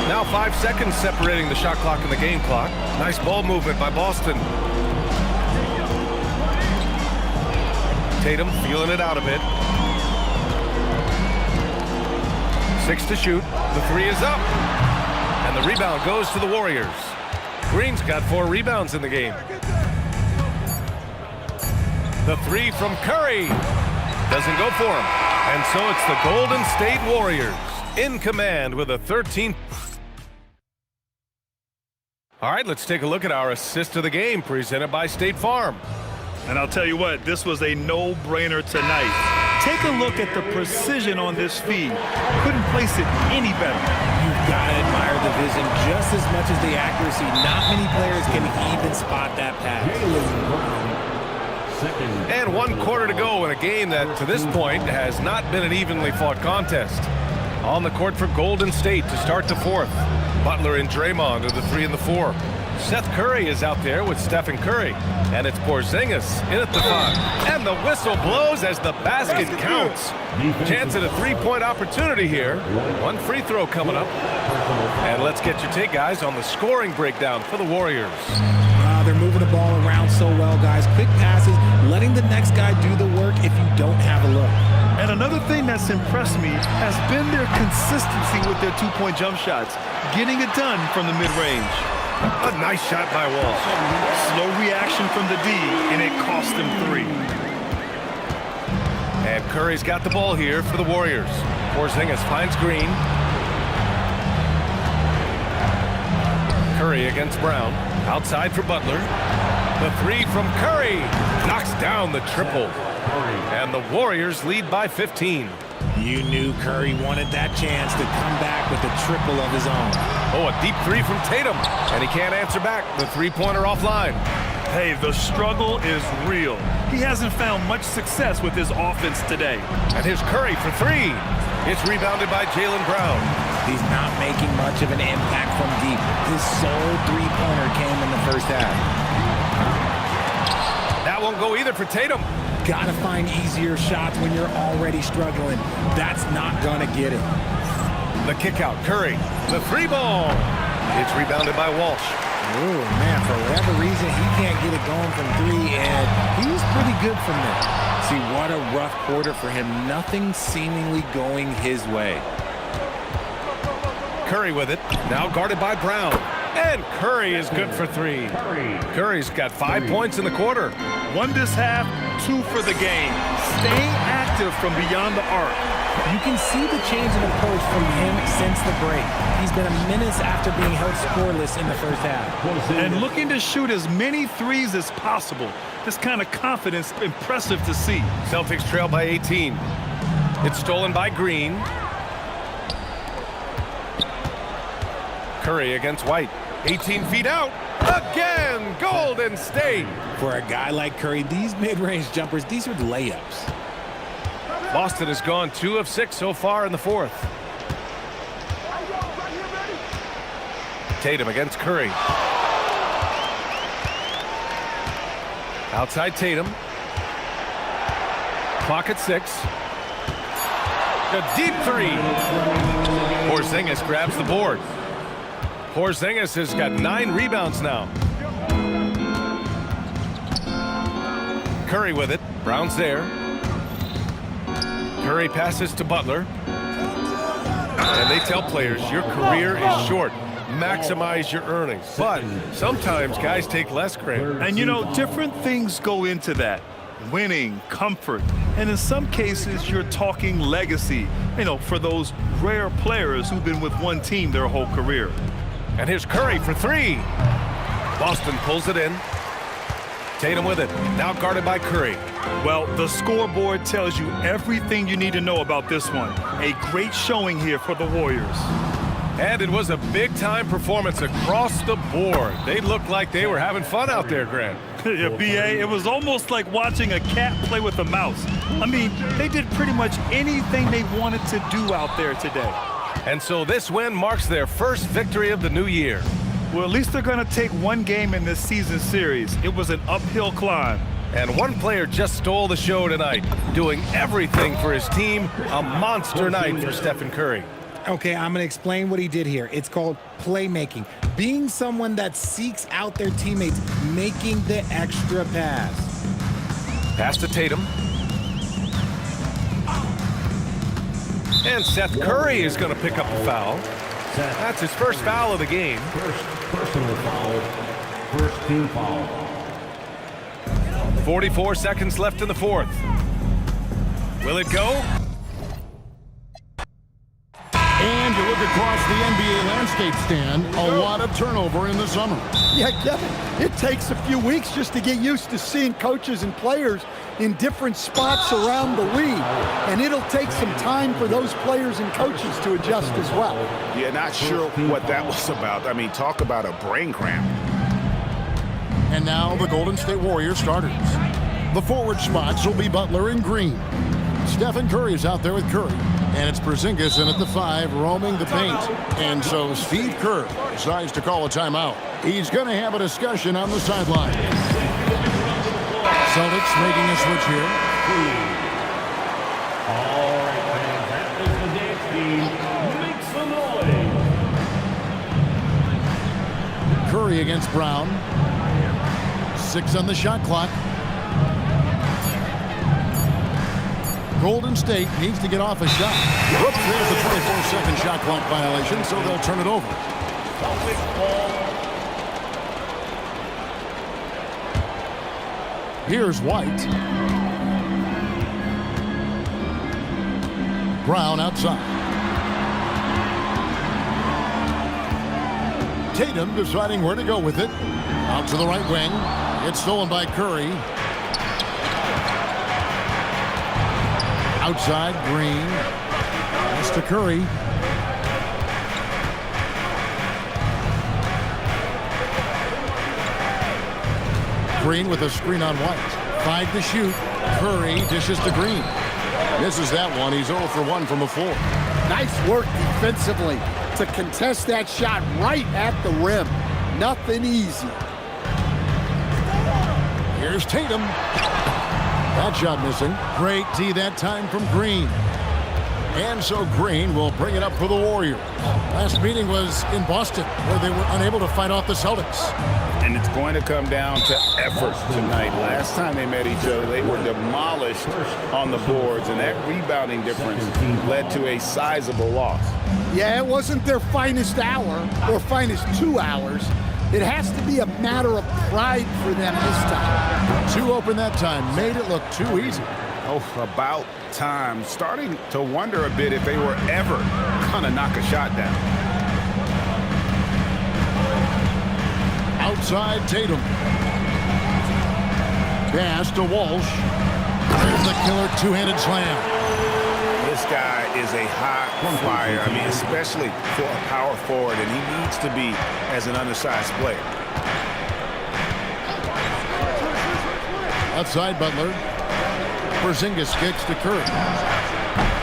Now 5 seconds separating the shot clock and the game clock. Nice ball movement by Boston. Tatum feeling it out a bit. 6 to shoot. The 3 is up. And the rebound goes to the Warriors. Green's got 4 rebounds in the game. The 3 from Curry doesn't go for him. And so it's the Golden State Warriors in command with a 13. All right, let's take a look at our assist of the game presented by State Farm. And I'll tell you what, this was a no-brainer tonight. Take a look at the precision on this feed. Couldn't place it any better. You've got to admire the vision just as much as the accuracy. Not many players can even spot that pass. And 1 quarter to go in a game that, to this point, has not been an evenly fought contest. On the court for Golden State to start the 4th. Butler and Draymond are the 3 and the 4. Seth Curry is out there with Stephen Curry. And it's Porzingis in at the 5. And the whistle blows as the basket counts. Chance at a 3-point opportunity here. 1 free throw coming up. And let's get your take, guys, on the scoring breakdown for the Warriors. They're moving the ball around so well, guys. Quick passes, letting the next guy do the work if you don't have a look. And another thing that's impressed me has been their consistency with their 2-point jump shots. Getting it done from the mid-range. A nice shot by Walsh. Slow reaction from the D, and it cost them 3. And Curry's got the ball here for the Warriors. Porzingis finds Green. Curry against Brown. Outside for Butler. The three from Curry knocks down the triple. And the Warriors lead by 15. You knew Curry wanted that chance to come back with a triple of his own. Oh, a deep three from Tatum. And he can't answer back. The three-pointer offline. Hey, the struggle is real. He hasn't found much success with his offense today. And here's Curry for three. It's rebounded by Jaylen Brown. He's not making much of an impact from deep. His sole three-pointer came in the first half. That won't go either for Tatum. Gotta find easier shots when you're already struggling. That's not gonna get it. The kick out, Curry. The three ball. It's rebounded by Walsh. Oh, man, for whatever reason, he can't get it going from three, and he was pretty good from there. See, what a rough quarter for him. Nothing seemingly going his way. Curry with it. Now guarded by Brown. And Curry is good for three. Curry's got 5 points in the quarter. 1 this half, 2 for the game. Staying active from beyond the arc. You can see the change in approach from him since the break. He's been a menace after being held scoreless in the first half. And looking to shoot as many threes as possible. This kind of confidence, impressive to see. Celtics trail by 18. It's stolen by Green. Curry against White. 18 feet out. Again, Golden State. For a guy like Curry, these mid-range jumpers, these are layups. Boston has gone 2 of 6 so far in the fourth. Tatum against Curry. Outside Tatum. Clock at 6. A deep three. Porzingis grabs the board. Porzingis has got 9 rebounds now. Curry with it. Brown's there. Curry passes to Butler. And they tell players, your career is short. Maximize your earnings. But sometimes guys take less credit. And you know, different things go into that. Winning, comfort, and in some cases, you're talking legacy, you know, for those rare players who've been with one team their whole career. And here's Curry for three. Boston pulls it in. Tatum with it, now guarded by Curry. Well, the scoreboard tells you everything you need to know about this one. A great showing here for the Warriors. And it was a big-time performance across the board. They looked like they were having fun out there, Grant. Yeah, B.A., it was almost like watching a cat play with a mouse. I mean, they did pretty much anything they wanted to do out there today. And so this win marks their first victory of the new year. Well, at least they're going to take one game in this season series. It was an uphill climb. And one player just stole the show tonight, doing everything for his team. A monster night for Stephen Curry. Okay, I'm going to explain what he did here. It's called playmaking. Being someone that seeks out their teammates, making the extra pass. Pass to Tatum. And Seth Curry is going to pick up the foul. That's his first foul of the game. First personal foul. First team foul. 44 seconds left in the fourth. Will it go? And you look across the NBA landscape, Stan, a lot of turnover in the summer. Yeah, Kevin, it takes a few weeks just to get used to seeing coaches and players in different spots around the league. And it'll take some time for those players and coaches to adjust as well. Yeah, not sure what that was about. I mean, talk about a brain cramp. And now the Golden State Warriors starters. The forward spots will be Butler and Green. Stephen Curry is out there with Curry. And it's Porzingis in at the 5, roaming the paint. And so Steve Kerr decides to call a timeout. He's going to have a discussion on the sideline. Celtics making a switch here. All right, fans, that is the dance team. Make some noise. Curry against Brown. 6 on the shot clock. Golden State needs to get off a shot. Whoops, there's a 24-second shot clock violation, so they'll turn it over. Here's White. Brown outside. Tatum deciding where to go with it. Out to the right wing. It's stolen by Curry. Outside, Green. Pass to Curry. Green with a screen on White. 5 to shoot. Curry dishes to Green. Misses that one. He's 0 for 1 from the floor. Nice work defensively to contest that shot right at the rim. Nothing easy. Here's Tatum. That shot missing. Great D that time from Green. And so Green will bring it up for the Warriors. Last meeting was in Boston, where they were unable to fight off the Celtics. And it's going to come down to effort tonight. Last time they met each other, they were demolished on the boards, and that rebounding difference led to a sizable loss. Yeah, it wasn't their finest hour or finest 2 hours. It has to be a matter of pride for them this time. Too open that time. Made it look too easy. Oh, about time. Starting to wonder a bit if they were ever going to knock a shot down. Outside Tatum. Pass to Walsh. There's the killer two-handed slam. This guy is a high flyer. I mean, especially for a power forward, and he needs to be as an undersized player. Outside Butler. Porzingis kicks to Curry.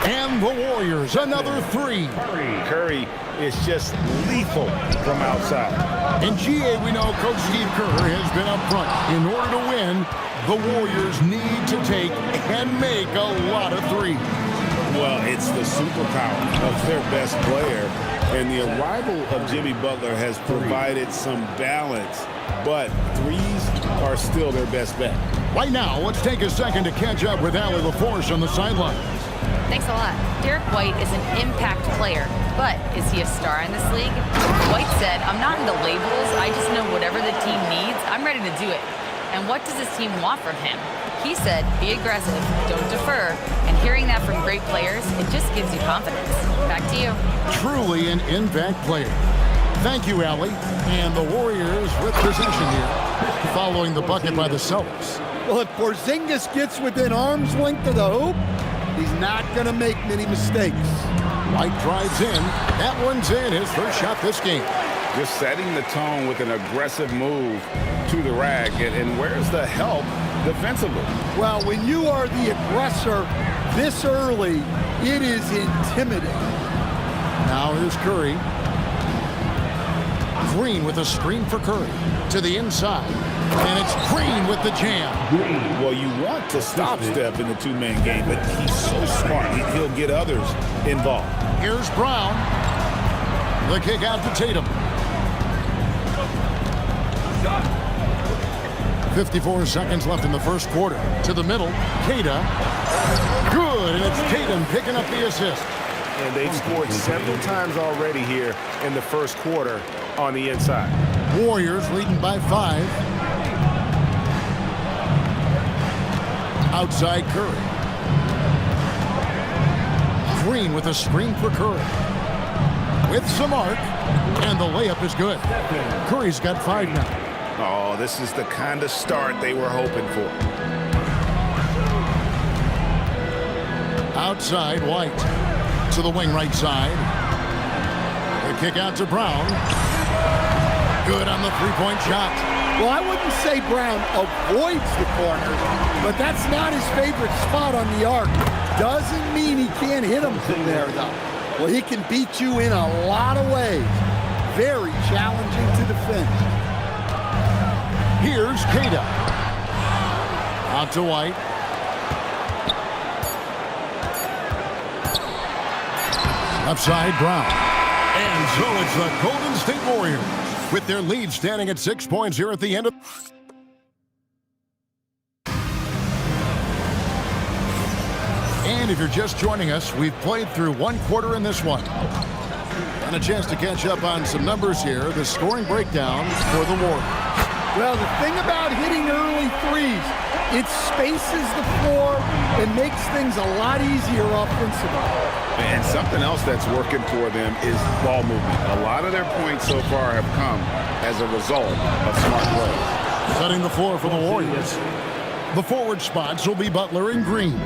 And the Warriors, another 3. Curry is just lethal from outside. In GA, we know Coach Steve Kerr has been up front. In order to win, the Warriors need to take and make a lot of threes. Well, it's the superpower of their best player. And the arrival of Jimmy Butler has provided some balance. But threes are still their best bet. Right now, let's take a second to catch up with Allie LaForce on the sideline. Thanks a lot. Derek White is an impact player, but is he a star in this league? White said, "I'm not into labels. I just know whatever the team needs, I'm ready to do it. And what does this team want from him?" He said, "Be aggressive, don't defer." And hearing that from great players, it just gives you confidence. Back to you. Truly an impact player. Thank you, Allie. And the Warriors with possession here, following the bucket by the Celtics. Well, if Porzingis gets within arm's length of the hoop, he's not going to make many mistakes. White drives in. That one's in. His first shot this game. Just setting the tone with an aggressive move to the rack. And where's the help defensively? Well, when you are the aggressor this early, it is intimidating. Now here's Curry. Green with a screen for Curry. To the inside. And it's Green with the jam. Well, you want to stop Steph in the two-man game, but he's so smart. He'll get others involved. Here's Brown. The kick out to Tatum. 54 seconds left in the first quarter. To the middle. Kata. Good, and it's Tatum picking up the assist. And they've scored several times already here in the first quarter on the inside. Warriors leading by 5. Outside Curry. Green with a screen for Curry. With some arc, and the layup is good. Curry's got 5 now. Oh, this is the kind of start they were hoping for. Outside White. To the wing right side. The kick out to Brown. Good on the three-point shot. Well, I wouldn't say Brown avoids the corner, but that's not his favorite spot on the arc. Doesn't mean he can't hit him from there, though. Well, he can beat you in a lot of ways. Very challenging to defend. Here's Kata. Out to White. Upside Brown. And so it's the Golden State Warriors with their lead standing at 6 points here at the end of... And if you're just joining us, we've played through 1 quarter in this one. And a chance to catch up on some numbers here. The scoring breakdown for the Warriors. Well, the thing about hitting early threes, It spaces the floor and makes things a lot easier offensively. And something else that's working for them is ball movement. A lot of their points so far have come as a result of smart play. Setting the floor for the Warriors. The forward spots will be Butler and Green.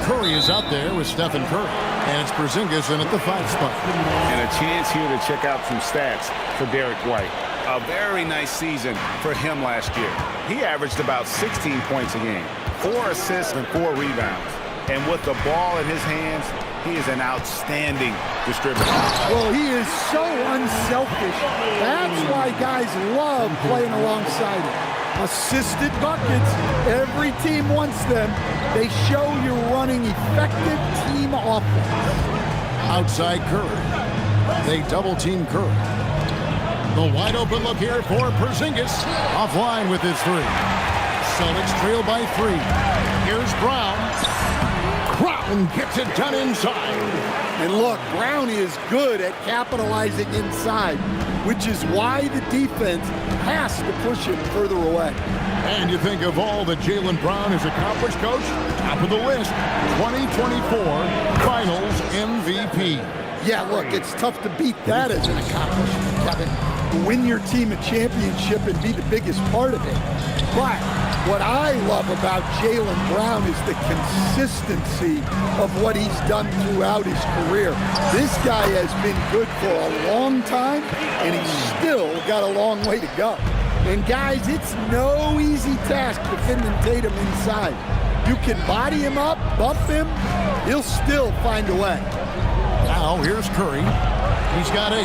Curry is out there with Stephen Curry. And it's Porzingis in at the 5 spot. And a chance here to check out some stats for Derek White. A very nice season for him last year. He averaged about 16 points a game, 4 assists and 4 rebounds. And with the ball in his hands, he is an outstanding distributor. Well, he is so unselfish. That's why guys love playing alongside him. Assisted buckets. Every team wants them. They show you're running effective team offense. Outside Curry. They double-team Curry. The wide open look here for Porzingis. Offline with his 3. Celtics trail by 3. Here's Brown. Brown gets it done inside. And look, Brown is good at capitalizing inside, which is why the defense has to push him further away. And you think of all that Jaylen Brown has accomplished, Coach? Top of the list, 2024 Finals MVP. Yeah, look, it's tough to beat that as an accomplishment, Kevin. To win your team a championship and be the biggest part of it. But what I love about Jaylen Brown is the consistency of what he's done throughout his career. This guy has been good for a long time, and he's still got a long way to go. And guys, it's no easy task defending Tatum inside. You can body him up, bump him, he'll still find a way. Now here's Curry. He's got 8.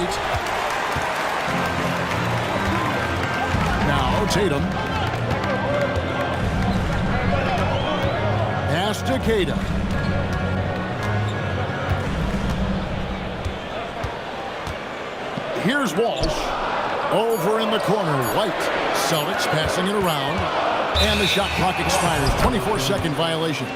Now Tatum. Pass to Tatum. Here's Walsh. Over in the corner, White. Celtics passing it around. And the shot clock expires. 24-second violation.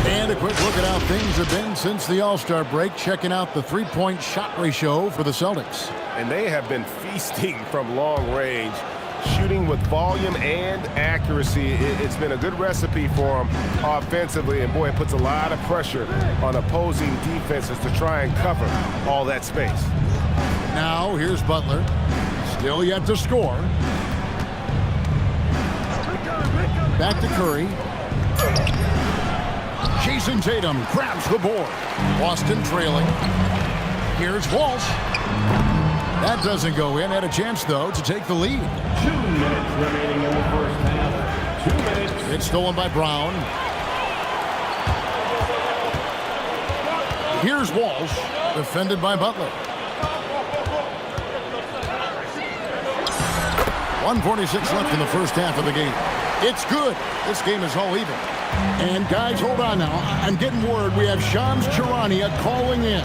And a quick look at how things have been since the All-Star break. Checking out the 3-point shot ratio for the Celtics. And they have been feasting from long range, shooting with volume and accuracy. It's been a good recipe for them offensively. And, boy, it puts a lot of pressure on opposing defenses to try and cover all that space. Now here's Butler. Still yet to score. Back to Curry. Jason Tatum grabs the board. Boston trailing. Here's Walsh. That doesn't go in. Had a chance, though, to take the lead. 2 minutes remaining in the first half. 2 minutes. It's stolen by Brown. Here's Walsh. Defended by Butler. 1:46 left in the first half of the game. It's good. This game is all even. And guys, hold on now. I'm getting word we have Shams Charania calling in.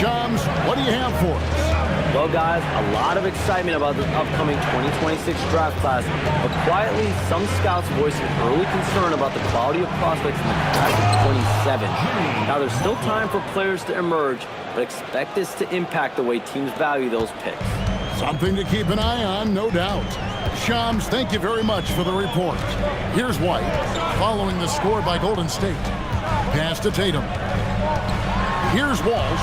Shams, what do you have for us? Well, guys, a lot of excitement about the upcoming 2026 draft class, but quietly, some scouts voicing early concern about the quality of prospects in the class of 27. Now, there's still time for players to emerge, but expect this to impact the way teams value those picks. Something to keep an eye on, no doubt. Shams, thank you very much for the report. Here's White, following the score by Golden State. Pass to Tatum. Here's Walsh.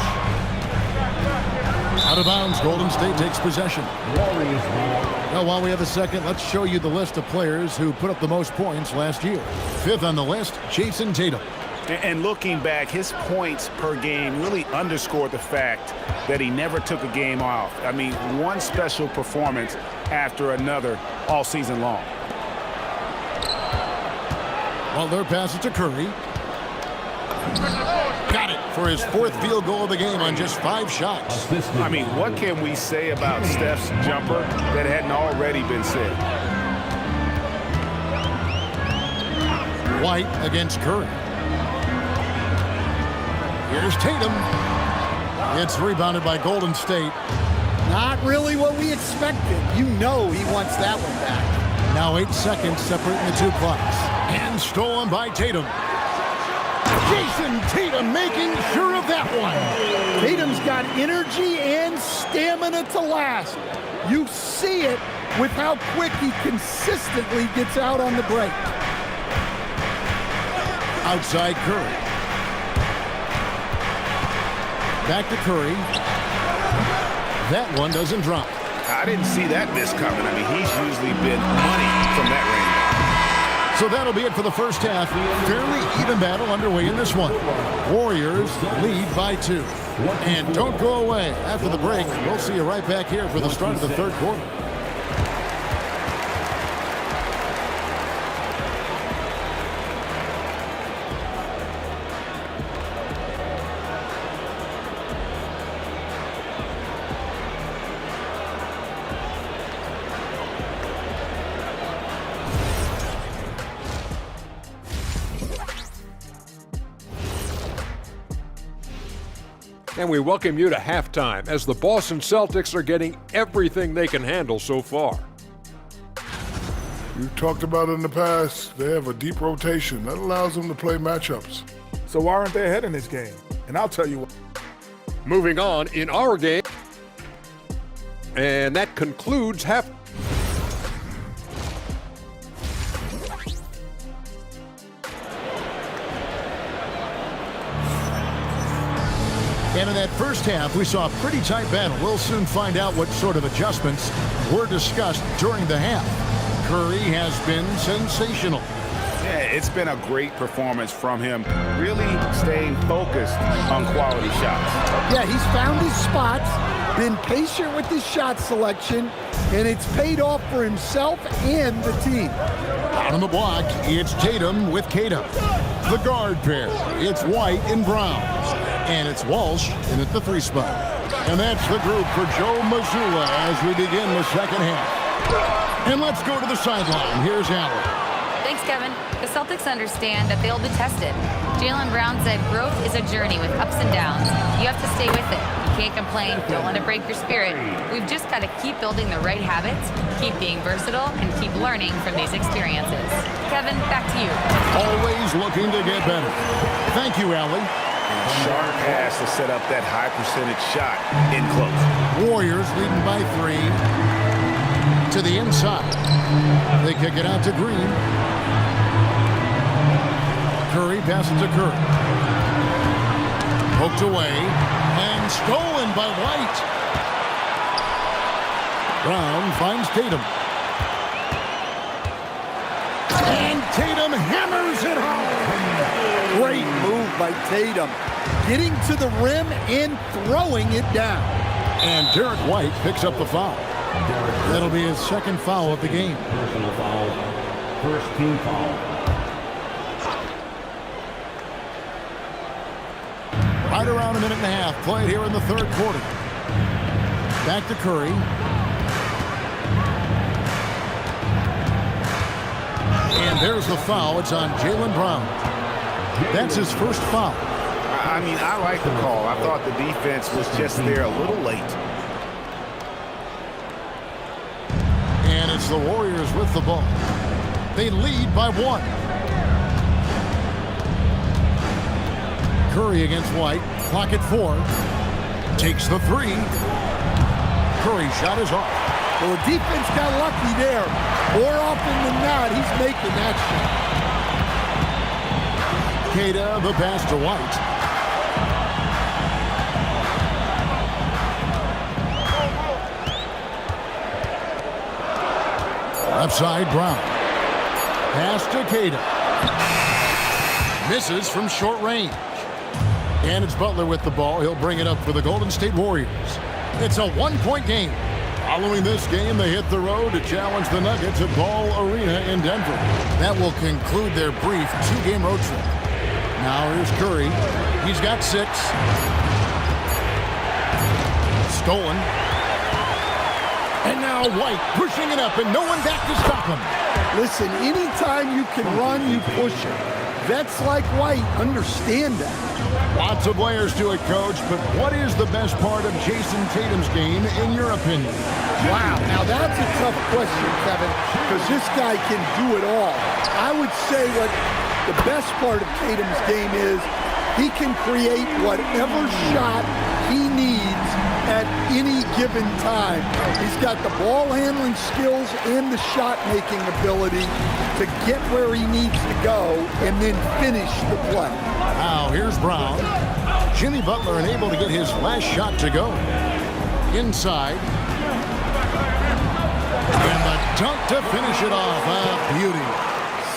Out of bounds, Golden State takes possession. Now, while we have a second, let's show you the list of players who put up the most points last year. 5th on the list, Jason Tatum. And looking back, his points per game really underscored the fact that he never took a game off. I mean, one special performance after another all season long. Butler passes to Curry. Got it for his 4th field goal of the game on just 5 shots. I mean, what can we say about Steph's jumper that hadn't already been said? White against Curry. Here's Tatum. It's rebounded by Golden State. Not really what we expected. You know he wants that one back. Now 8 seconds separating the 2 clocks. And stolen by Tatum. Jason Tatum making sure of that one. Tatum's got energy and stamina to last. You see it with how quick he consistently gets out on the break. Outside Curry. Back to Curry. That one doesn't drop. I didn't see that miss coming. I mean, he's usually been money from that range. So that'll be it for the first half. Fairly even battle underway in this one. Warriors lead by 2. And don't go away. After the break, we'll see you right back here for the start of the third quarter. And we welcome you to halftime as the Boston Celtics are getting everything they can handle so far. We've talked about it in the past. They have a deep rotation. That allows them to play matchups. So why aren't they ahead in this game? And I'll tell you what. Moving on in our game. And that concludes half. And in that first half, we saw a pretty tight battle. We'll soon find out what sort of adjustments were discussed during the half. Curry has been sensational. Yeah, it's been a great performance from him, really staying focused on quality shots. Yeah, he's found his spots, been patient with his shot selection, and it's paid off for himself and the team. Out on the block, it's Tatum with Tatum. The guard pair, it's White and Brown. And it's Walsh in at the 3 spot. And that's the group for Joe Mazzulla as we begin the second half. And let's go to the sideline. Here's Allen. Thanks, Kevin. The Celtics understand that they'll be tested. Jaylen Brown said growth is a journey with ups and downs. You have to stay with it. You can't complain. Don't let it break your spirit. We've just got to keep building the right habits, keep being versatile, and keep learning from these experiences. Kevin, back to you. Always looking to get better. Thank you, Allie. Sharp pass to set up that high percentage shot in close. Warriors leading by 3 to the inside. They kick it out to Green. Curry passes to Curry. Poked away and stolen by White. Brown finds Tatum. And Tatum hammers it home. Great move by Tatum. Getting to the rim and throwing it down. And Derek White picks up the foul. That'll be his second foul of the game. Personal foul. First team foul. Right around a minute and a half played here in the third quarter. Back to Curry. And there's the foul. It's on Jaylen Brown. That's his first foul. I mean, I like the call. I thought the defense was just there a little late. And it's the Warriors with the ball. They lead by 1. Curry against White. Clock at 4. Takes the 3. Curry shot is off. Well, the defense got lucky there. More often than not, he's making that shot. Queta, the pass to White. Left side, Brown. Pass to Queta. Misses from short range. And it's Butler with the ball. He'll bring it up for the Golden State Warriors. It's a 1-point game. Following this game, they hit the road to challenge the Nuggets at Ball Arena in Denver. That will conclude their brief 2-game road trip. Now here's Curry. He's got 6. Stolen. And now White pushing it up and no one back to stop him. Listen, anytime you can run, you push it. Vets like White understand that. Lots of layers to it, Coach, but what is the best part of Jason Tatum's game, in your opinion? Wow, now that's a tough question, Kevin, because this guy can do it all. I would say what the best part of Tatum's game is he can create whatever shot he needs at at any given time. He's got the ball handling skills and the shot making ability to get where he needs to go and then finish the play. Now here's Brown. Jimmy Butler unable to get his last shot to go. Inside. And the dunk to finish it off. A beauty.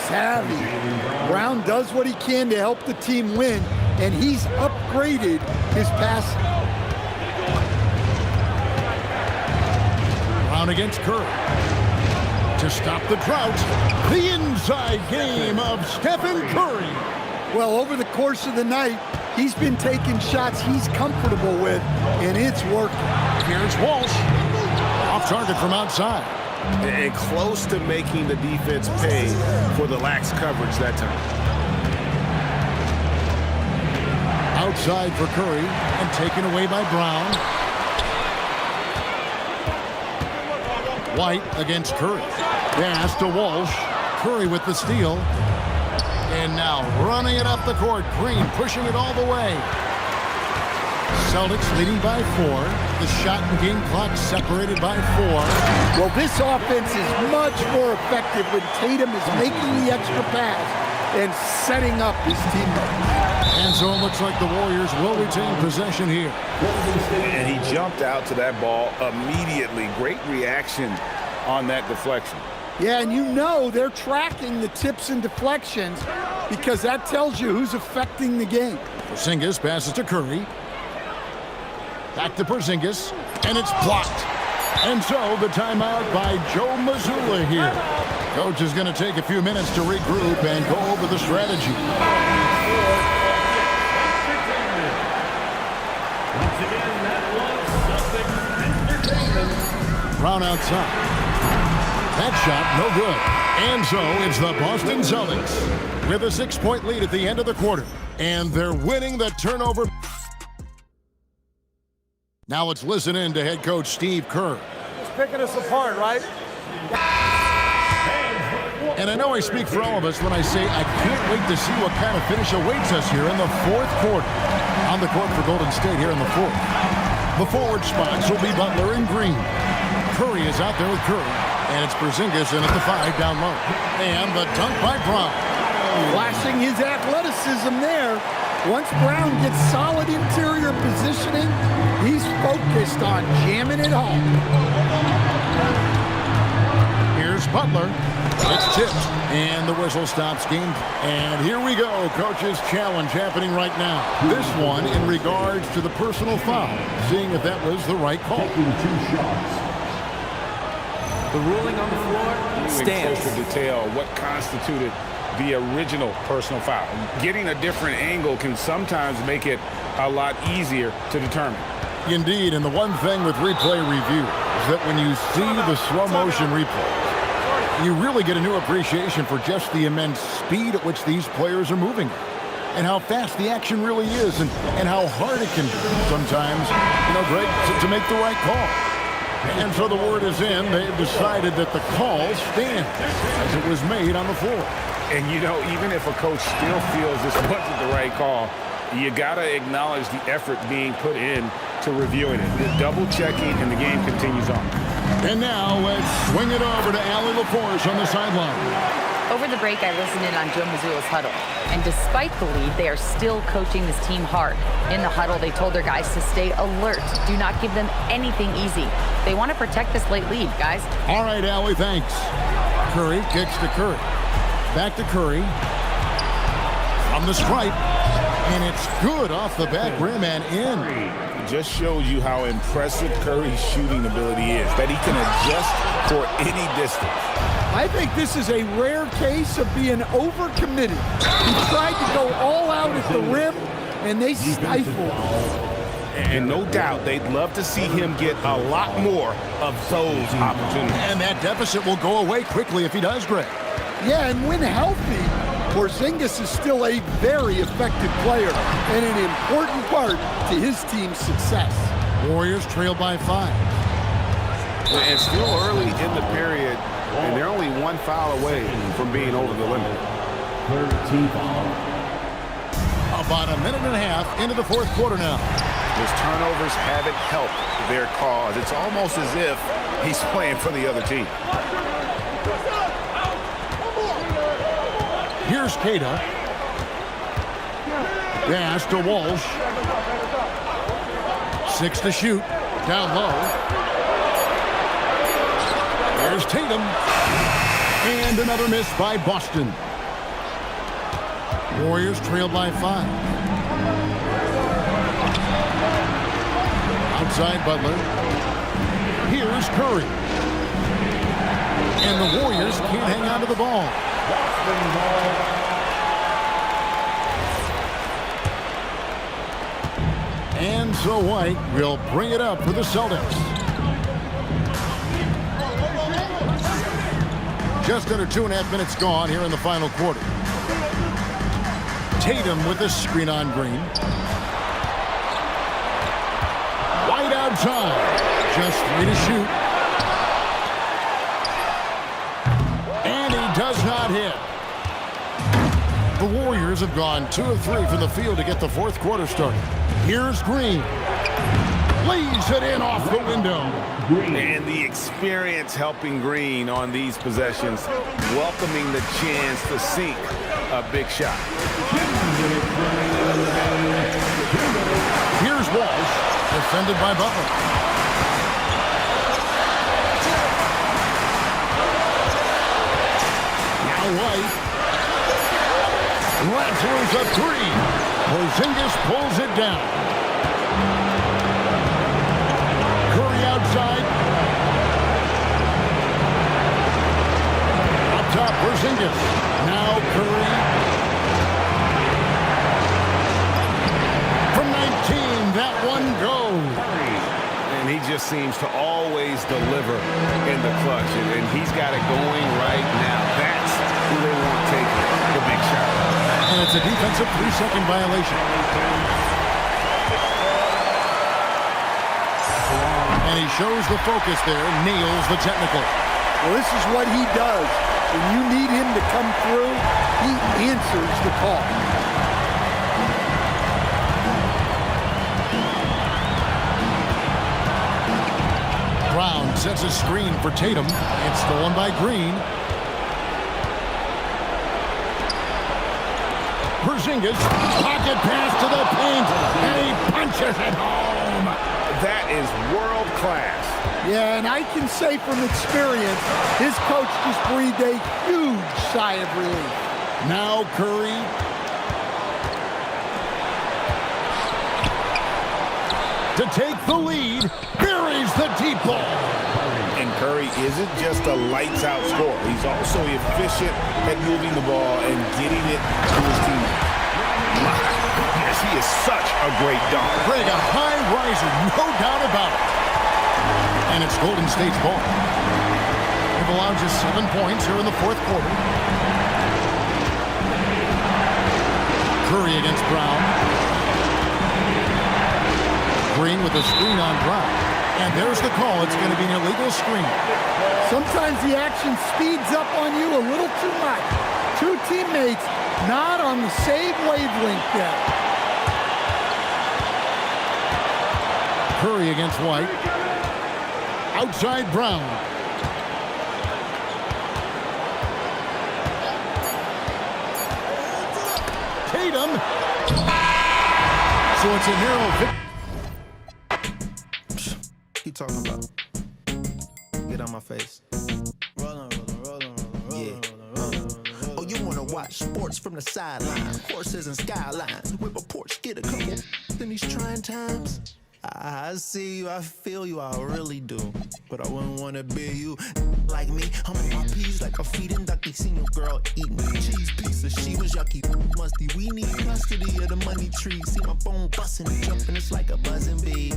Savvy. Brown does what he can to help the team win, and he's upgraded his passing. Brown against Curry. To stop the drought, the inside game of Stephen Curry. Well, over the course of the night, he's been taking shots he's comfortable with, and it's working. Here's Walsh. Off target from outside. And close to making the defense pay for the lax coverage that time. Outside for Curry and taken away by Brown. White against Curry. Pass to Walsh. Curry with the steal. And now running it up the court. Green pushing it all the way. Celtics leading by 4. The shot and game clock separated by 4. Well, this offense is much more effective when Tatum is making the extra pass and setting up his teammates. And so it looks like the Warriors will retain possession here. And he jumped out to that ball immediately. Great reaction on that deflection. Yeah, and you know they're tracking the tips and deflections because that tells you who's affecting the game. Porzingis passes to Curry. Back to Porzingis, and it's blocked. And so the timeout by Joe Mazzulla here. Coach is going to take a few minutes to regroup and go over the strategy. Brown outside. That shot, no good. And so it's the Boston Celtics with a 6-point lead at the end of the quarter. And they're winning the turnover. Now let's listen in to head coach Steve Kerr. He's picking us apart, right? And I know I speak for all of us when I say I can't wait to see what kind of finish awaits us here in the 4th quarter. On the court for Golden State here in the 4th. The forward spots will be Butler and Green. Curry is out there with Curry. And it's Porzingis in at the 5 down low. And the dunk by Brown. Flashing his athleticism there. Once Brown gets solid interior positioning, he's focused on jamming it home. Here's Butler. It's tipped. And the whistle stops game. And here we go. Coach's challenge happening right now. This one in regards to the personal foul. Seeing if that was the right call. The ruling on the floor stands. In closer detail, what constituted the original personal foul. Getting a different angle can sometimes make it a lot easier to determine. Indeed, and the one thing with replay review is that when you see the slow motion replay, you really get a new appreciation for just the immense speed at which these players are moving and how fast the action really is and how hard it can be sometimes, Greg, to make the right call. And so the word is in. They've decided that the call stands as it was made on the floor. And, even if a coach still feels this wasn't the right call, you got to acknowledge the effort being put in to reviewing it. The double checking, and the game continues on. And now let's swing it over to Allie LaForce on the sideline. Over the break, I listened in on Joe Mazzulla's huddle. And despite the lead, they are still coaching this team hard. In the huddle, they told their guys to stay alert. Do not give them anything easy. They want to protect this late lead, guys. All right, Allie, thanks. Curry kicks to Curry. Back to Curry. From the stripe. And it's good off the back rim and in. It just shows you how impressive Curry's shooting ability is, that he can adjust for any distance. I think this is a rare case of being overcommitted. He tried to go all out at the rim, and they stifled. And no doubt they'd love to see him get a lot more of those opportunities. And that deficit will go away quickly if he does, Greg. Yeah, and when healthy, Porzingis is still a very effective player and an important part to his team's success. Warriors trail by 5. And still early in the period, and they're only one foul away from being over the limit. 13 foul. About a minute and a half into the 4th quarter now. His turnovers haven't helped their cause. It's almost as if he's playing for the other team. Here's Keita. Pass to Walsh. 6 to shoot. Down low. There's Tatum. And another miss by Boston. Warriors trail by 5. Outside Butler. Here's Curry. And the Warriors can't hang on to the ball. And so White will bring it up for the Celtics. Just under 2.5 minutes gone here in the final quarter. Tatum with a screen on Green. White outside. Just 3 to shoot. And he does not hit. The Warriors have gone 2 of 3 from the field to get the fourth quarter started. Here's Green. Lays it in off the window. And the experience helping Green on these possessions, welcoming the chance to sink a big shot. Here's Walsh, defended by Butler. Now White. Lazarus a 3. Porzingis pulls it down. Curry outside. Up top, Porzingis. Now Curry. From 19, that one goes. And he just seems to always deliver in the clutch. And he's got it going right now. That's who they want taking the big shot. And it's a defensive 3-second violation. And he shows the focus there, nails the technical. Well, this is what he does. When you need him to come through, he answers the call. Brown sets a screen for Tatum. It's stolen by Green. Porzingis, pocket pass to the paint, and he punches it home. That is world class. Yeah, and I can say from experience, his coach just breathed a huge sigh of relief. Now Curry. To take the lead, buries the deep ball. And Curry isn't just a lights-out scorer. He's also efficient at moving the ball and getting it to his teammates. My goodness, he is such a great dunker. Greg, a high riser, no doubt about it. And it's Golden State's ball. They've allowed just 7 points here in the fourth quarter. Curry against Brown. Green with a screen on Brown. And there's the call. It's going to be an illegal screen. Sometimes the action speeds up on you a little too much. Two teammates not on the same wavelength yet. Curry against White. Outside Brown. Tatum. So it's a narrow victory. What you talking about? Get on my face. Rollin'. Yeah. Oh, you wanna watch sports from the sideline? Horses and skylines. Whip a porch, get a couple in these trying times. I see you, I feel you, I really do. But I wouldn't wanna be you like me. I'm on my peas like a feeding ducky. Seen your girl eating cheese pieces. She was yucky, musty. We need custody of the money tree. See my phone busting and jumping, it's like a buzzing bee.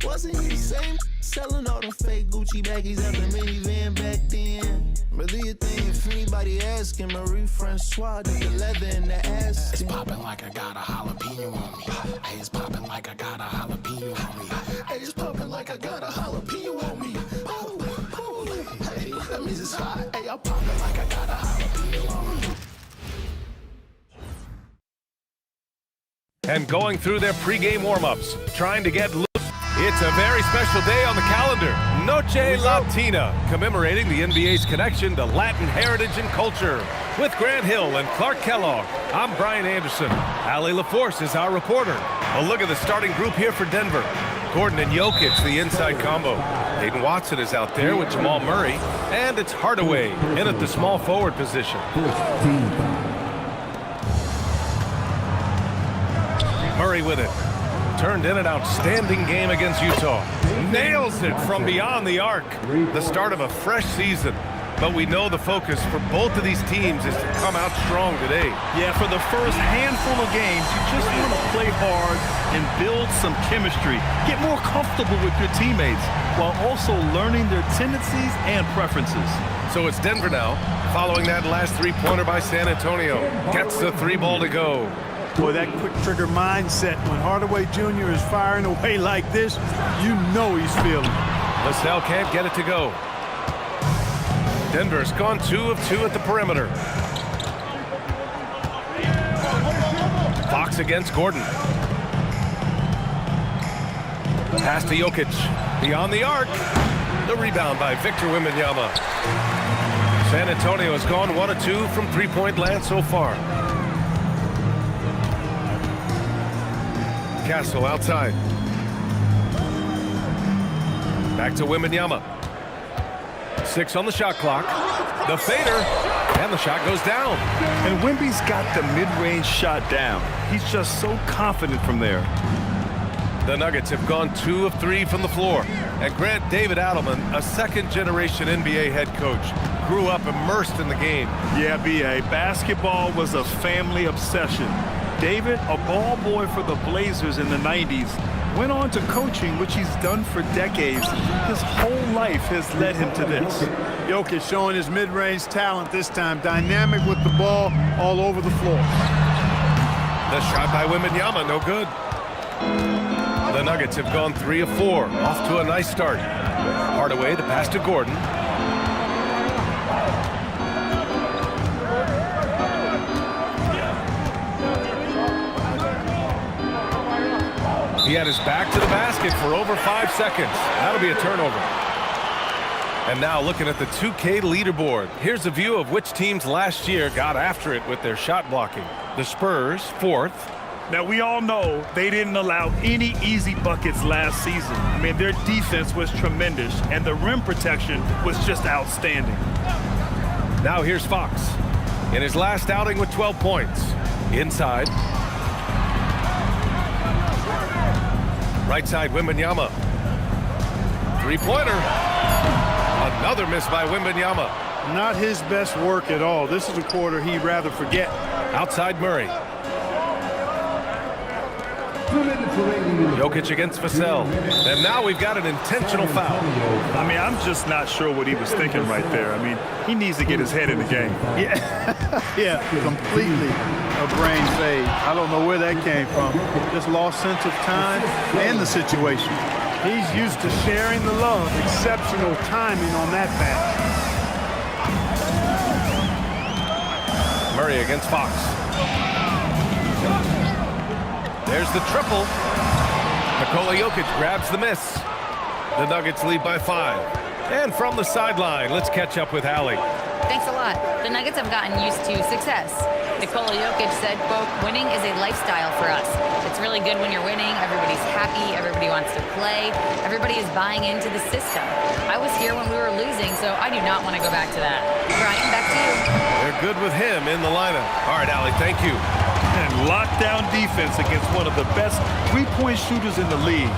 Wasn't he the same? Selling all them fake Gucci baggies at the minivan back then. But do you think if anybody asking, Marie Francois did the leather in the ass? It's popping like I got a jalapeno on me. Hey, it's popping like I got a jalapeno on me. Hey, it's popping like I got a jalapeno on me. Ooh, hey, that means it's hot. Hey, I'm popping like I got a jalapeno on me. and going through their pregame warm-ups, trying to get loose. It's a very special day on the calendar. Noche Latina, commemorating the NBA's connection to Latin heritage and culture. With Grant Hill and Clark Kellogg, I'm Brian Anderson. Allie LaForce is our reporter. A look at the starting group here for Denver. Gordon and Jokic, the inside combo. Hayden Watson is out there with Jamal Murray. And it's Hardaway in at the small forward position. Murray with it. Turned in an outstanding game against Utah. Nails it from beyond the arc. The start of a fresh season. But we know the focus for both of these teams is to come out strong today. Yeah, for the first handful of games, you just want to play hard and build some chemistry. Get more comfortable with your teammates while also learning their tendencies and preferences. So it's Denver now, following that last three-pointer by San Antonio. Gets the three ball to go. Boy, that quick trigger mindset, when Hardaway Jr. is firing away like this, you know he's feeling it. LaSalle can't get it to go. Denver's gone 2 of 2 at the perimeter. Fox against Gordon. Pass to Jokic. Beyond the arc. The rebound by Victor Wembanyama. San Antonio has gone 1 of 2 from three-point land so far. Castle outside. Back to Wembanyama. 6 on the shot clock. The fader, and the shot goes down. And Wemby's got the mid-range shot down. He's just so confident from there. The Nuggets have gone 2 of 3 from the floor. And Grant David Adelman, a second-generation NBA head coach, grew up immersed in the game. Yeah, B.A., basketball was a family obsession. David, a ball boy for the Blazers in the 90s, went on to coaching, which he's done for decades. His whole life has led him to this. Jokic showing his mid-range talent this time. Dynamic with the ball all over the floor. The shot by Wembanyama, no good. The Nuggets have gone 3 of 4, off to a nice start. Hardaway, the pass to Gordon. He had his back to the basket for over 5 seconds. That'll be a turnover. And now looking at the 2K leaderboard. Here's a view of which teams last year got after it with their shot blocking. The Spurs, 4th. Now, we all know they didn't allow any easy buckets last season. I mean, their defense was tremendous, and the rim protection was just outstanding. Now here's Fox. In his last outing with 12 points. Inside. Right side, Wembanyama. Three-pointer. Another miss by Wembanyama. Not his best work at all. This is a quarter he'd rather forget. Outside Murray. Jokic against Vassell. And now we've got an intentional foul. I mean, I'm just not sure what he was thinking right there. I mean, he needs to get his head in the game. Yeah, completely a brain fade. I don't know where that came from. Just lost sense of time and the situation. He's used to sharing the love. Exceptional timing on that pass. Murray against Fox. There's the triple. Nikola Jokic grabs the miss. The Nuggets lead by 5. And from the sideline, let's catch up with Allie. Thanks a lot. The Nuggets have gotten used to success. Nikola Jokic said, quote, winning is a lifestyle for us. It's really good when you're winning. Everybody's happy. Everybody wants to play. Everybody is buying into the system. I was here when we were losing, so I do not want to go back to that. Brian, back to you. They're good with him in the lineup. All right, Allie, thank you. And lockdown defense against one of the best three-point shooters in the league.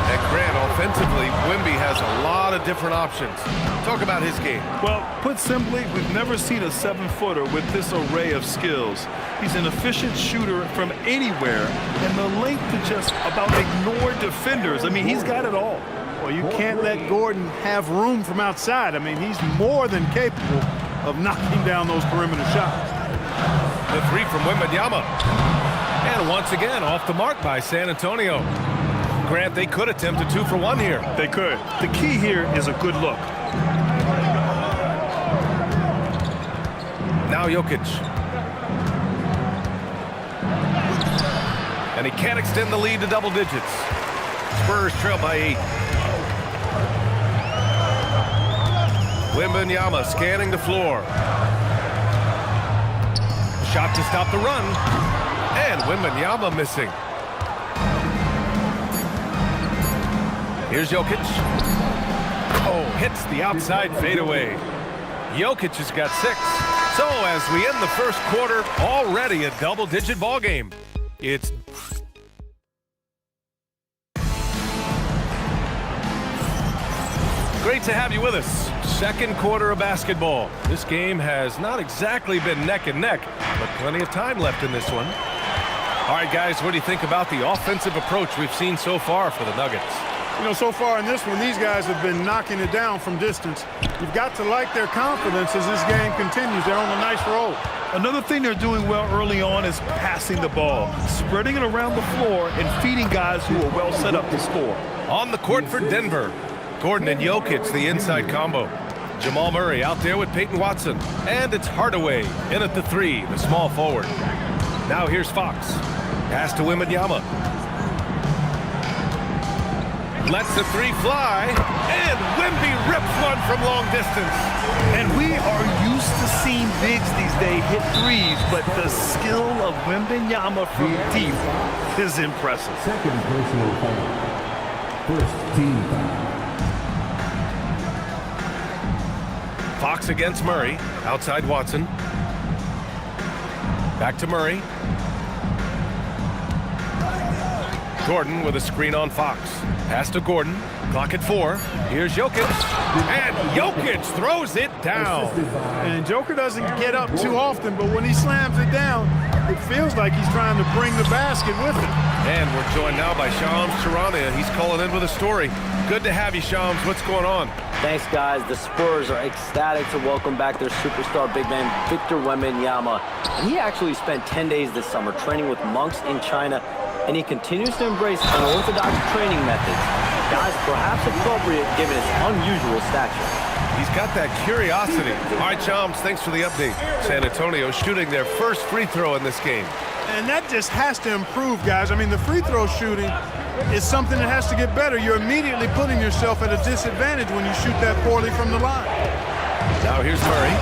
At Grant, offensively, Wemby has a lot of different options. Talk about his game. Well, put simply, we've never seen a 7-footer with this array of skills. He's an efficient shooter from anywhere, and the length to just about ignore defenders. I mean, he's got it all. Well, you can't let Gordon have room from outside. I mean, he's more than capable of knocking down those perimeter shots. The three from Wembanyama. And once again, off the mark by San Antonio. Grant, they could attempt a 2 for 1 here. They could. The key here is a good look. Now Jokic. and he can't extend the lead to double digits. Spurs trail by 8. Wembanyama scanning the floor. Shot to stop the run. And Wembanyama missing. Here's Jokic. Oh, hits the outside fadeaway. Jokic has got 6. So as we end the first quarter, already a double-digit ball game. It's great to have you with us. Second quarter of basketball. This game has not exactly been neck and neck, but plenty of time left in this one. All right, guys, what do you think about the offensive approach we've seen so far for the Nuggets? You know, so far in this one, these guys have been knocking it down from distance. You've got to like their confidence as this game continues. They're on a nice roll. Another thing they're doing well early on is passing the ball, spreading it around the floor and feeding guys who are well set up to score. On the court for Denver, Gordon and Jokic, the inside combo. Jamal Murray out there with Peyton Watson. And it's Hardaway in at the 3, the small forward. Now here's Fox. Pass to Wembanyama. Lets the 3 fly. And Wemby rips one from long distance. And we are used to seeing bigs these days hit threes, but the skill of Wembanyama from deep is impressive. Second personal foul. First team foul. Fox against Murray. Outside Watson. Back to Murray. Gordon with a screen on Fox. Pass to Gordon. Clock at 4. Here's Jokic. And Jokic throws it down. And Joker doesn't get up too often, but when he slams it down, it feels like he's trying to bring the basket with him. And we're joined now by Shams Charania. He's calling in with a story. Good to have you, Shams. What's going on? Thanks, guys. The Spurs are ecstatic to welcome back their superstar big man, Victor Wembanyama. And he actually spent 10 days this summer training with monks in China, and he continues to embrace unorthodox training methods. Guys, perhaps appropriate given his unusual stature. He's got that curiosity. All right, Shams, thanks for the update. San Antonio shooting their first free throw in this game. And that just has to improve, guys. I mean, the free throw shooting is something that has to get better. You're immediately putting yourself at a disadvantage when you shoot that poorly from the line. Now here's Murray,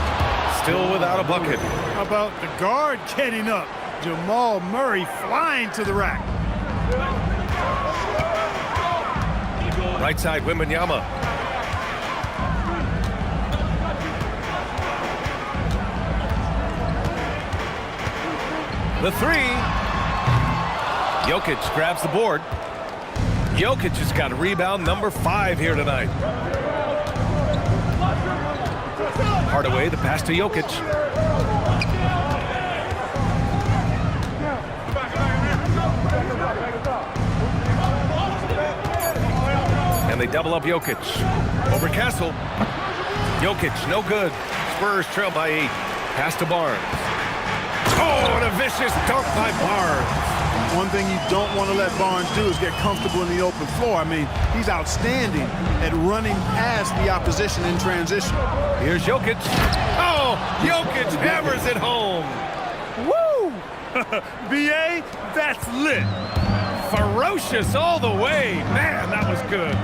still without a bucket. How about the guard getting up? Jamal Murray flying to the rack. Right side, Wembanyama. The 3. Jokic grabs the board. Jokic has got rebound number 5 here tonight. Hardaway, the pass to Jokic. And they double up Jokic. Over Castle. Jokic, no good. Spurs trail by 8. Pass to Barnes. Oh, and a vicious dunk by Barnes. One thing you don't want to let Barnes do is get comfortable in the open floor. I mean, he's outstanding at running past the opposition in transition. Here's Jokic. Oh, Jokic hammers it home. Woo! B.A., that's lit. Ferocious all the way. Man, that was good.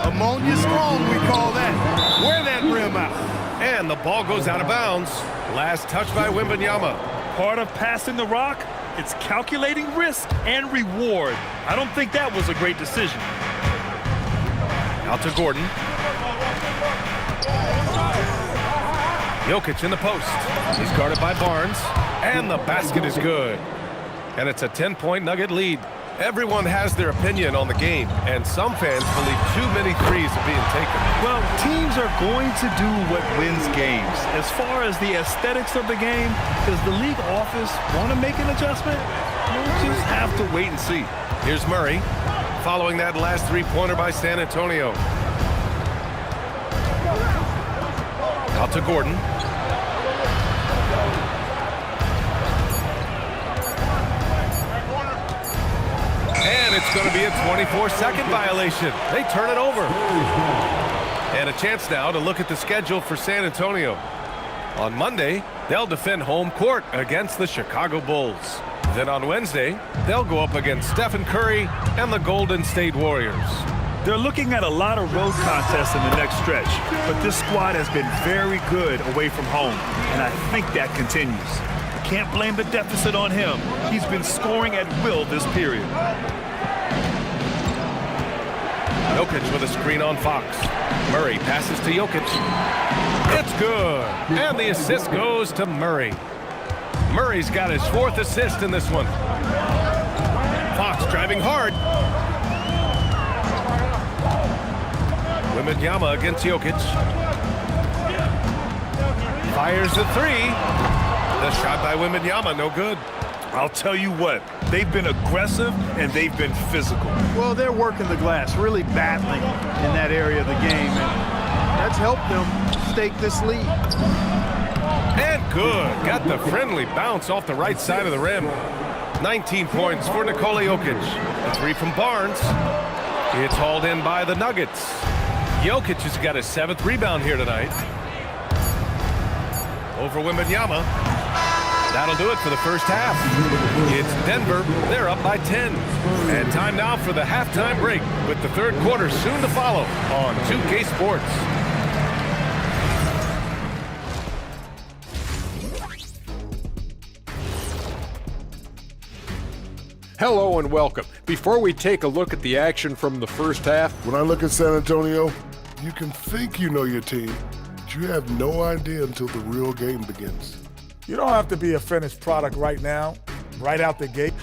Ammonia strong, we call that. Wear that rim out. And the ball goes out of bounds. Last touch by Wembanyama. Part of passing the rock, it's calculating risk and reward. I don't think that was a great decision. Out to Gordon. Jokic in the post. He's guarded by Barnes. And the basket is good. And it's a 10-point Nugget lead. Everyone has their opinion on the game, and some fans believe too many threes are being taken. Well, teams are going to do what wins games. As far as the aesthetics of the game, does the league office want to make an adjustment? We'll just have to wait and see. Here's Murray, following that last three-pointer by San Antonio. Out to Gordon. And it's going to be a 24-second violation. They turn it over. And a chance now to look at the schedule for San Antonio. On Monday, They'll defend home court against the Chicago Bulls. Then on Wednesday, they'll go up against Stephen Curry and the Golden State Warriors. They're looking at a lot of road contests in the next stretch, but this squad has been very good away from home, and I think that continues. You can't blame the deficit on him. He's been scoring at will this period. Jokic with a screen on Fox. Murray passes to Jokic. It's good, and the assist goes to Murray. Murray's got his 4th assist in this one. Fox driving hard. Wembanyama against Jokic. Fires the 3. The shot by Wembanyama, no good. I'll tell you what, they've been aggressive and they've been physical. Well, they're working the glass, really battling in that area of the game, and that's helped them stake this lead. And good. Got the friendly bounce off the right side of the rim. 19 points for Nikola Jokic. A 3 from Barnes. It's hauled in by the Nuggets. Jokic has got his 7th rebound here tonight. Over Wembanyama. That'll do it for the first half. It's Denver. They're up by 10. And time now for the halftime break with the 3rd quarter soon to follow on 2K Sports. Hello and welcome. Before we take a look at the action from the first half, when I look at San Antonio, you can think you know your team, but you have no idea until the real game begins. You don't have to be a finished product right now, right out the gate.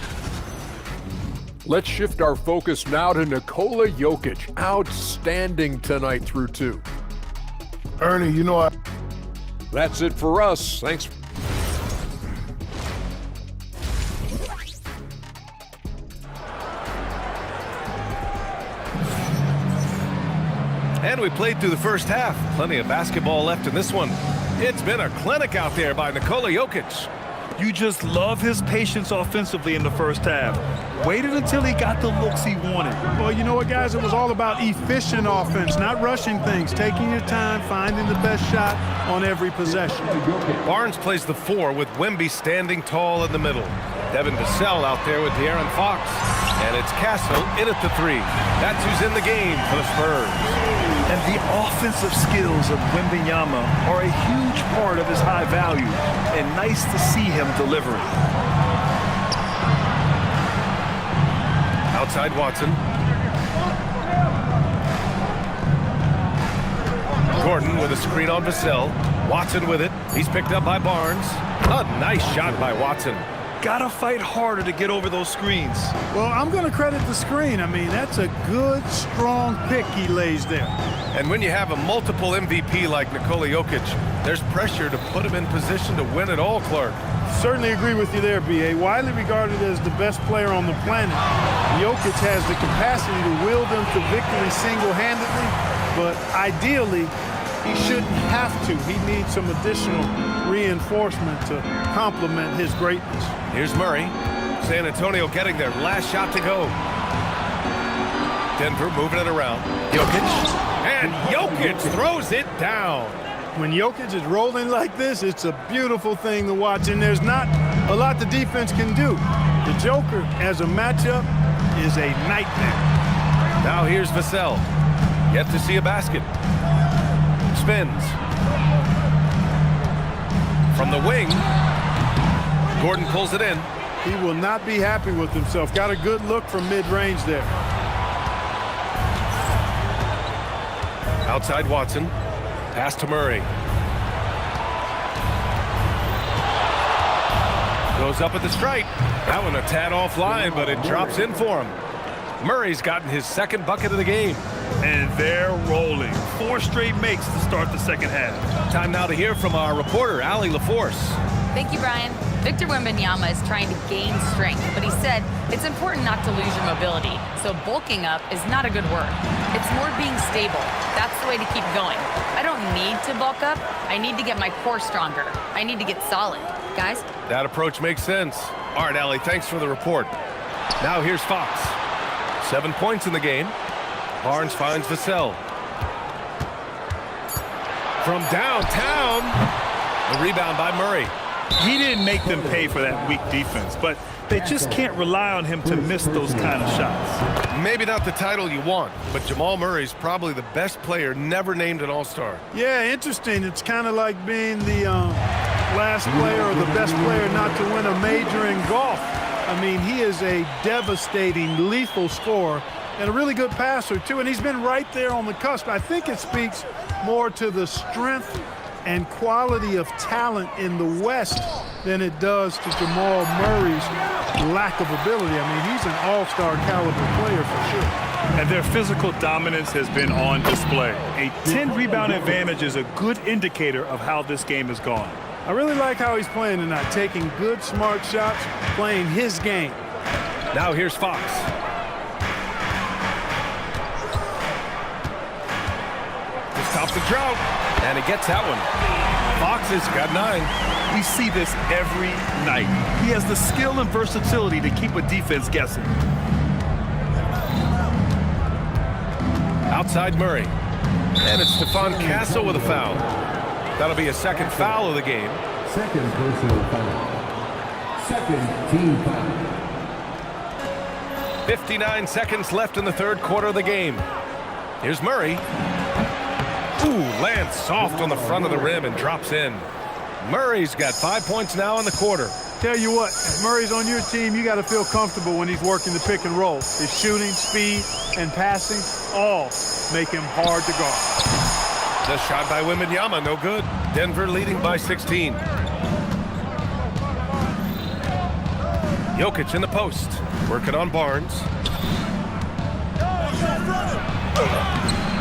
let's shift our focus now to Nikola Jokic. Outstanding tonight through 2. Ernie, you know That's it for us. Thanks. And we played through the first half. Plenty of basketball left in this one. It's been a clinic out there by Nikola Jokic. You just love his patience offensively in the first half. Waited until he got the looks he wanted. Well, you know what, guys? It was all about efficient offense, not rushing things, taking your time, finding the best shot on every possession. Barnes plays the 4 with Wemby standing tall in the middle. Devin Vassell out there with De'Aaron Fox. And it's Castle in at the 3. That's who's in the game for the Spurs. And the offensive skills of Wembanyama are a huge part of his high value, and nice to see him delivering. Outside Watson. Gordon with a screen on Vassell. Watson with it. He's picked up by Barnes. A nice shot by Watson. Gotta fight harder to get over those screens. Well, I'm going to credit the screen. I mean, that's a good, strong pick he lays there. And when you have a multiple MVP like Nikola Jokic, there's pressure to put him in position to win it all, Clark. Certainly agree with you there, B.A. Widely regarded as the best player on the planet, Jokic has the capacity to will them to victory single-handedly, but ideally, he shouldn't have to. He needs some additional reinforcement to complement his greatness. Here's Murray. San Antonio getting their last shot to go. Denver moving it around. Jokic. And Jokic throws it down. When Jokic is rolling like this, it's a beautiful thing to watch, and there's not a lot the defense can do. The Joker, as a matchup, is a nightmare. Now here's Vassell. Yet to see a basket. Spins. From the wing. Gordon pulls it in. He will not be happy with himself. Got a good look from mid-range there. Outside Watson. Pass to Murray. Goes up at the stripe. That one a tad offline, but it drops in for him. Murray's gotten his 2nd bucket of the game. And they're rolling. 4 straight makes to start the second half. Time now to hear from our reporter, Allie LaForce. Thank you, Brian. Victor Wembanyama is trying to gain strength, but he said it's important not to lose your mobility. So bulking up is not a good word. It's more being stable. That's the way to keep going. I don't need to bulk up. I need to get my core stronger. I need to get solid. Guys? That approach makes sense. All right, Allie, thanks for the report. Now here's Fox. 7 points in the game. Barnes finds Vassell. From downtown, The rebound by Murray. He didn't make them pay for that weak defense, but they just can't rely on him to miss those kind of shots. Maybe not the title you want, but Jamal Murray's probably the best player never named an All-Star. Yeah, interesting. It's kind of like being the last player or the best player not to win a major in golf. I mean, he is a devastating, lethal scorer and a really good passer, too. And he's been right there on the cusp. I think it speaks more to the strength and quality of talent in the West than it does to Jamal Murray's lack of ability. I mean, he's an all-star caliber player for sure. And their physical dominance has been on display. A 10-rebound advantage is a good indicator of how this game has gone. I really like how he's playing tonight, taking good, smart shots, playing his game. Now here's Fox. To stop the drought, and he gets that one. Fox has got 9. We see this every night. He has the skill and versatility to keep a defense guessing. Outside Murray. And it's Stephon Castle with a foul. That'll be a second foul of the game. Second personal foul. Second team foul. 59 seconds left in the third quarter of the game. Here's Murray. Ooh, lands soft on the front of the rim and drops in. Murray's got 5 points now in the quarter. Tell you what, if Murray's on your team, you got to feel comfortable when he's working the pick and roll. His shooting, speed, and passing all make him hard to guard. The shot by Wembanyama, no good. Denver leading by 16. Jokic in the post, working on Barnes.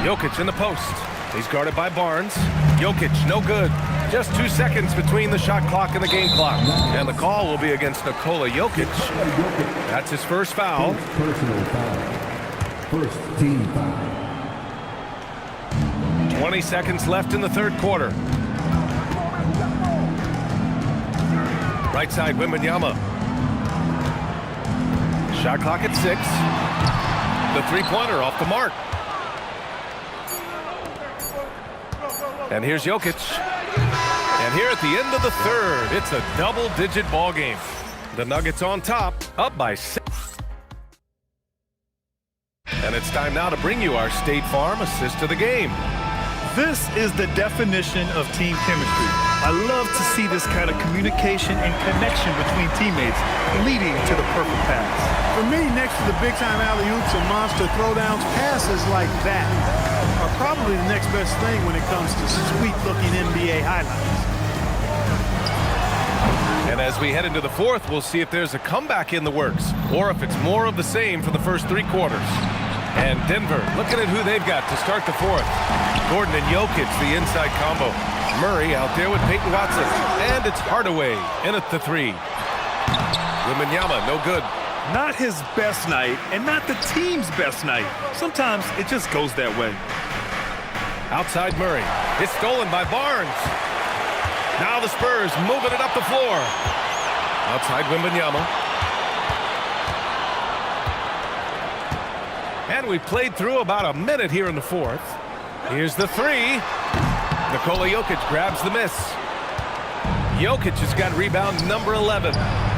Jokic in the post. He's guarded by Barnes. Jokic, no good. Just 2 seconds between the shot clock and the game clock. And the call will be against Nikola Jokic. That's his first foul. Personal foul. First team foul. 20 seconds left in the third quarter. Right side, Wembanyama. Shot clock at 6. The three-pointer off the mark. And here's Jokic. And here at the end of the third, it's a double-digit ball game. The Nuggets on top, up by 6. And it's time now to bring you our State Farm assist of the game. This is the definition of team chemistry. I love to see this kind of communication and connection between teammates leading to the perfect pass. For me, next to the big-time alley-oops and monster throwdowns, passes like that are probably the next best thing when it comes to sweet-looking NBA highlights. And as we head into the fourth, we'll see if there's a comeback in the works or if it's more of the same for the first 3 quarters. And Denver looking at who they've got to start the fourth. Gordon and Jokic, the inside combo. Murray out there with Peyton Watson. And it's Hardaway in at the 3. Wembanyama, no good. Not his best night and not the team's best night. Sometimes it just goes that way. Outside Murray. It's stolen by Barnes. Now the Spurs moving it up the floor. Outside Wembanyama. And we played through about a minute here in the fourth. Here's the 3. Nikola Jokic grabs the miss. Jokic has got rebound number 11.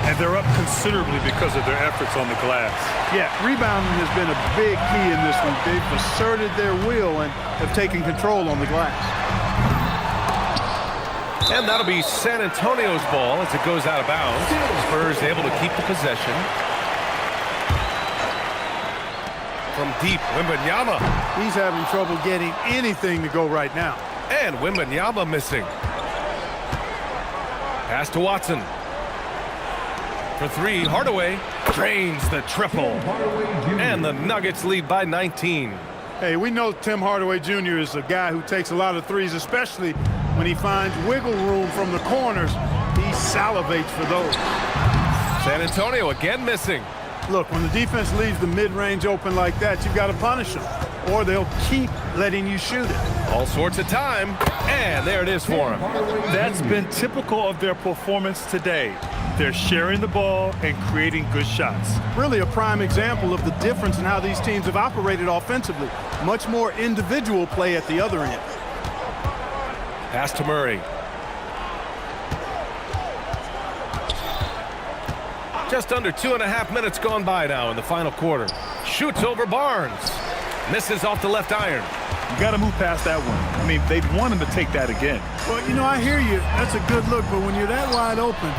And they're up considerably because of their efforts on the glass. Yeah, rebounding has been a big key in this one. They've asserted their will and have taken control on the glass. And that'll be San Antonio's ball as it goes out of bounds. Spurs able to keep the possession. From deep, Wembanyama. He's having trouble getting anything to go right now. And Wembanyama missing. Pass to Watson. For 3, Hardaway drains the triple. And the Nuggets lead by 19. Hey, we know Tim Hardaway Jr. is a guy who takes a lot of threes, especially when he finds wiggle room from the corners. He salivates for those. San Antonio again missing. Look, when the defense leaves the mid-range open like that, you've got to punish them, or they'll keep letting you shoot it. All sorts of time, and there it is for him. That's been typical of their performance today. They're sharing the ball and creating good shots. Really a prime example of the difference in how these teams have operated offensively. Much more individual play at the other end. Pass to Murray. Just under 2.5 minutes gone by now in the final quarter. Shoots over Barnes. Misses off the left iron. You got to move past that one. I mean, they'd want him to take that again. Well, you know, I hear you. That's a good look, but when you're that wide open,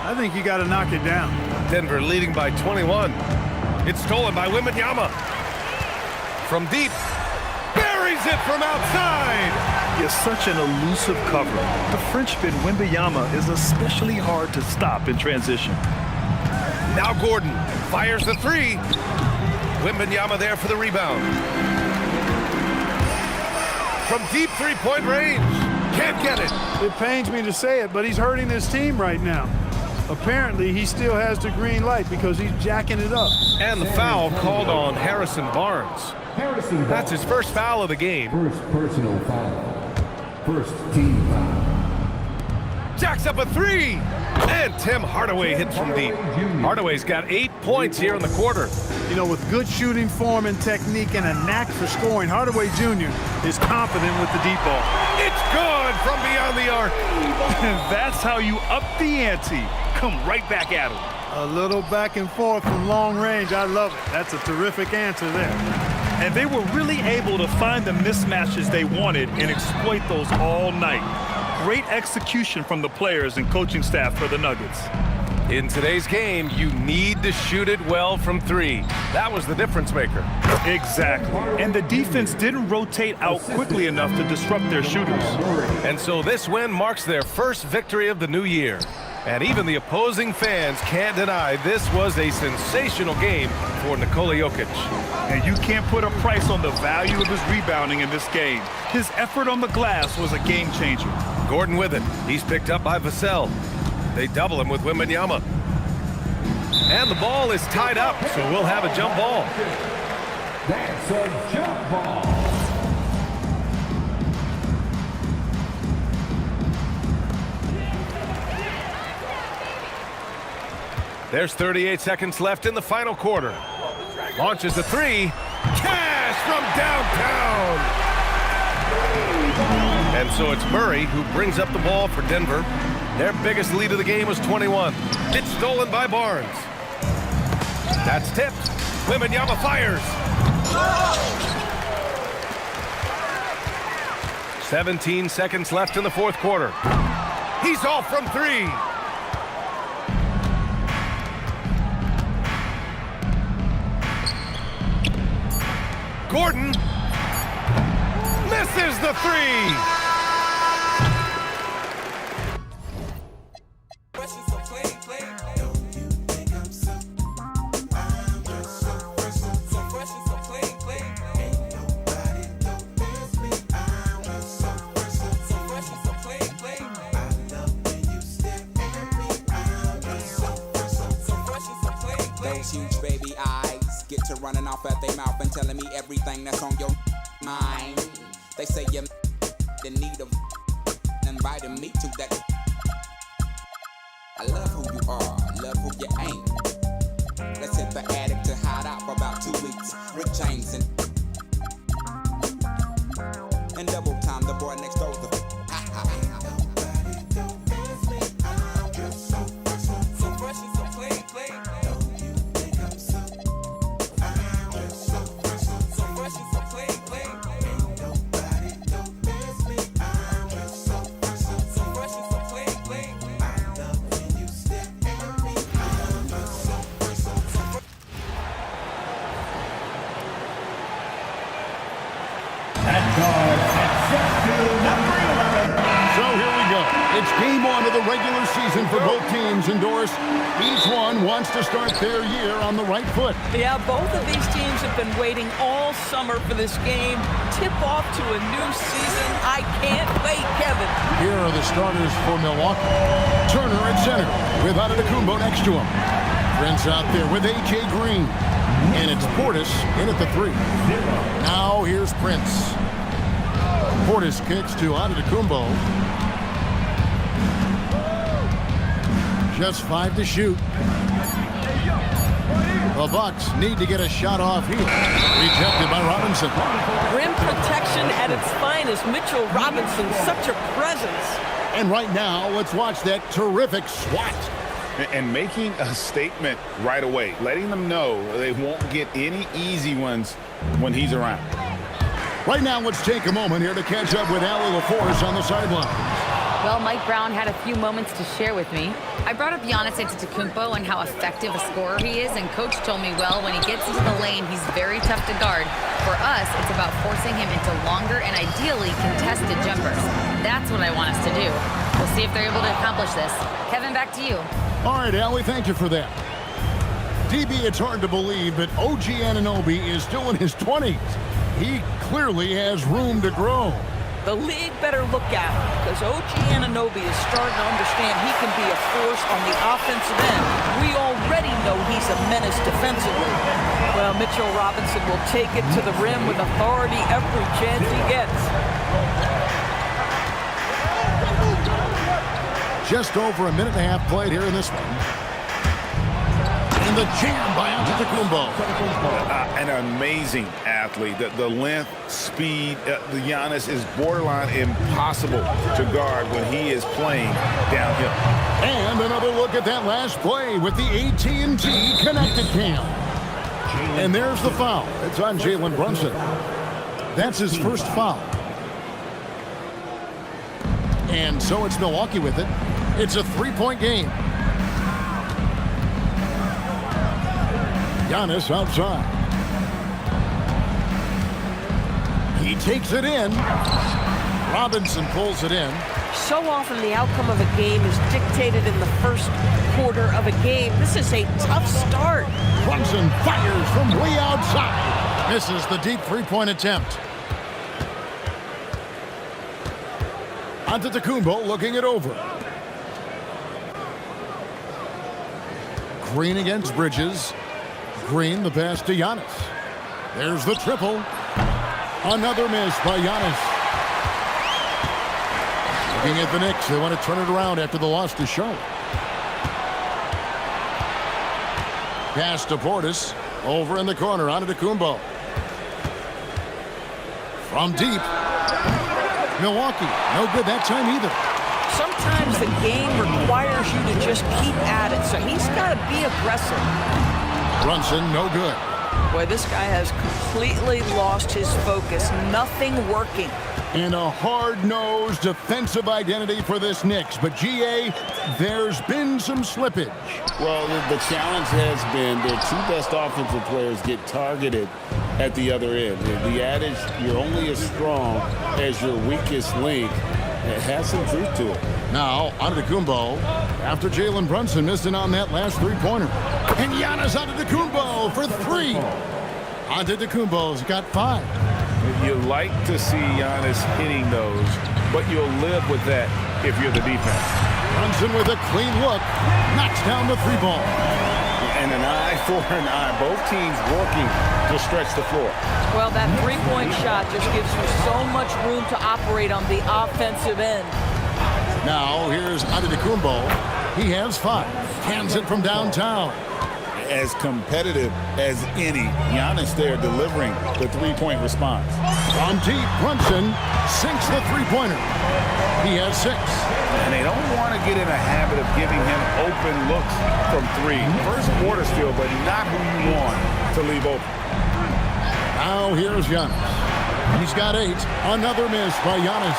I think you got to knock it down. Denver leading by 21. It's stolen by Wembanyama. From deep. Buries it from outside. He is such an elusive cover. The Frenchman Wembanyama is especially hard to stop in transition. Now Gordon fires the three. Wembanyama there for the rebound. From deep three-point range. Can't get it. It pains me to say it, but he's hurting his team right now. Apparently, he still has the green light because he's jacking it up. And the foul called on Harrison Barnes. That's his first foul of the game. First personal foul. First team foul. Jacks up a three. And Tim Hardaway hits from deep. Hardaway's got 8 points here in the quarter. You know, with good shooting form and technique and a knack for scoring, Hardaway Jr. is confident with the deep ball. It's good from beyond the arc. That's how you up the ante. Come right back at him. A little back and forth from long range. I love it. That's a terrific answer there. And they were really able to find the mismatches they wanted and exploit those all night. Great execution from the players and coaching staff for the Nuggets. In today's game, you need to shoot it well from three. That was the difference maker. Exactly. And the defense didn't rotate out quickly enough to disrupt their shooters. And so this win marks their first victory of the new year. And even the opposing fans can't deny this was a sensational game for Nikola Jokic. And you can't put a price on the value of his rebounding in this game. His effort on the glass was a game changer. Gordon with it. He's picked up by Vassell. They double him with Wembanyama. And the ball is tied up, so we'll have a jump ball. That's a jump ball. There's 38 seconds left in the final quarter. Launches a three. Cash from downtown. And so it's Murray who brings up the ball for Denver. Their biggest lead of the game was 21. It's stolen by Barnes. That's tipped. Wembanyama fires. 17 seconds left in the fourth quarter. He's off from three. Gordon misses the three. Those huge baby eyes get to running off at their mouth and telling me everything that's on your mind. They say you're in need of inviting me to that. I love who you are, love who you ain't. Let's hit the attic to hide out for about 2 weeks. Rick James and double time, the boy next door's the so fresh and so clean, clean. It's game one of the regular season for both teams, and Doris, each one wants to start their year on the right foot. Yeah, both of these teams have been waiting all summer for this game. Tip off to a new season. I can't wait, Kevin. Here are the starters for Milwaukee. Turner at center with Antetokounmpo next to him. Prince out there with A.J. Green. And it's Portis in at the three. Now here's Prince. Portis kicks to Antetokounmpo. Just 5 to shoot. The Bucks need to get a shot off here. Rejected by Robinson. Rim protection at its finest. Mitchell Robinson, such a presence. And right now, let's watch that terrific swat. and making a statement right away, letting them know they won't get any easy ones when he's around. Right now, let's take a moment here to catch up with Allie LaForce on the sideline. Well, Mike Brown had a few moments to share with me. I brought up Giannis Antetokounmpo and how effective a scorer he is, and Coach told me, well, when he gets into the lane, he's very tough to guard. For us, it's about forcing him into longer and ideally contested jumpers. That's what I want us to do. We'll see if they're able to accomplish this. Kevin, back to you. All right, Allie, thank you for that. DB, it's hard to believe, but OG Anunoby is still in his 20s. He clearly has room to grow. The league better look at him because OG Anunoby is starting to understand he can be a force on the offensive end. We already know he's a menace defensively. Well, Mitchell Robinson will take it to the rim with authority every chance he gets. Just over a minute and a half played here in this one. And the jam by Antetokounmpo. An amazing athlete. The length, speed, the Giannis is borderline impossible to guard when he is playing downhill. And another look at that last play with the AT&T connected cam. And there's the foul. It's on Jalen Brunson. That's his first foul. And so it's Milwaukee with it. It's a three-point game. Giannis outside. He takes it in. Robinson pulls it in. So often the outcome of a game is dictated in the first quarter of a game. This is a tough start. Brunson fires from way outside. Misses the deep three-point attempt. Antetokounmpo looking it over. Green against Bridges. Green, the pass to Giannis. There's the triple. Another miss by Giannis. Looking at the Knicks, they want to turn it around after the loss to Charlotte. Pass to Portis. Over in the corner, Antetokounmpo. From deep. Milwaukee, no good that time either. Sometimes the game requires you to just keep at it, so he's got to be aggressive. Brunson, no good. Boy, this guy has completely lost his focus. Nothing working. And a hard-nosed defensive identity for this Knicks. But, GA, there's been some slippage. Well, the challenge has been their two best offensive players get targeted at the other end. The adage, you're only as strong as your weakest link, it has some truth to it. Now, Antetokounmpo, after Jalen Brunson missed it on that last three-pointer. And Giannis Antetokounmpo for three. Antetokounmpo's got 5. You like to see Giannis hitting those, but you'll live with that if you're the defense. Brunson with a clean look, knocks down the 3-ball. And an eye for an eye. Both teams working to stretch the floor. Well, that three-point shot just gives you so much room to operate on the offensive end. Now, here's Antetokounmpo. He has 5. Cans it from downtown. As competitive as any, Giannis there delivering the three-point response. From deep, Brunson sinks the three-pointer. He has 6. And they don't want to get in a habit of giving him open looks from 3. First quarter still, but not who you want to leave open. Now here's Giannis. He's got 8. Another miss by Giannis.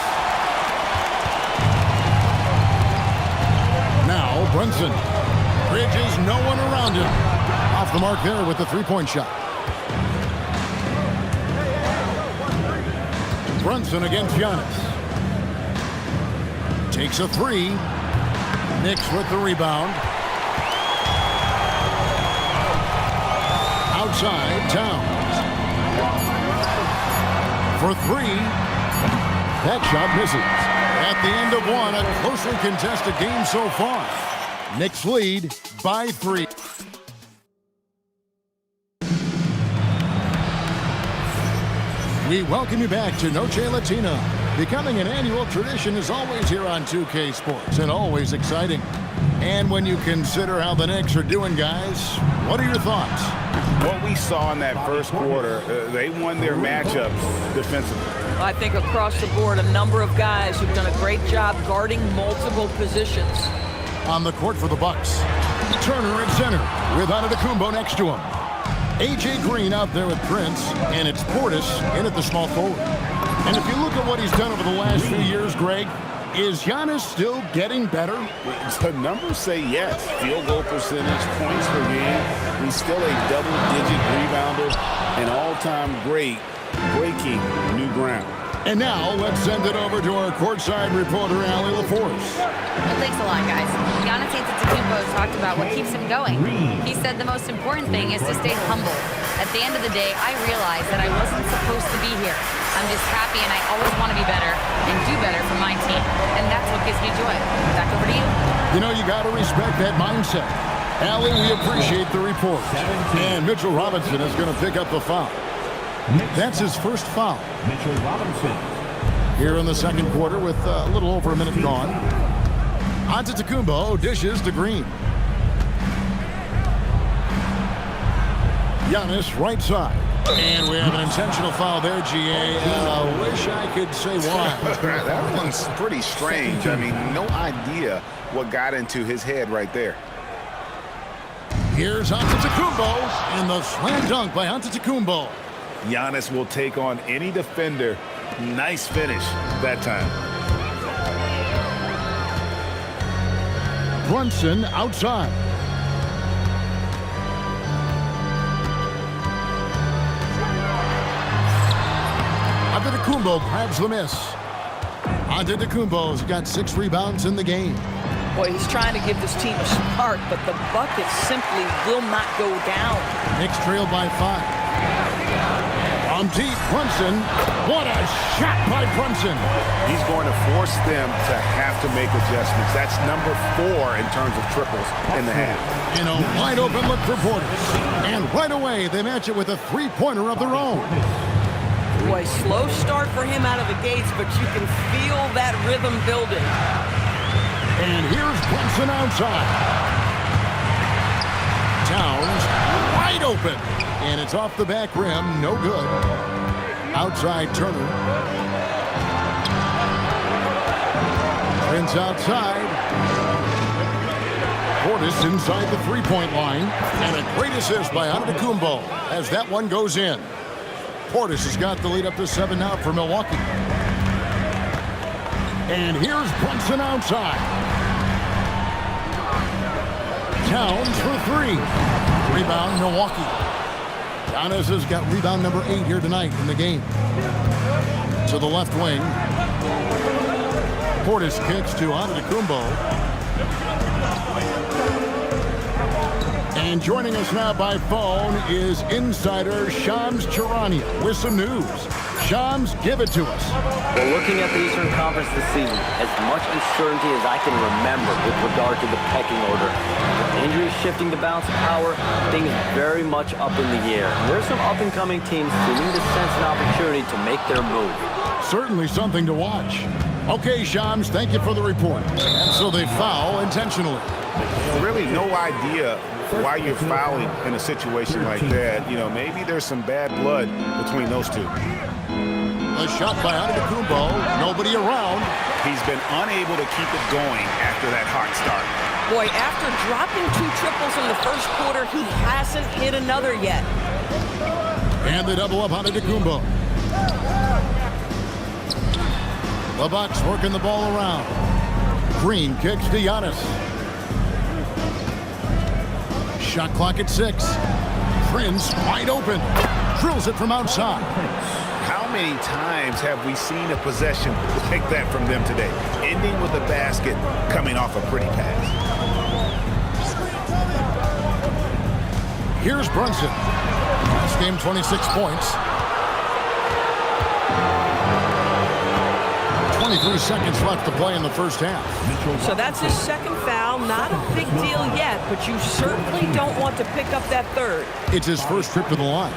Now Brunson. Bridges, no one around him. Off the mark there with the three-point shot. Brunson against Giannis. Takes a 3. Knicks with the rebound. Outside, Towns. For 3. That shot misses. At the end of one, a closely contested game so far. Knicks lead by 3. We welcome you back to Noche Latina. Becoming an annual tradition is always here on 2K Sports and always exciting. And when you consider how the Knicks are doing, guys, what are your thoughts? What we saw in that first quarter, they won their matchups defensively. I think across the board, a number of guys who've done a great job guarding multiple positions. On the court for the Bucks, Turner at center with Antetokounmpo next to him. A.J. Green out there with Prince, and it's Portis in at the small forward. And if you look at what he's done over the last few years, Greg, is Giannis still getting better? The numbers say yes. Field goal percentage, points per game. He's still a double-digit rebounder, an all-time great, breaking new ground. And now, let's send it over to our courtside reporter, Allie LaForce. Well, thanks a lot, guys. Giannis Antetokounmpo talked about what keeps him going. He said the most important thing is to stay humble. At the end of the day, I realized that I wasn't supposed to be here. I'm just happy, and I always want to be better and do better for my team. And that's what gives me joy. Back over to you. You know, you got to respect that mindset. Allie, we appreciate the report. And Mitchell Robinson is going to pick up the foul. That's his first foul. Mitchell Robinson. Here in the second quarter with a little over a minute gone. Antetokounmpo dishes to Green. Giannis right side. And we have an intentional foul there, G.A. Wish I could say why. That one's pretty strange. I mean, no idea what got into his head right there. Here's Antetokounmpo, and the slam dunk by Antetokounmpo. Giannis will take on any defender. Nice finish that time. Brunson outside. Antetokounmpo grabs the miss. Antetokounmpo's got 6 rebounds in the game. Boy, he's trying to give this team a spark, but the bucket simply will not go down. Knicks trail by 5. From deep, Brunson. What a shot by Brunson. He's going to force them to have to make adjustments. That's number 4 in terms of triples in the half. In a wide open look for Portis. And right away, they match it with a 3-pointer of their own. Boy, slow start for him out of the gates, but you can feel that rhythm building. And here's Brunson outside. Towns wide open. And it's off the back rim. No good. Outside Turner. Prince outside. Portis inside the 3-point line. And a great assist by Antetokounmpo as that one goes in. Portis has got the lead up to 7 now for Milwaukee. And here's Brunson outside. Towns for 3. Rebound, Milwaukee. Giannis has got rebound number 8 here tonight in the game. To the left wing. Portis kicks to Antetokounmpo. And joining us now by phone is insider Shams Charania with some news. Shams, give it to us. Well, looking at the Eastern Conference this season, as much uncertainty as I can remember with regard to the pecking order. With injuries shifting the balance of power, things very much up in the air. And there's some up-and-coming teams seeming to sense an opportunity to make their move. Certainly something to watch. Okay, Shams, thank you for the report. And so they foul intentionally. Really no idea why you're fouling in a situation like that. You know, maybe there's some bad blood between those two. A shot by Antetokounmpo. Nobody around. He's been unable to keep it going after that hot start. Boy, after dropping 2 triples in the first quarter, he hasn't hit another yet. And they double up Antetokounmpo. The Bucks working the ball around. Green kicks to Giannis. Shot clock at 6. Prince wide open. Drills it from outside. How many times have we seen a possession like that from them today? Ending with a basket, coming off a pretty pass. Here's Brunson. This game 26 points. 23 seconds left to play in the first half. So that's his second foul. Not a big deal yet, but you certainly don't want to pick up that third. It's his first trip to the line.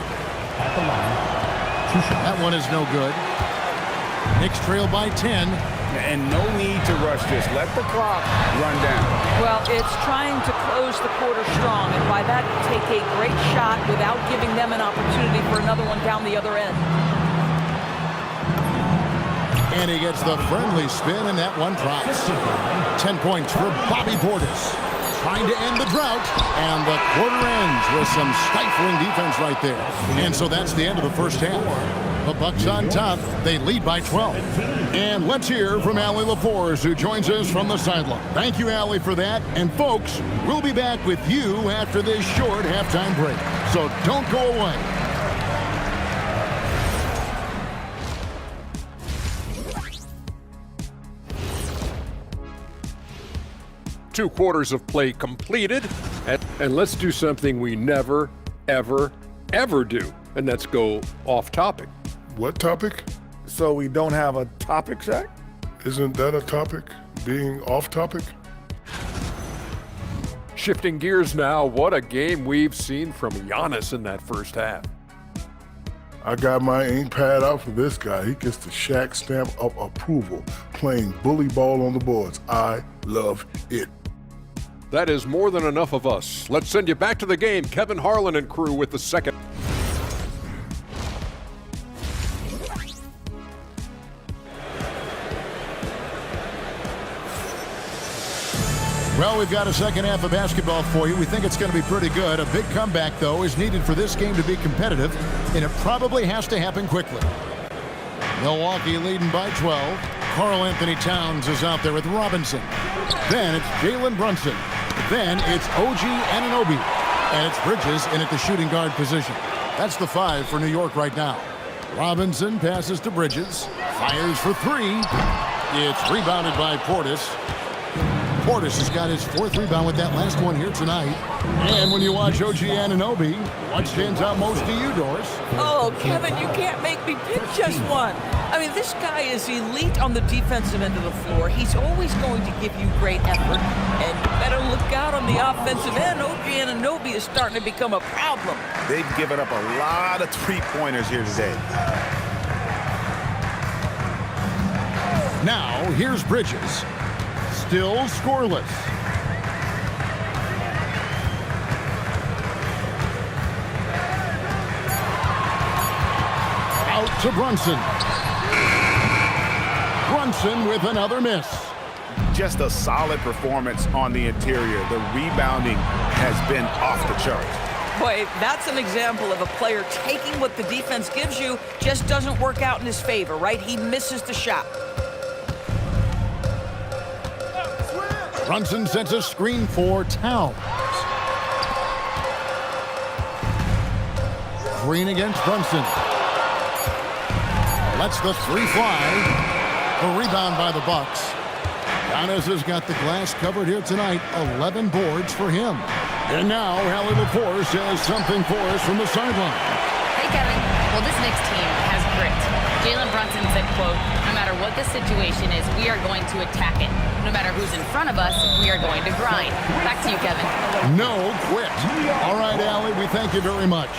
That one is no good. Knicks trail by 10. And no need to rush this. Let the clock run down. Well, it's trying to close the quarter strong, and by that, take a great shot without giving them an opportunity for another one down the other end. And he gets the friendly spin, and that one drops. 10 points for Bobby Portis. trying to end the drought, and the quarter ends with some stifling defense right there. And so that's the end of the first half. The Bucks on top. They lead by 12. And let's hear from Allie LaForce, who joins us from the sideline. Thank you, Allie, for that. And folks, we'll be back with you after this short halftime break. So don't go away. Two quarters of play completed. And let's do something we never, ever, ever do. And that's go off topic. What topic? So we don't have a topic, Shaq? Isn't that a topic? Being off topic? Shifting gears now, what a game we've seen from Giannis in that first half. I got my ink pad out for this guy. He gets the Shaq stamp of approval, playing bully ball on the boards. I love it. That is more than enough of us. Let's send you back to the game. Kevin Harlan and crew with the second. Well, we've got a second half of basketball for you. We think it's going to be pretty good. A big comeback, though, is needed for this game to be competitive, and it probably has to happen quickly. Milwaukee leading by 12. Karl Anthony Towns is out there with Robinson. Then it's Jalen Brunson. Then it's OG Anunoby. And it's Bridges in at the shooting guard position. That's the 5 for New York right now. Robinson passes to Bridges. Fires for 3. It's rebounded by Portis. Portis has got his 4th rebound with that last one here tonight. And when you watch OG Anunoby, what stands out most to you, Doris? Oh, Kevin, you can't make me pick just one. I mean, this guy is elite on the defensive end of the floor. He's always going to give you great effort. And you better look out on the offensive end. OG Anunoby is starting to become a problem. They've given up a lot of three-pointers here today. Now, here's Bridges. Still scoreless. Out to Brunson. Brunson with another miss. Just a solid performance on the interior. The rebounding has been off the charts. Boy, that's an example of a player taking what the defense gives you, just doesn't work out in his favor, right? He misses the shot. Brunson sets a screen for Towns. Green against Brunson. Lets the 3 fly. A rebound by the Bucks. Giannis has got the glass covered here tonight. 11 boards for him. And now, Allie LaForce has something for us from the sideline. Hey, Kevin. Well, this Knicks team has grit. Jalen Brunson said, quote, "No matter what the situation is, we are going to attack it. No matter who's in front of us, we are going to grind." Back to you, Kevin. No quit. All right, Allie, we thank you very much.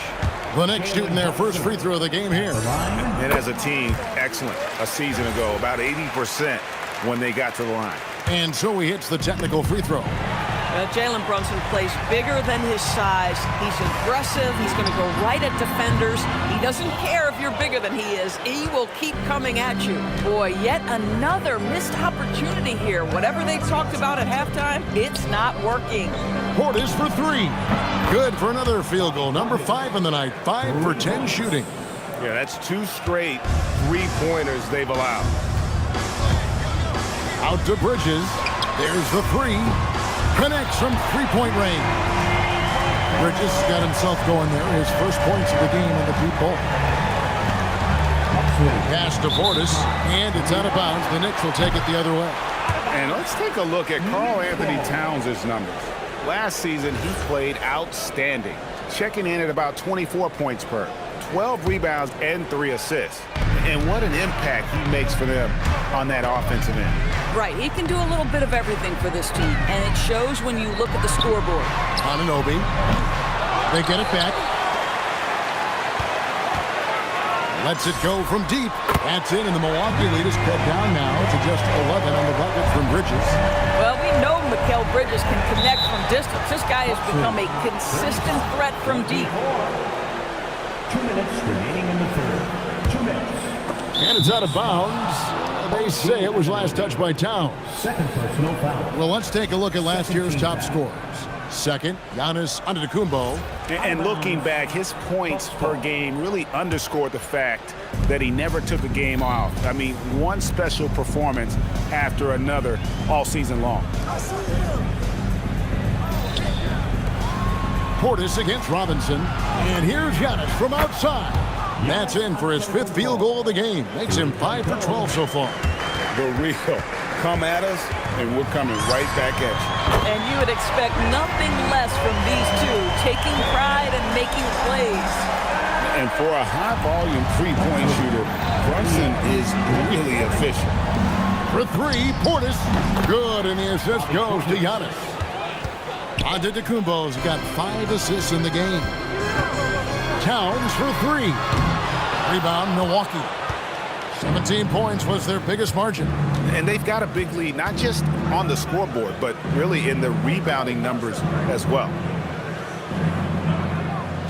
The Knicks shooting their first free throw of the game here. And as a team, excellent. A season ago, about 80% when they got to the line. And so he hits the technical free throw. Jalen Brunson plays bigger than his size. He's aggressive. He's going to go right at defenders. He doesn't care if you're bigger than he is. He will keep coming at you. Boy, yet another missed opportunity here. Whatever they talked about at halftime, it's not working. Portis for 3. Good for another field goal. Number 5 in the night. 5 for 10 shooting. Yeah, that's 2 straight three-pointers they've allowed. Out to Bridges. There's the 3. Connects from 3-point range. Bridges got himself going there. His first points of the game in the deep ball. Pass to Portis, and it's out of bounds. The Knicks will take it the other way. And let's take a look at Karl Anthony Towns' numbers. Last season, he played outstanding, checking in at about 24 points per, 12 rebounds, and 3 assists. And what an impact he makes for them on that offensive end. Right, he can do a little bit of everything for this team, and it shows when you look at the scoreboard. Anunoby. They get it back. Lets it go from deep. That's in, and the Milwaukee lead is cut down now to just 11 on the bucket from Bridges. Well, we know Mikal Bridges can connect from distance. This guy has become a consistent threat from deep. 2 minutes remaining in the third. 2 minutes. And it's out of bounds. They say it was last touched by Towns. Second personal foul. Well, let's take a look at last year's top scorers. Second, Giannis Antetokounmpo. And looking back, his points per game really underscored the fact that he never took a game off. I mean, one special performance after another all season long. Portis against Robinson. And here's Giannis from outside. That's in for his 5th field goal of the game. Makes him 5 for 12 so far. The real. Come at us, and we're coming right back at you. And you would expect nothing less from these two, taking pride and making plays. And for a high-volume three-point shooter, Brunson is really efficient. For 3, Portis. Good, and the assist goes to Giannis. Antetokounmpo's got 5 assists in the game. Towns for 3. Rebound, Milwaukee. 17 points was their biggest margin. And they've got a big lead, not just on the scoreboard, but really in the rebounding numbers as well.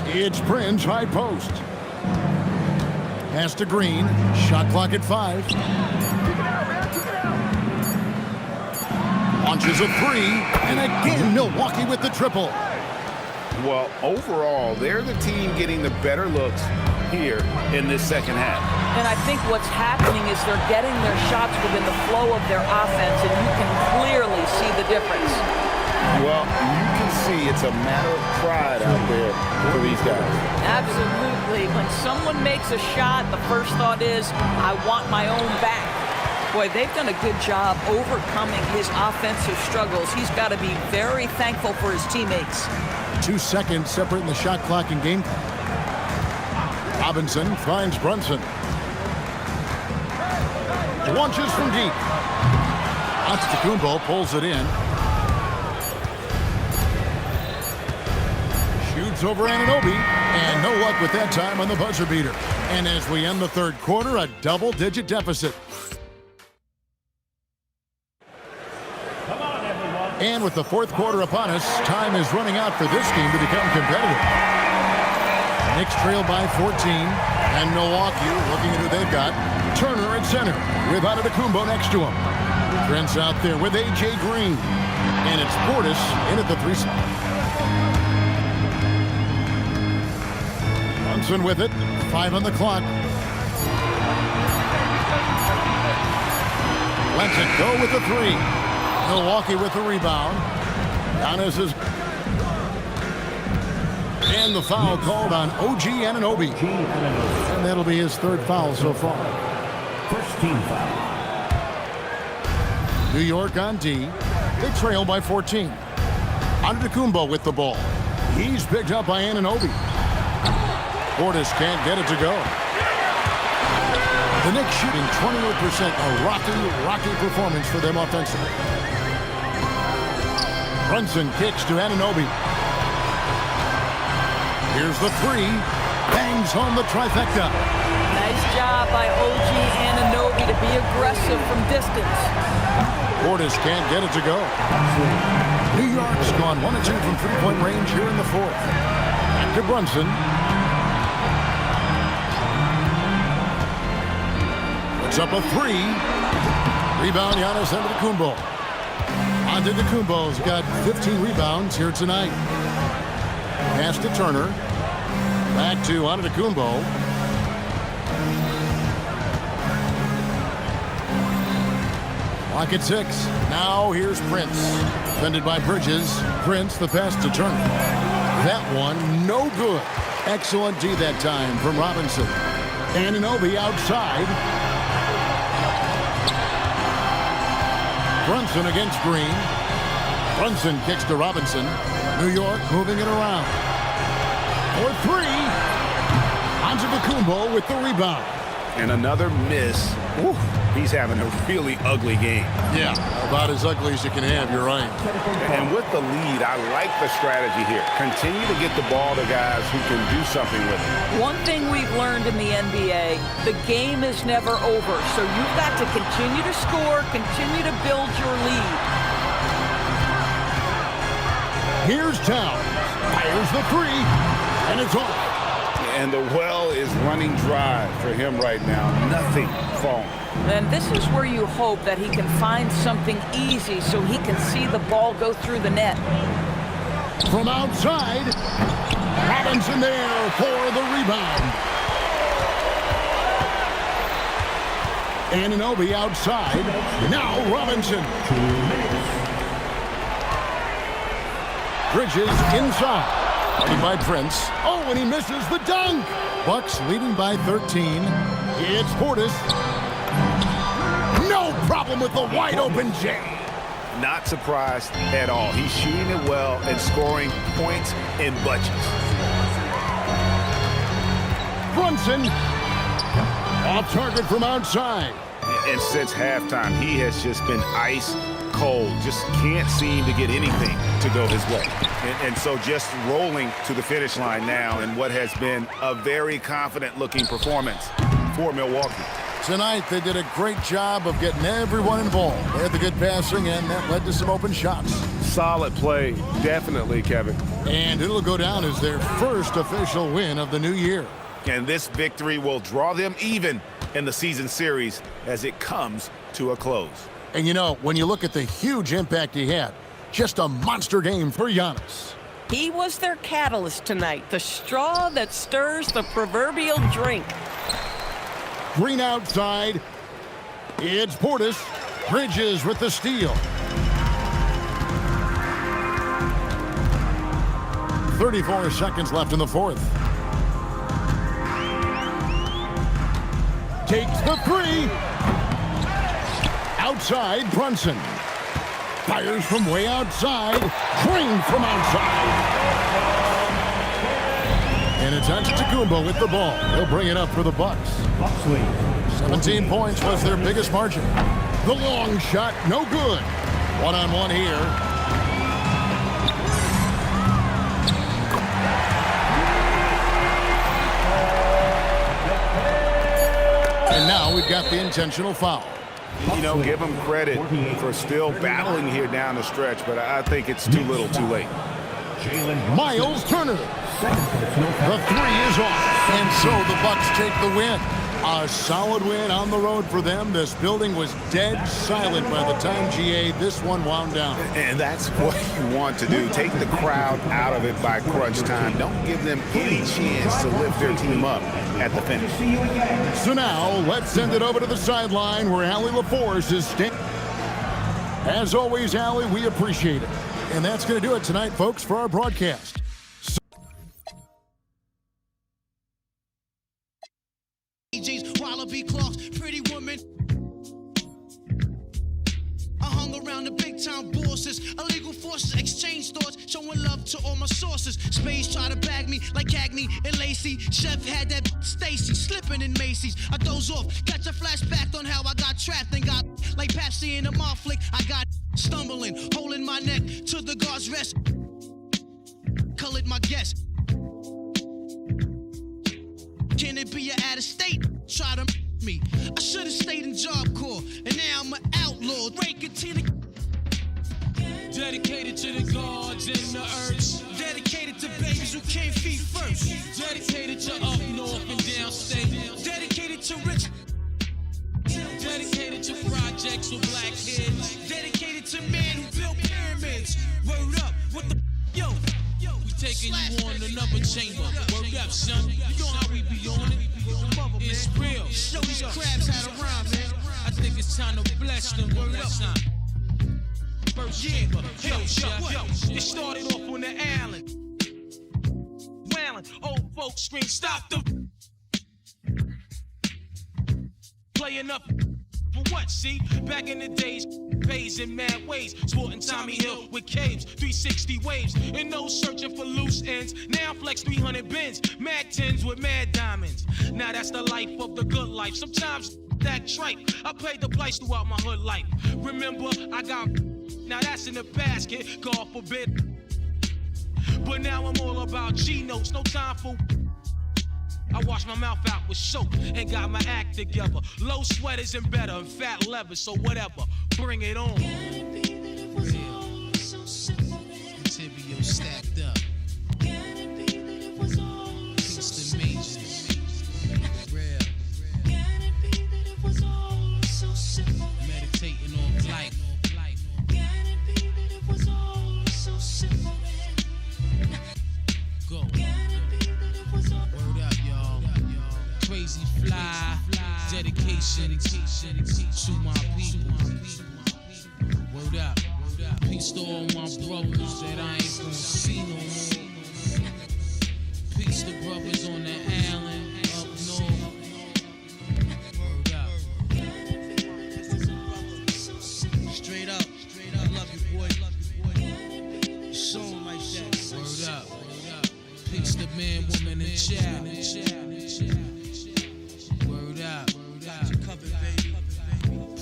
It's Prince, high post. Pass to Green. Shot clock at 5. Launches a 3. And again, Milwaukee with the triple. Well, overall, they're the team getting the better looks here in this second half. And I think what's happening is they're getting their shots within the flow of their offense, and you can clearly see the difference. Well, you can see it's a matter of pride out there for these guys. Absolutely. When someone makes a shot, the first thought is, I want my own back. Boy, they've done a good job overcoming his offensive struggles. He's got to be very thankful for his teammates. 2 seconds separating the shot clock and game clock. Robinson finds Brunson. Launches from deep. Antetokounmpo pulls it in. Shoots over Anunoby. And no luck with that time on the buzzer beater. And as we end the third quarter, a double-digit deficit. And with the fourth quarter upon us, time is running out for this game to become competitive. Knicks trail by 14, and Milwaukee looking at who they've got. Turner at center with Antetokounmpo next to him. Prince out there with A.J. Green. And it's Portis in at the 3 spot. Brunson with it. 5 on the clock. Lets it go with the 3. Milwaukee with the rebound. Giannis is... And the foul called on OG Anunoby. And that'll be his 3rd foul so far. First team foul. New York on D. They trail by 14. Antetokounmpo with the ball. He's picked up by Anunoby. Portis can't get it to go. The Knicks shooting 28%. A rocky performance for them offensively. Brunson kicks to Anunoby. Here's the 3. Bangs home the trifecta. Nice job by OG Anunoby to be aggressive from distance. Portis can't get it to go. New York's gone 1 of 2 from 3-point range here in the 4th. Back to Brunson. Puts up a 3. Rebound, Giannis Antetokounmpo. Antetokounmpo's got 15 rebounds here tonight. Pass to Turner. Back to Antetokounmpo. Clock at 6. Now here's Prince. Defended by Bridges. Prince, the pass to Turner. That one, no good. Excellent D that time from Robinson. Anunoby outside. Brunson against Green. Brunson kicks to Robinson. New York moving it around. For 3. Antetokounmpo with the rebound. And another miss. Whew, he's having a really ugly game. Yeah, about as ugly as you can have, you're right. And with the lead, I like the strategy here. Continue to get the ball to guys who can do something with it. One thing we've learned in the NBA, the game is never over. So you've got to continue to score, continue to build your lead. Here's Towns. Fires the 3, and it's off. And the well is running dry for him right now. Nothing falling. And this is where you hope that he can find something easy so he can see the ball go through the net. From outside, Robinson there for the rebound. Anunoby outside. Now Robinson. Bridges inside. Guarded by Prince. Oh, and he misses the dunk. Bucks leading by 13. It's Portis. No problem with the wide open J. Not surprised at all. He's shooting it well and scoring points in bunches. Brunson off target from outside. And since halftime, he has just been ice cold. Just can't seem to get anything to go his way. And so just rolling to the finish line now in what has been a very confident-looking performance for Milwaukee. Tonight, they did a great job of getting everyone involved. They had the good passing, and that led to some open shots. Solid play, definitely, Kevin. And it'll go down as their first official win of the new year. And this victory will draw them even in the season series as it comes to a close. And you know, when you look at the huge impact he had, just a monster game for Giannis. He was their catalyst tonight, the straw that stirs the proverbial drink. Green outside. It's Portis. Bridges with the steal. 34 seconds left in the fourth. Takes the three. Outside, Brunson. Fires from way outside. Drained from outside. And it's Antetokounmpo with the ball. He'll bring it up for the Bucks. 17 points was their biggest margin. The long shot, no good. One-on-one here. And now we've got the intentional foul. You know, give him credit for still battling here down the stretch, but I think it's too little too late. Miles Turner. The three is off. And so the Bucks take the win. A solid win on the road for them. This building was dead silent by the time, GA, this one wound down. And that's what you want to do. Take the crowd out of it by crunch time. Don't give them any chance to lift their team up at the finish. So now, let's send it over to the sideline where Allie LaForce is standing. As always, Allie, we appreciate it. And that's going to do it tonight, folks, for our broadcast. Wallaby clocks, pretty woman. I hung around the big time bosses, illegal forces, exchange thoughts, showing love to all my sources. Spades try to bag me like Cagney and Lacey. Chef had that Stacy slipping in Macy's. I doze off, catch a flashback on how I got trapped and got like Pepsi in a mall flick. I got stumbling, holding my neck to the guard's rest. Colored my guess. Can it be an out of state? Try to me. I should have stayed in Job Corps, and now I'm an outlaw. Breaking to the dedicated to the gods and the earth. Dedicated to babies who came feet first. Dedicated to up north and downstate. Dedicated to rich. Dedicated to projects with black kids. Dedicated to men who built pyramids. Word up, what the yo? We taking you on another chamber. Word up, son. You know how we be on it. It's real. Show these crabs how to rhyme, man. I think it's time to bless them. Word up, son. First chamber. Yo, it started off on the island. Wailing, old folks scream, stop them. Playing up. For what, see? Back in the days, pays in mad ways. Sporting Tommy Hill with caves, 360 waves. And no searching for loose ends. Now flex 300 bins, mad tins with mad diamonds. Now that's the life of the good life. Sometimes that tripe. I paid the price throughout my hood life. Remember, I got, now that's in the basket, God forbid. But now I'm all about G-notes, no time for. I wash my mouth out with soap and got my act together. Low sweaters and better and fat leather, so whatever, bring it on. Can it be that it was all so simple then? Tibio stacked up. Can it be that it was all so simple then? Real. Can it be that it was all so dedication to my people. Word up. Peace to all my brothers that I ain't gonna see no more. Peace to brothers on the island up north. Word up. Straight up, I love you, boy. Show 'em like that. Word up. Peace to man, woman, and child. Word up. Got you covered, baby.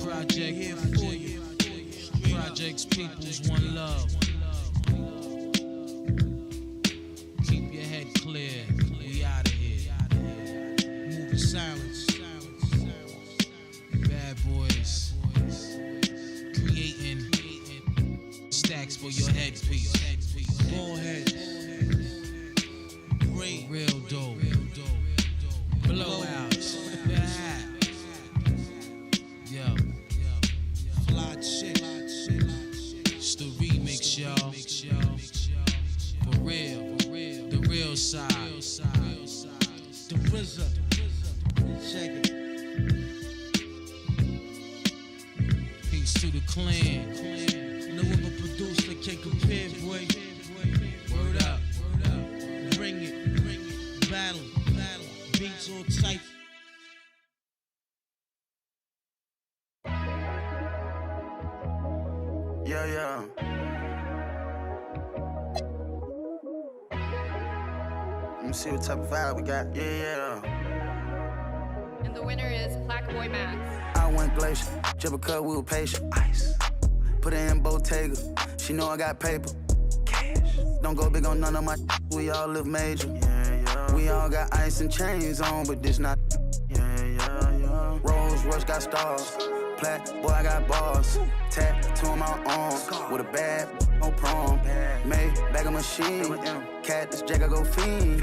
Project here for you. Projects, peoples, one love. Keep your head clear. We out of here. Move in silence. Bad boys. Creating stacks for your headpiece. Ballheads. Great. Real dope. Blowouts. Yo. Fly chick. It's the remix, y'all. For real. The real side. The RZA. Check it. Peace to the clan. No other producer can compare, boy. Word up. Bring it. Battle. Beats all tight. Yeah. Let me see what type of vibe we got. Yeah. And the winner is Black Boy Max. I went glacier, dribble cut, we were patient. Ice. Put it in Bottega. She know I got paper. Cash. Don't go big on none of my. We all live major. Yeah. We all got ice and chains on, but this not. Yeah. Rolls Royce got stars. Plat, boy, I got bars. Tattoo on my arm. With a bad, no prom. Made bag of machine. Cat, this jack, I go fiend.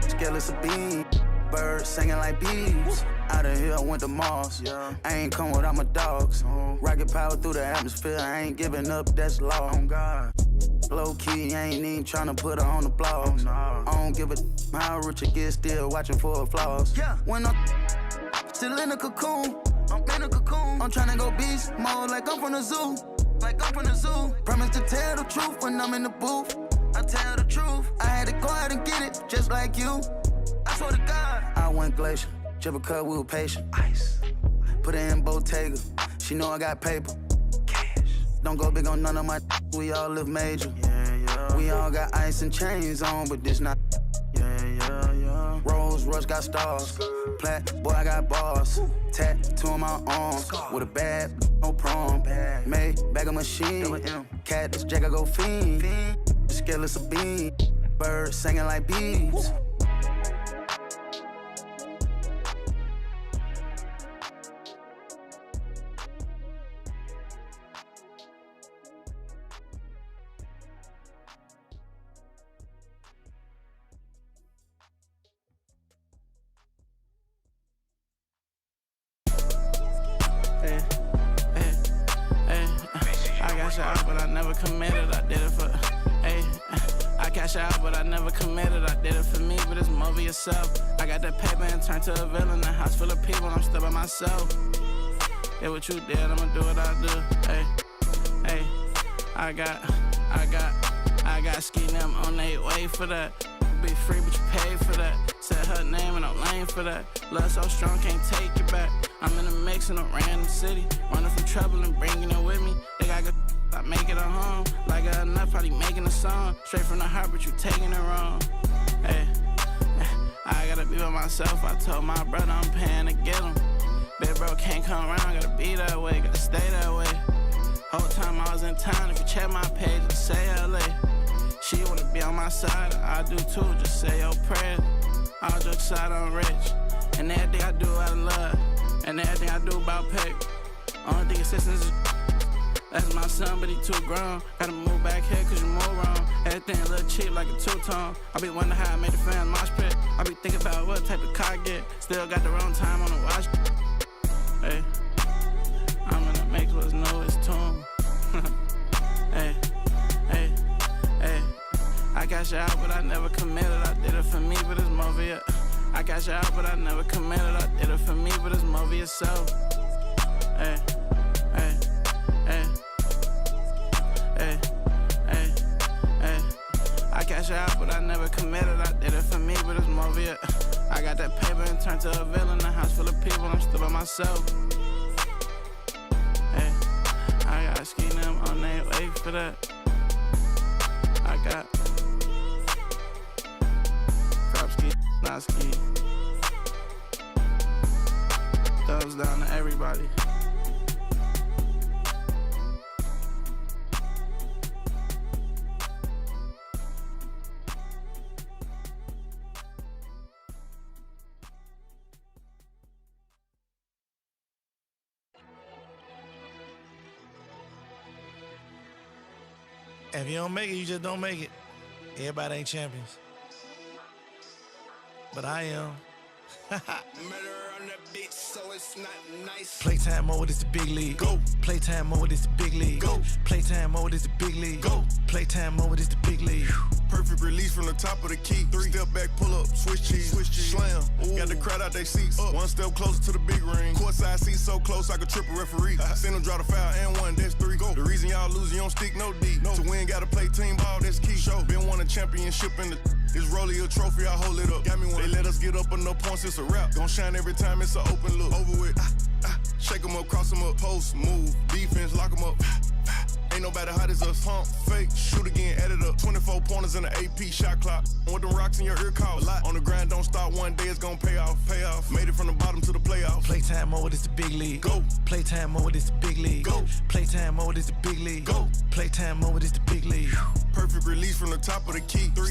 Skeleton a bean. Birds singing like bees. Out of here, I went to Mars. I ain't come without my dogs. Rocket power through the atmosphere. I ain't giving up, that's law. On God. Low key, I ain't even tryna put her on the blogs. I don't give a how rich it gets, still watching for her flaws. When I'm still in a cocoon, I'm in a cocoon. I'm tryna go beast mode like I'm from the zoo. Promise to tell the truth when I'm in the booth. I tell the truth. I had to go out and get it, just like you. I swear to God. I went glacier, dribble cut, we were patient. Ice. Put it in Bottega. She know I got paper. Cash. Don't go big on none of my. We all live major. Yeah. We all got ice and chains on, but this not. Yeah. Rolls Royce got stars. Plat, boy, I got bars. Tattoo on my arm. With a bad, no prom. Made bag of machine. Cat, this jack, I go fiend. Skeleton a bean. Birds singing like bees. I cash out, but I never committed. I did it for, I cash out, but I never committed. I did it for me, but it's more for yourself. I got that paper and turned to a villain. A house full of people, I'm still by myself. Yeah, what you did, I'ma do what I do. I got ski them on their way for that. Be free, but you pay for that. Said her name and I'm lame for that. Love so strong, can't take it back. I'm in a mix in a random city. Running from trouble and bringing it with me. They got good, I make it a home. Like I enough, probably making a song. Straight from the heart, but you taking it wrong. I gotta be by myself. I told my brother I'm paying to get him. Big bro can't come around, gotta be that way, gotta stay that way. Whole time I was in town, if you check my page, just say LA. She wanna be on my side, I do too, just say your prayers. All jokes aside, I'm rich. And everything I do out of love. And everything I do about pay. Only thing assistance is that's my son, but he too grown. Gotta move back here cause you move wrong. Everything a little cheap like a two-tone. I be wondering how I made the fans mosh pit. I be thinking about what type of car I get. Still got the wrong time on the watch. Hey, I'm in the mix what's new, it's tune. Hey. I cash out, but I never committed. I did it for me, but it's more for you. I cash out, but I never committed. I did it for me, but it's more for yourself. Hey, hey, hey, hey, hey, hey. I cash out, but I never committed. I did it for me, but it's more for you. I got that paper and turned to a villain. A house full of people, I'm still by myself. Hey, I got ski them on their way for that. I got crop ski, not ski. Thumbs down to everybody. If you don't make it, you just don't make it. Everybody ain't champions. But I am. Playtime mode is the big league. Go. Playtime mode is the big league. Go. Playtime mode is the big league. Go. Playtime mode is the big league. Perfect release from the top of the key. 3 step back, pull up, switch cheese, slam. Ooh. Got the crowd out they seats. Up. 1 step closer to the big ring. Courtside seats so close I could trip a referee. Seen them draw the foul and 1, that's 3. Go. The reason y'all losing, you don't stick no D. No. To win, gotta play team ball, that's key. Show. Been won a championship in the. It's Rollie a trophy, I hold it up. Got me one. They let us get up on no points, it's a wrap. Gon' shine every time, it's an open look. Over with. Shake 'em up, cross 'em up, post, move, defense, lock 'em up. Ain't nobody hot as us, pump, fake, shoot again, add it up. 24 pointers in the AP shot clock. With them rocks in your ear call. On the grind, don't stop, one day it's gon' pay off, pay off. Made it from the bottom to the playoffs. Playtime mode is the big league. Go. Playtime mode is the big league. Go. Playtime mode is the big league. Go. Playtime mode is the big league. Perfect release from the top of the key. 3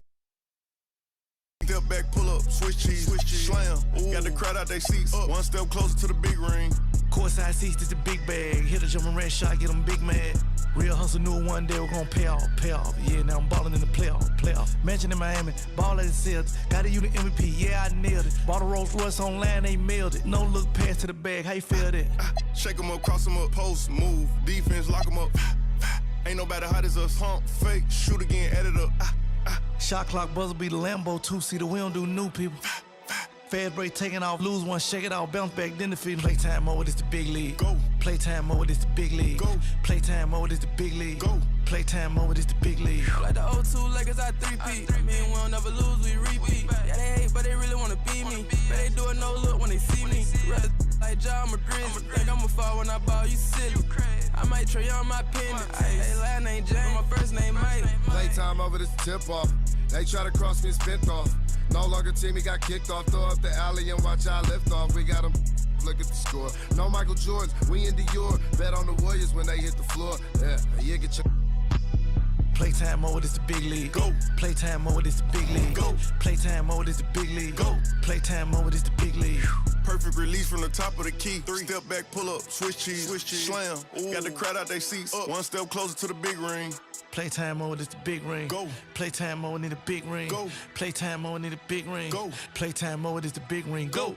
step back, pull up, switch cheese, slam. Ooh. Got the crowd out they seats. Up. 1 step closer to the big ring. Courtside seats is the big bag. Hit a jumping red shot, get them big mad. Real hustle knew one day we're gonna pay off, pay off. Yeah, now I'm ballin' in the playoff. Mansion in Miami, ball at the Celtics. Got a unit MVP, yeah, I nailed it. Bought a Rolls Royce online, they mailed it. No look pass to the bag, how you feel that? Shake 'em up, cross 'em up, post, move, defense, lock 'em up. Ain't nobody hot as us, pump, fake, shoot again, add it up. Shot clock buzzer be the Lambo 2-seater, we don't do new people. Fast break taking off, lose one, shake it out, bounce back, then defeat. Playtime mode is the big league. Go. Playtime mode is the big league. Go. Playtime mode is the big league. Go. Playtime mode is the big league. Like the 0-2 Lakers, I 3-peat. I mean, we don't never lose, we repeat. Yeah, they hate, but they really wanna beat me. But they do it no look when they see me. Rather like John Madrid. Think I'ma fall when I ball, you silly. I might try on my pendant. Hey, last name James, my first name Mike. Playtime over this tip off. They try to cross me, spent off. No longer team, he got kicked off. Throw up the alley and watch our lift off. We got him. Look at the score. No Michael Jordan, we in Dior. Bet on the Warriors when they hit the floor. Yeah, you get your. Playtime mode is the big league. Go. Playtime mode is the big league. Go. Playtime mode is the big league. Go. Playtime mode is the big league. Perfect release from the top of the key. 3 step back, pull up, switch cheese, slam. Ooh. Got the crowd out they seats. Up. 1 step closer to the big ring. Playtime mode is the big ring. Go. Playtime mode in the big ring. Go. Playtime mode in the big ring. Go. Playtime mode is the big ring. Go.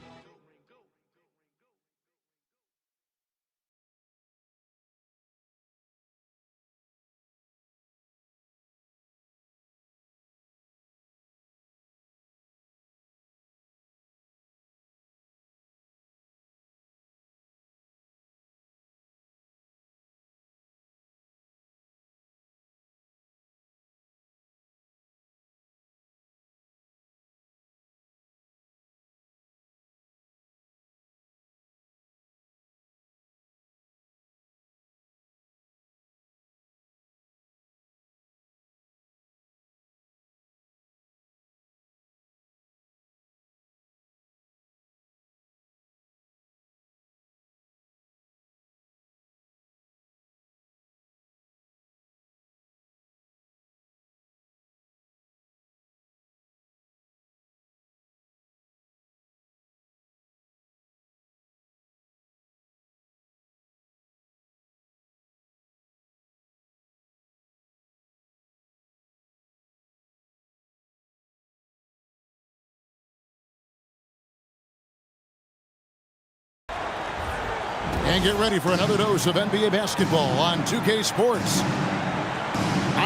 And get ready for another dose of NBA basketball on 2K Sports.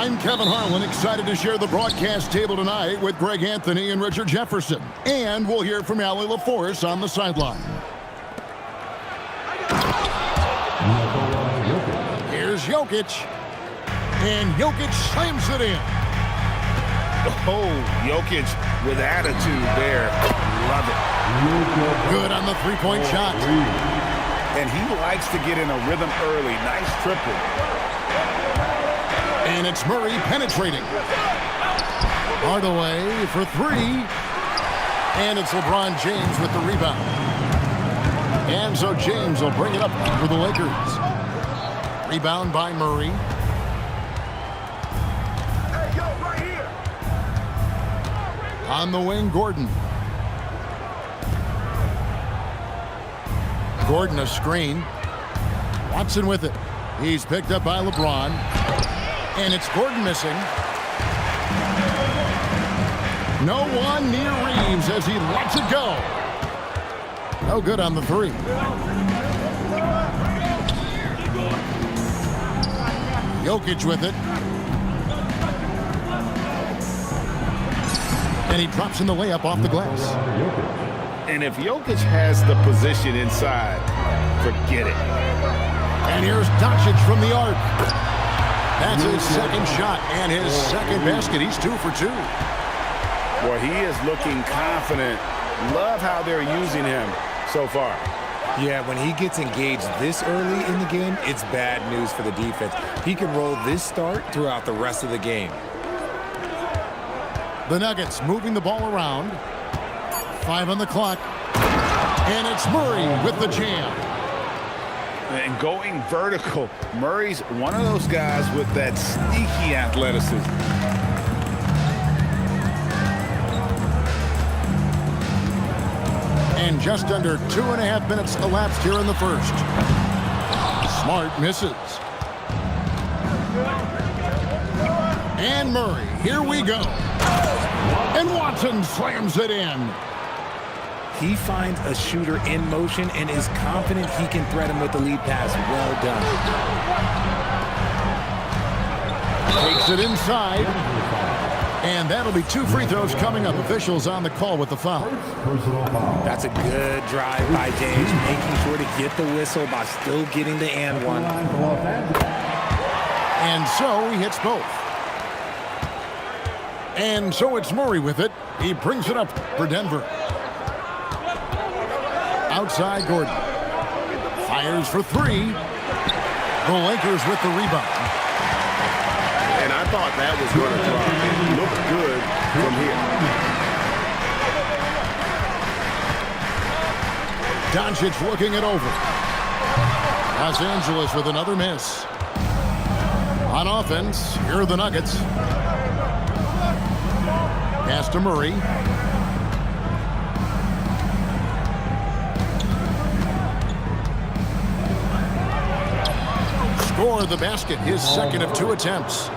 I'm Kevin Harlan, excited to share the broadcast table tonight with Greg Anthony and Richard Jefferson. And we'll hear from Allie LaForce on the sideline. Here's Jokic. And Jokic slams it in. Oh, Jokic with attitude there. Love it. Good on the three-point shot. And he likes to get in a rhythm early. Nice triple. And it's Murray penetrating. Hardaway for three. And it's LeBron James with the rebound. And so James will bring it up for the Lakers. Rebound by Murray. On the wing, Gordon. Gordon a screen. Watson with it. He's picked up by LeBron. And it's Gordon missing. No one near Reeves as he lets it go. No good on the three. Jokic with it. And he drops in the layup off the glass. And if Jokic has the position inside, forget it. And here's Doncic from the arc. That's his second shot and his second basket. He's 2 for 2. Well, he is looking confident. Love how they're using him so far. Yeah, when he gets engaged this early in the game, it's bad news for the defense. He can roll this start throughout the rest of the game. The Nuggets moving the ball around. 5 on the clock. And it's Murray with the jam. And going vertical. Murray's one of those guys with that sneaky athleticism. And just under 2.5 minutes elapsed here in the first. Smart misses. And Murray, here we go. And Watson slams it in. He finds a shooter in motion and is confident he can threat him with the lead pass. Well done. Takes it inside. And that'll be 2 free throws coming up. Officials on the call with the foul. That's a good drive by James, making sure to get the whistle by still getting the and one. And so he hits both. And so it's Murray with it. He brings it up for Denver. Outside Gordon. Fires for 3. The Lakers with the rebound. And I thought that was going to drop. It looked good from here. Doncic looking it over. Los Angeles with another miss. On offense, here are the Nuggets. Pass to Murray. Score the basket, his second of 2 attempts.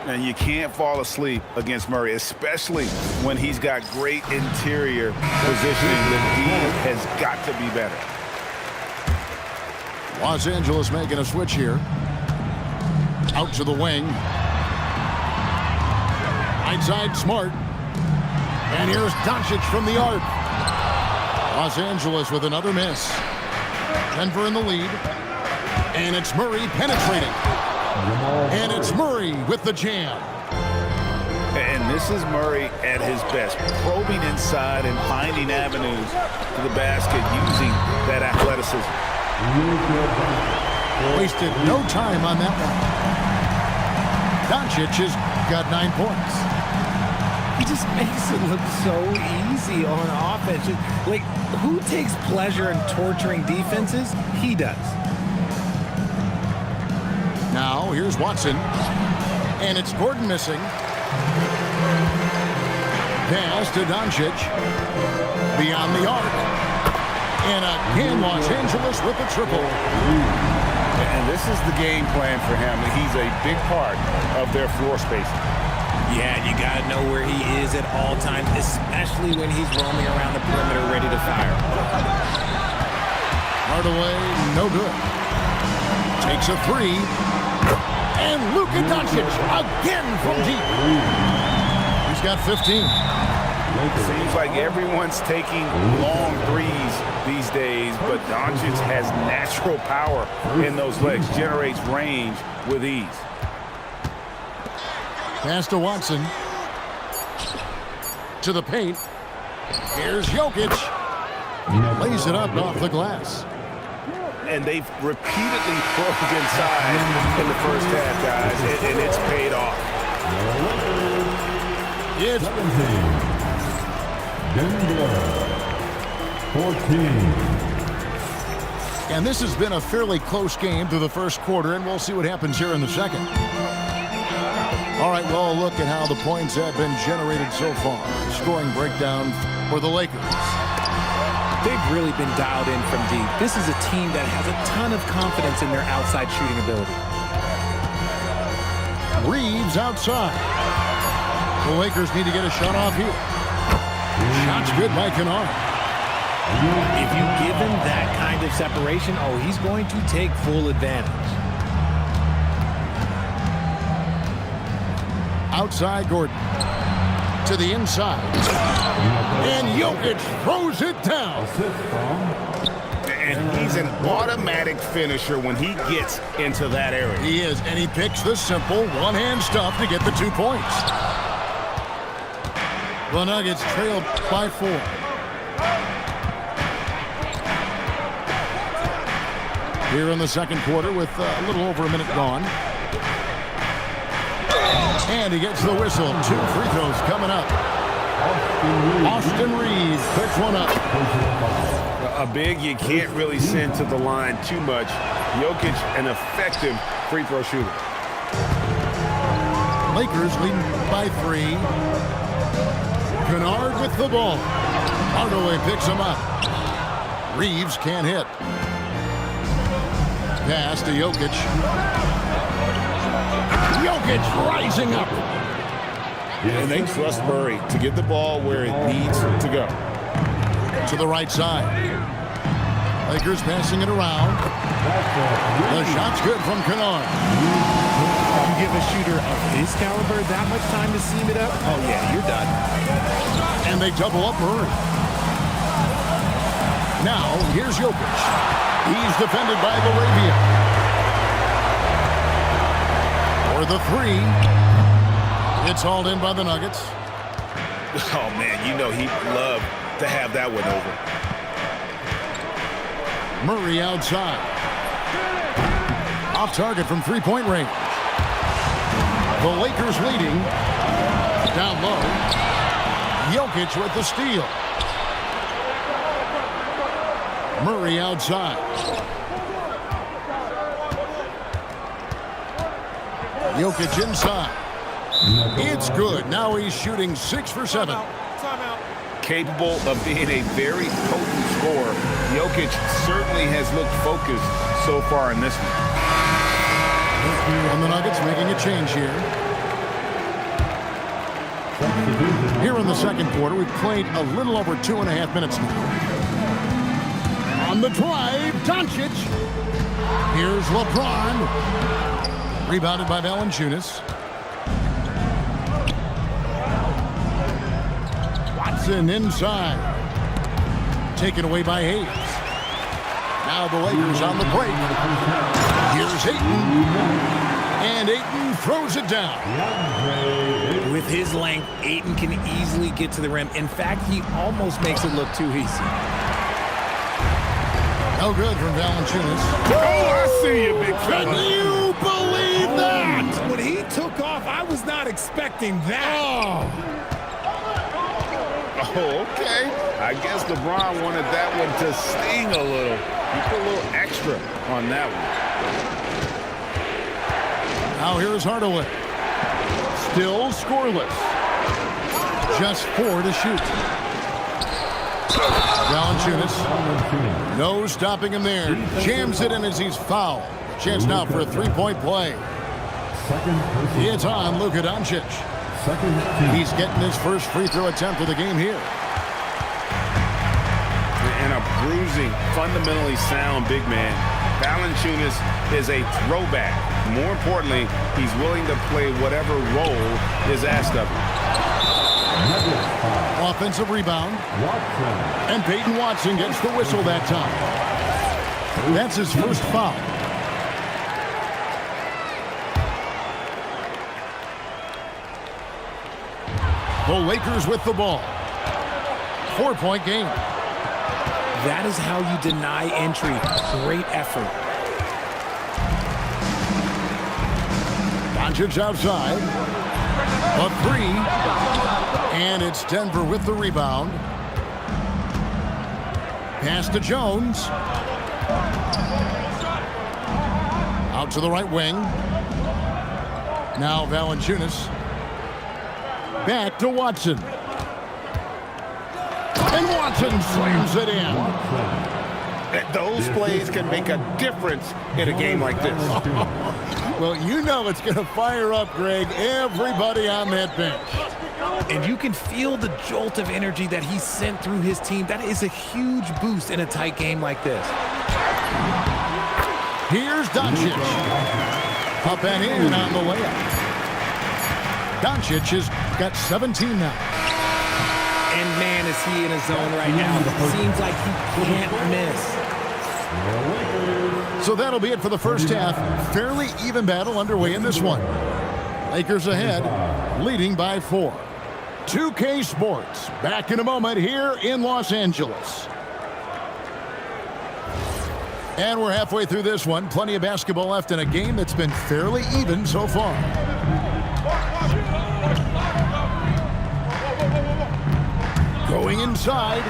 And you can't fall asleep against Murray, especially when he's got great interior positioning. The D has got to be better. Los Angeles making a switch here. Out to the wing. Right side, Smart. And here's Doncic from the arc. Los Angeles with another miss. Denver in the lead. And it's Murray penetrating. And it's Murray with the jam. And this is Murray at his best, probing inside and finding avenues to the basket using that athleticism. Wasted no time on that one. Doncic has got 9 points. He just makes it look so easy on offense. Like, who takes pleasure in torturing defenses? He does. Now, here's Watson. And it's Gordon missing. Pass to Doncic. Beyond the arc. And again, Los Angeles with the triple. And this is the game plan for him. He's a big part of their floor spacing. Yeah, you got to know where he is at all times, especially when he's roaming around the perimeter ready to fire. Hardaway, no good. Takes a 3. And Luka Doncic again from deep. He's got 15. Seems like everyone's taking long threes these days, but Doncic has natural power in those legs, generates range with ease. Pass to Watson. To the paint. Here's Jokic. Lays it up off the glass. And they've repeatedly broke inside in the first half, guys, and it's paid off. It's 14. And this has been a fairly close game through the first quarter, and we'll see what happens here in the second. All right, well, look at how the points have been generated so far. Scoring breakdown for the Lakers. They've really been dialed in from deep. This is a team that has a ton of confidence in their outside shooting ability. Reeves outside. The Lakers need to get a shot off here. Shot's good by Kennard. If you give him that kind of separation, he's going to take full advantage. Outside Gordon. To the inside. And Jokic throws it down. And he's an automatic finisher when he gets into that area. He is, and he picks the simple one-hand stuff to get the 2 points. The Nuggets trailed by 4. Here in the second quarter with a little over a minute gone. And he gets the whistle. 2 free throws coming up. Austin Reeves picks one up. A big you can't really send to the line too much. Jokic, an effective free throw shooter. Lakers leading by 3. Kennard with the ball. Hardaway picks him up. Reeves can't hit. Pass to Jokic. Jokic rising up. And they trust Murray to get the ball where it needs to go. To the right side. Lakers passing it around. The shot's good from Kennard. You give a shooter of his caliber that much time to seam it up? Oh, yeah, you're done. And they double up Murray. Now, here's Jokic. He's defended by Laravia. For the 3. It's hauled in by the Nuggets. Oh, man, you know he'd love to have that one over. Murray outside. Off target from three-point range. The Lakers leading. Down low. Jokic with the steal. Murray outside. Jokic inside. It's good. Now he's shooting 6 for 7. Capable of being a very potent scorer. Jokic certainly has looked focused so far in this one. And the Nuggets making a change here. Here in the second quarter, we've played a little over 2.5 minutes now. On the drive, Doncic. Here's LeBron. Rebounded by Valanciunas. Watson inside. Taken away by Hayes. Now the Lakers on the break. Here's Ayton. And Ayton throws it down. With his length, Ayton can easily get to the rim. In fact, he almost makes it look too easy. No good from Valanciunas. Oh, I see you, big fella. Can you believe that? When he took off, I was not expecting that. Oh, okay. I guess LeBron wanted that one to sting a little. He put a little extra on that one. Now here's Hardaway. Still scoreless. Just 4 to shoot. Valanciunas. No stopping him there. Jams it in as he's fouled. Chance now for a three-point play. It's on Luka Doncic. He's getting his first free throw attempt of the game here. And a bruising, fundamentally sound big man. Valanciunas is a throwback More importantly, he's willing to play whatever role is asked of him. Offensive rebound. And Peyton Watson gets the whistle that time. That's his first foul. The Lakers with the ball. 4-point game. That is how you deny entry. Great effort. Doncic outside. A three. And it's Denver with the rebound. Pass to Jones. Out to the right wing. Now Valanciunas. Back to Watson. And Watson slams it in. Those plays can make a difference in a game like this. Well, you know it's going to fire up, Greg, everybody on that bench. And you can feel the jolt of energy that he sent through his team. That is a huge boost in a tight game like this. Here's Doncic. Up and in on the layup. Doncic has got 17 now. And man, is he in his zone right now. Seems like he can't miss. So that'll be it for the first half. Fairly even battle underway in this one. Lakers ahead, leading by 4. 2K Sports, back in a moment here in Los Angeles. And we're halfway through this one. Plenty of basketball left in a game that's been fairly even so far. Going inside.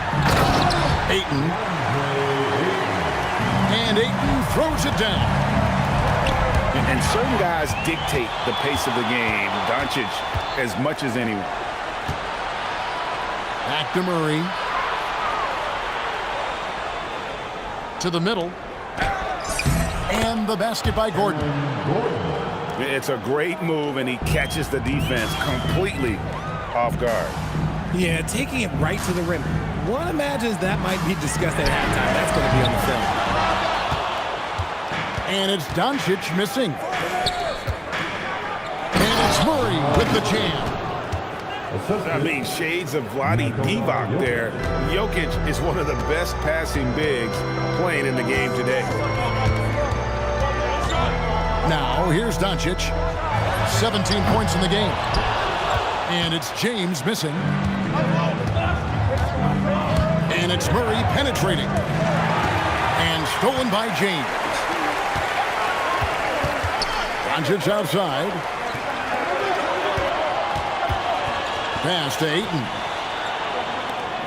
Ayton. And Ayton throws it down. And certain guys dictate the pace of the game. Doncic as much as anyone. Back to Murray. To the middle. And the basket by Gordon. It's a great move, and he catches the defense completely off guard. Yeah, taking it right to the rim. One imagines that might be discussed at halftime. That's going to be on the film. And it's Doncic missing. And it's Murray with the jam. I mean, shades of Vlade Divac there. Jokic is one of the best passing bigs playing in the game today. Now, here's Doncic. 17 points in the game. And it's James missing. And it's Murray penetrating. And stolen by James. Doncic outside. Pass to Ayton.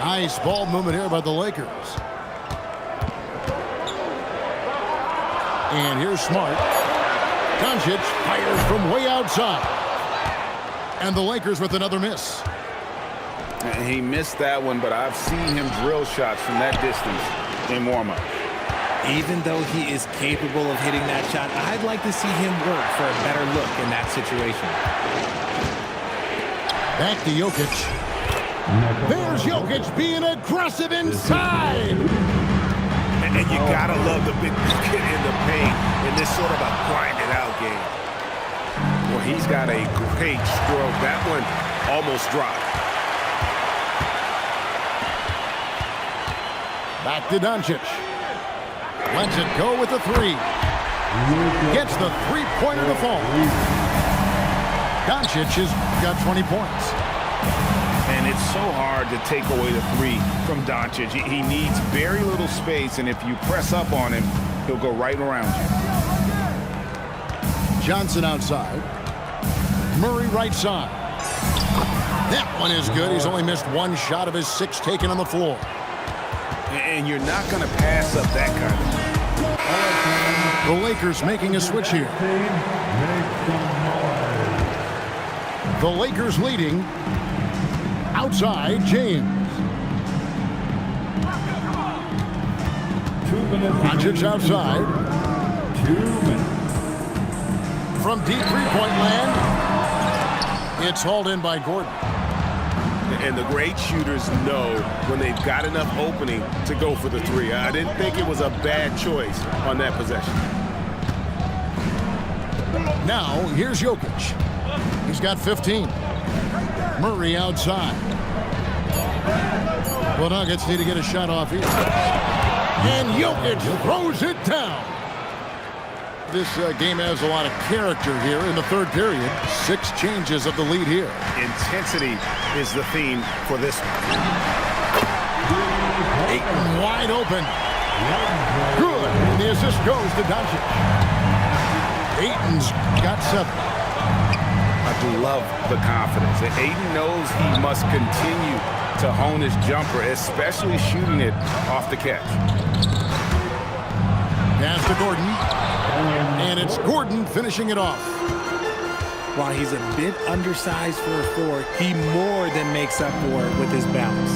Nice ball movement here by the Lakers. And here's Smart. Doncic fires from way outside. And the Lakers with another miss. He missed that one, but I've seen him drill shots from that distance in warm-up. Even though he is capable of hitting that shot, I'd like to see him work for a better look in that situation. Back to Jokic. There's Jokic being aggressive inside. And you gotta love the big kid in the paint in this sort of a grinded-out game. Well, he's got a great stroke. That one almost dropped. Back to Doncic. Lets it go with the three. Gets the three-pointer to fall. Doncic has got 20 points. And it's so hard to take away the three from Doncic. He needs very little space, and if you press up on him, he'll go right around you. Johnson outside. Murray right side. That one is good. He's only missed one shot of his 6 taken on the floor. And you're not going to pass up that kind of thing. The Lakers making a switch here. The Lakers leading. Outside, James. Doncic outside. 2 minutes. From deep three-point land, it's hauled in by Gordon. And the great shooters know when they've got enough opening to go for the three. I didn't think it was a bad choice on that possession. Now, here's Jokic. He's got 15. Murray outside. The Nuggets need to get a shot off here. And Jokic throws it down. This game has a lot of character here in the third period. 6 changes of the lead here. Intensity is the theme for this. Ayton wide open. Good. And the assist goes to Doncic. Ayton's got 7. I do love the confidence. And Ayton knows he must continue to hone his jumper, especially shooting it off the catch. Pass to Gordon. And it's Gordon finishing it off. While he's a bit undersized for a 4, he more than makes up for it with his bounce.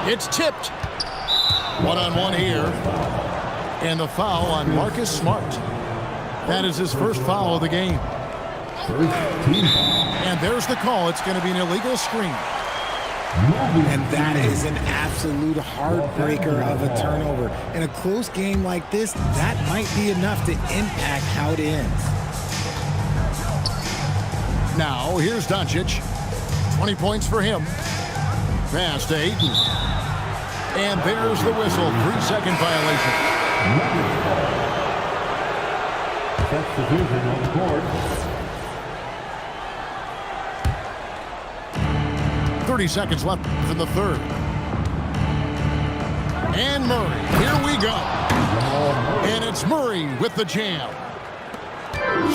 It's tipped. One-on-one here. And the foul on Marcus Smart. That is his first foul of the game. And there's the call. It's going to be an illegal screen. And that is an absolute heartbreaker of a turnover. In a close game like this, that might be enough to impact how it ends. Now, here's Doncic. 20 points for him. Pass to Ayton. And there's the whistle. 3-second violation. Substitution on the court. 30 seconds left in the third. And Murray. Here we go. And it's Murray with the jam.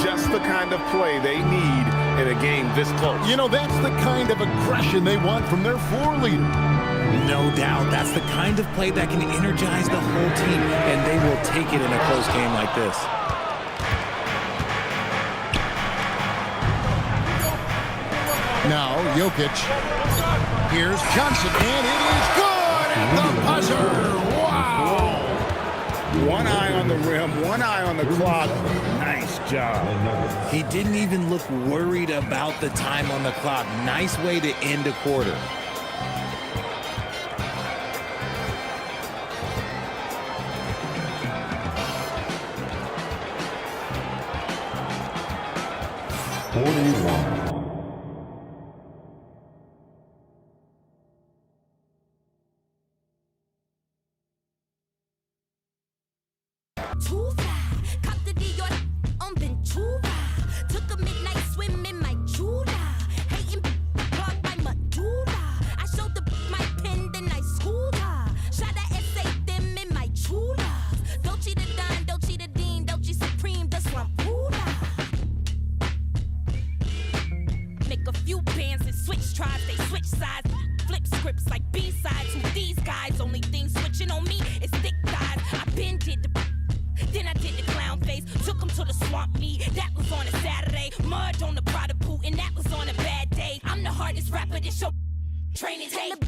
Just the kind of play they need in a game this close. You know, that's the kind of aggression they want from their floor leader. No doubt. That's the kind of play that can energize the whole team, and they will take it in a close game like this. Now, Jokic. Here's Johnson, and it is good at the buzzer. Wow! One eye on the rim, one eye on the clock. Nice job. He didn't even look worried about the time on the clock. Nice way to end a quarter. Training tape.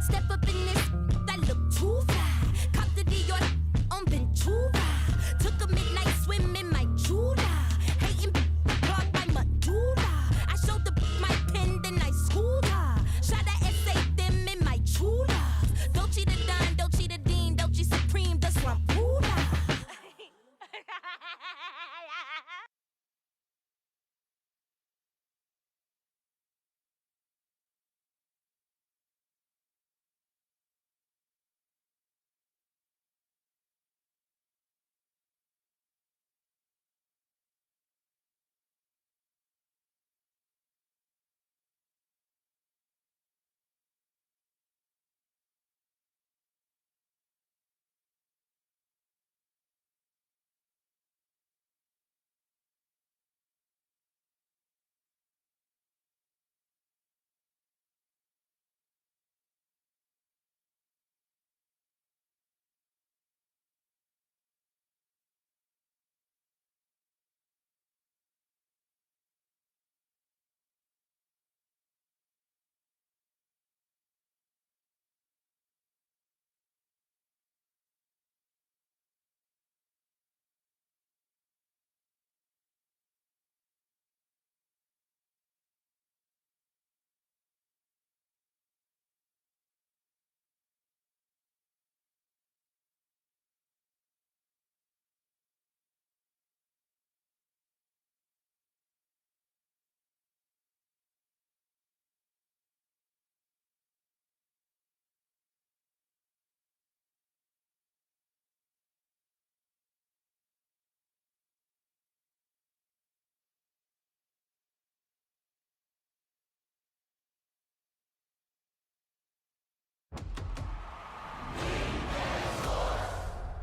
Step up in this, that look too fly. Cop the Dior on Ventura. Took a midnight swim in my Jula. Hating blocked by Madura. I showed the my pen, then I schooled her. Shot at essay them in my Chula. Dolce the Don, Dolce the Dean, Dolce Supreme, the Swampula.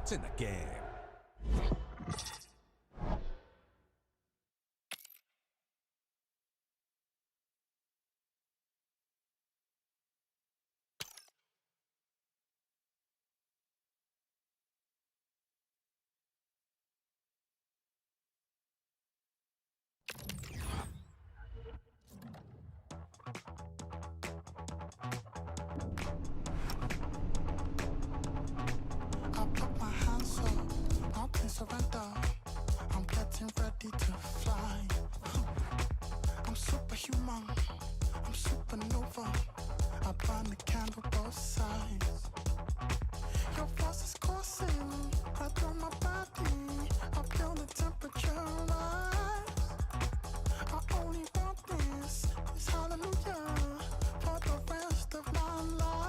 It's in the game. I put my hands up, nothing surrender. I'm getting ready to fly. I'm superhuman, I'm supernova. I burn the candle both sides. Your force is coursing right through my body. I feel the temperature rise. I only want this hallelujah for the rest of my life.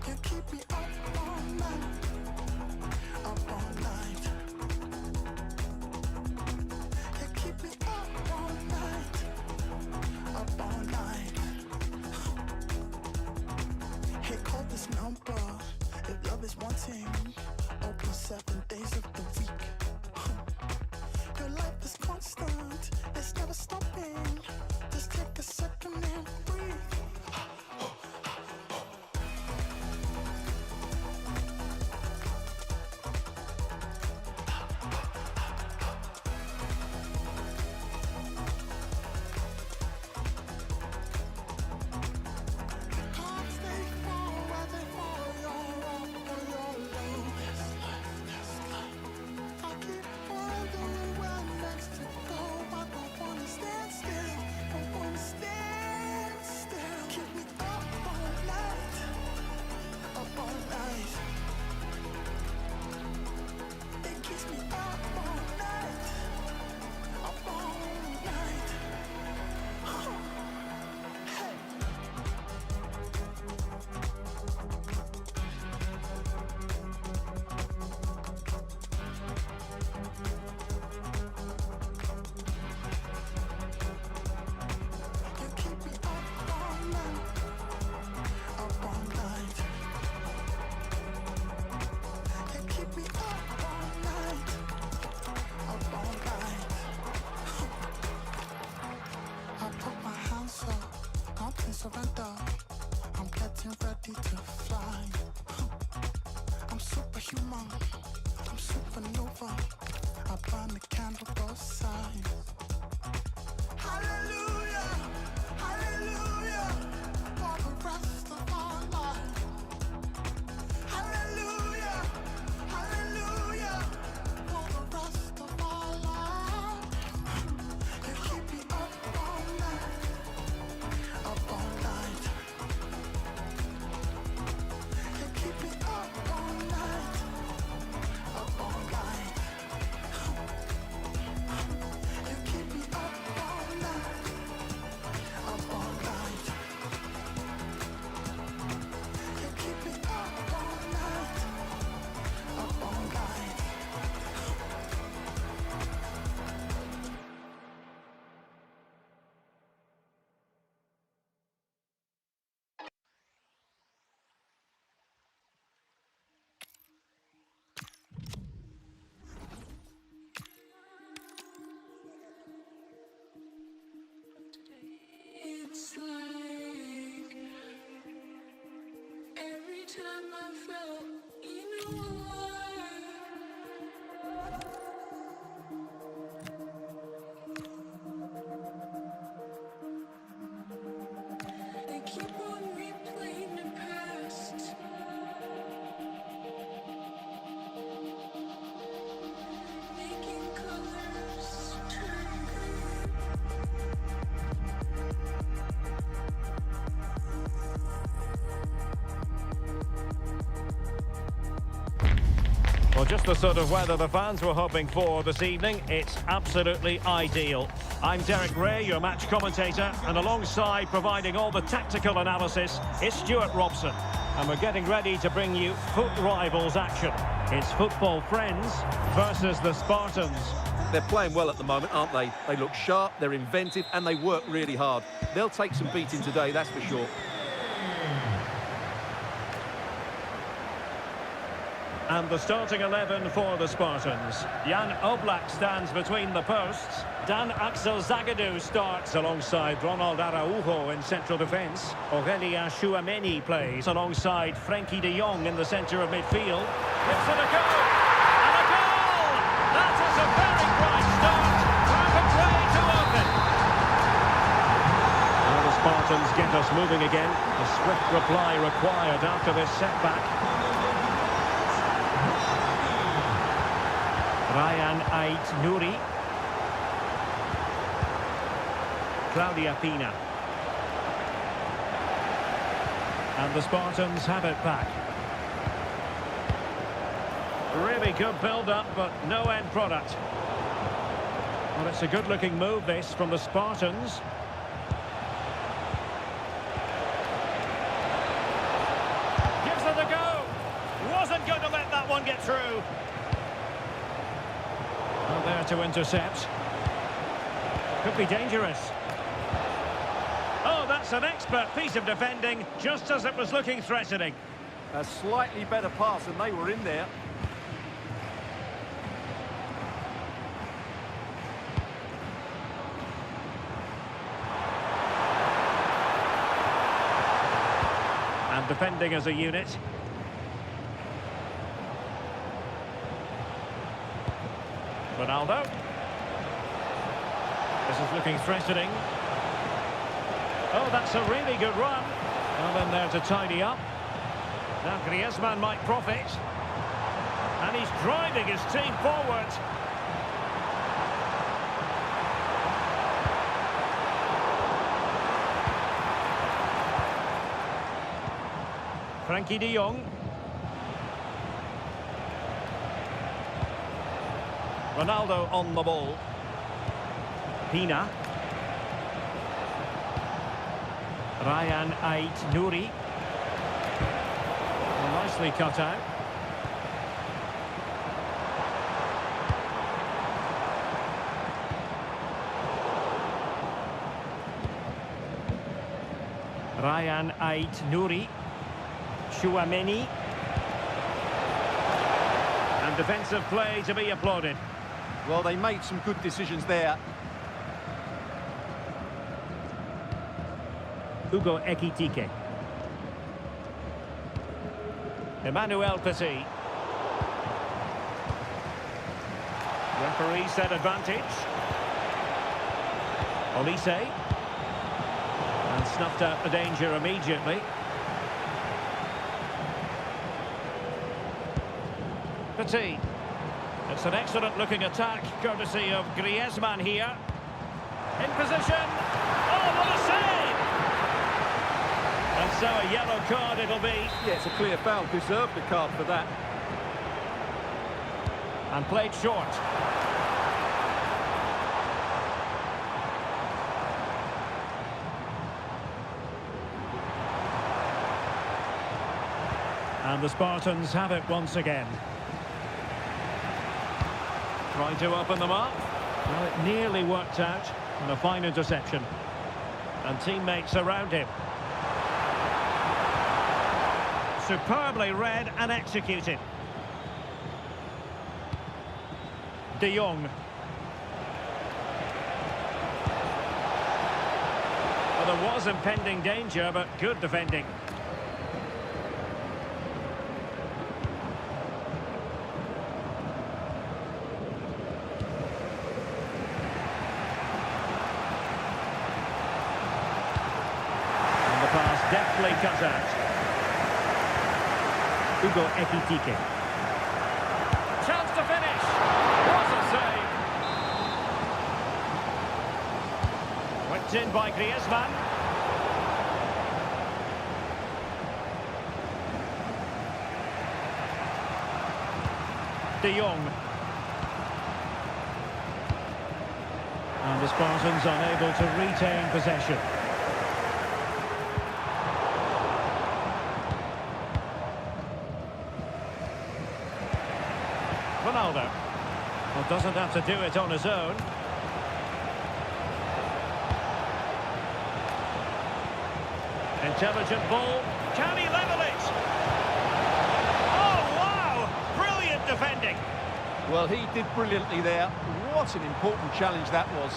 You keep me up all night, up all night. You keep me up all night, up all night. Hey, call this number if love is wanting. Open 7 days of the week. Your life is constant, it's never stopping. Just take a second and breathe. Surrender. I'm getting ready to fly. I'm superhuman. I'm supernova. I burn the candle both sides. Hallelujah, hallelujah, for the rest of our life. Hallelujah, hallelujah, for the rest of our life. You keep me up all night. Up all night. You keep me up all night. Up all night. You keep me up all night. Up all night. You keep me up all night. Up all night. It's like every time I felt, you know they keep on replaying the past. Making colors turn green. Well, just the sort of weather the fans were hoping for this evening. It's absolutely ideal. I'm Derek Ray, your match commentator, and alongside providing all the tactical analysis is Stuart Robson. And we're getting ready to bring you foot rivals action. It's football friends versus the Spartans. They're playing well at the moment, aren't they? They look sharp, they're inventive, and they work really hard. They'll take some beating today, that's for sure. And the starting 11 for the Spartans. Jan Oblak stands between the posts. Dan Axel Zagadou starts alongside Ronald Araujo in central defence. Aurelien Chouameni plays alongside Frenkie de Jong in the centre of midfield. Gives it a go! And a goal! That is a very bright start. Rapid play to open. Now the Spartans get us moving again. A swift reply required after this setback. Ryan Ait-Nouri. Claudia Pina. And the Spartans have it back. Really good build-up, but no end product. Well, it's a good-looking move, this, from the Spartans. Gives it a go. Wasn't going to let that one get through. Well, there to intercept. Could be dangerous. Oh, that's an expert piece of defending, just as it was looking threatening. A slightly better pass, and they were in there. And defending as a unit. Ronaldo. This is looking threatening. Oh, that's a really good run. Well, in there to tidy up. Now Griezmann might profit. And he's driving his team forward. Frenkie de Jong. Ronaldo on the ball. Pina. Ryan Ait-Nouri. Well, nicely cut out. Ryan Ait-Nouri. Chouameni. And defensive play to be applauded. Well, they made some good decisions there. Hugo Ekitike. Emmanuel Petit. Referee set advantage. Olise. And snuffed out the danger immediately. Petit. It's an excellent-looking attack, courtesy of Griezmann here. In position. Oh, what a save! And so a yellow card it'll be. Yeah, it's a clear foul. Deserved a card for that. And played short. And the Spartans have it once again. Trying to open them up. Well, it nearly worked out. And a fine interception. And teammates around him. Superbly read and executed. De Jong. Well, there was impending danger, but good defending. And the pass deftly cut out. Hugo Ekitike. Chance to finish. What a save. Whipped in by Griezmann. De Jong. And the Spartans unable to retain possession. Ronaldo. Well, doesn't have to do it on his own. Intelligent ball. Can he level it? Oh, wow! Well, he did brilliantly there. What an important challenge that was.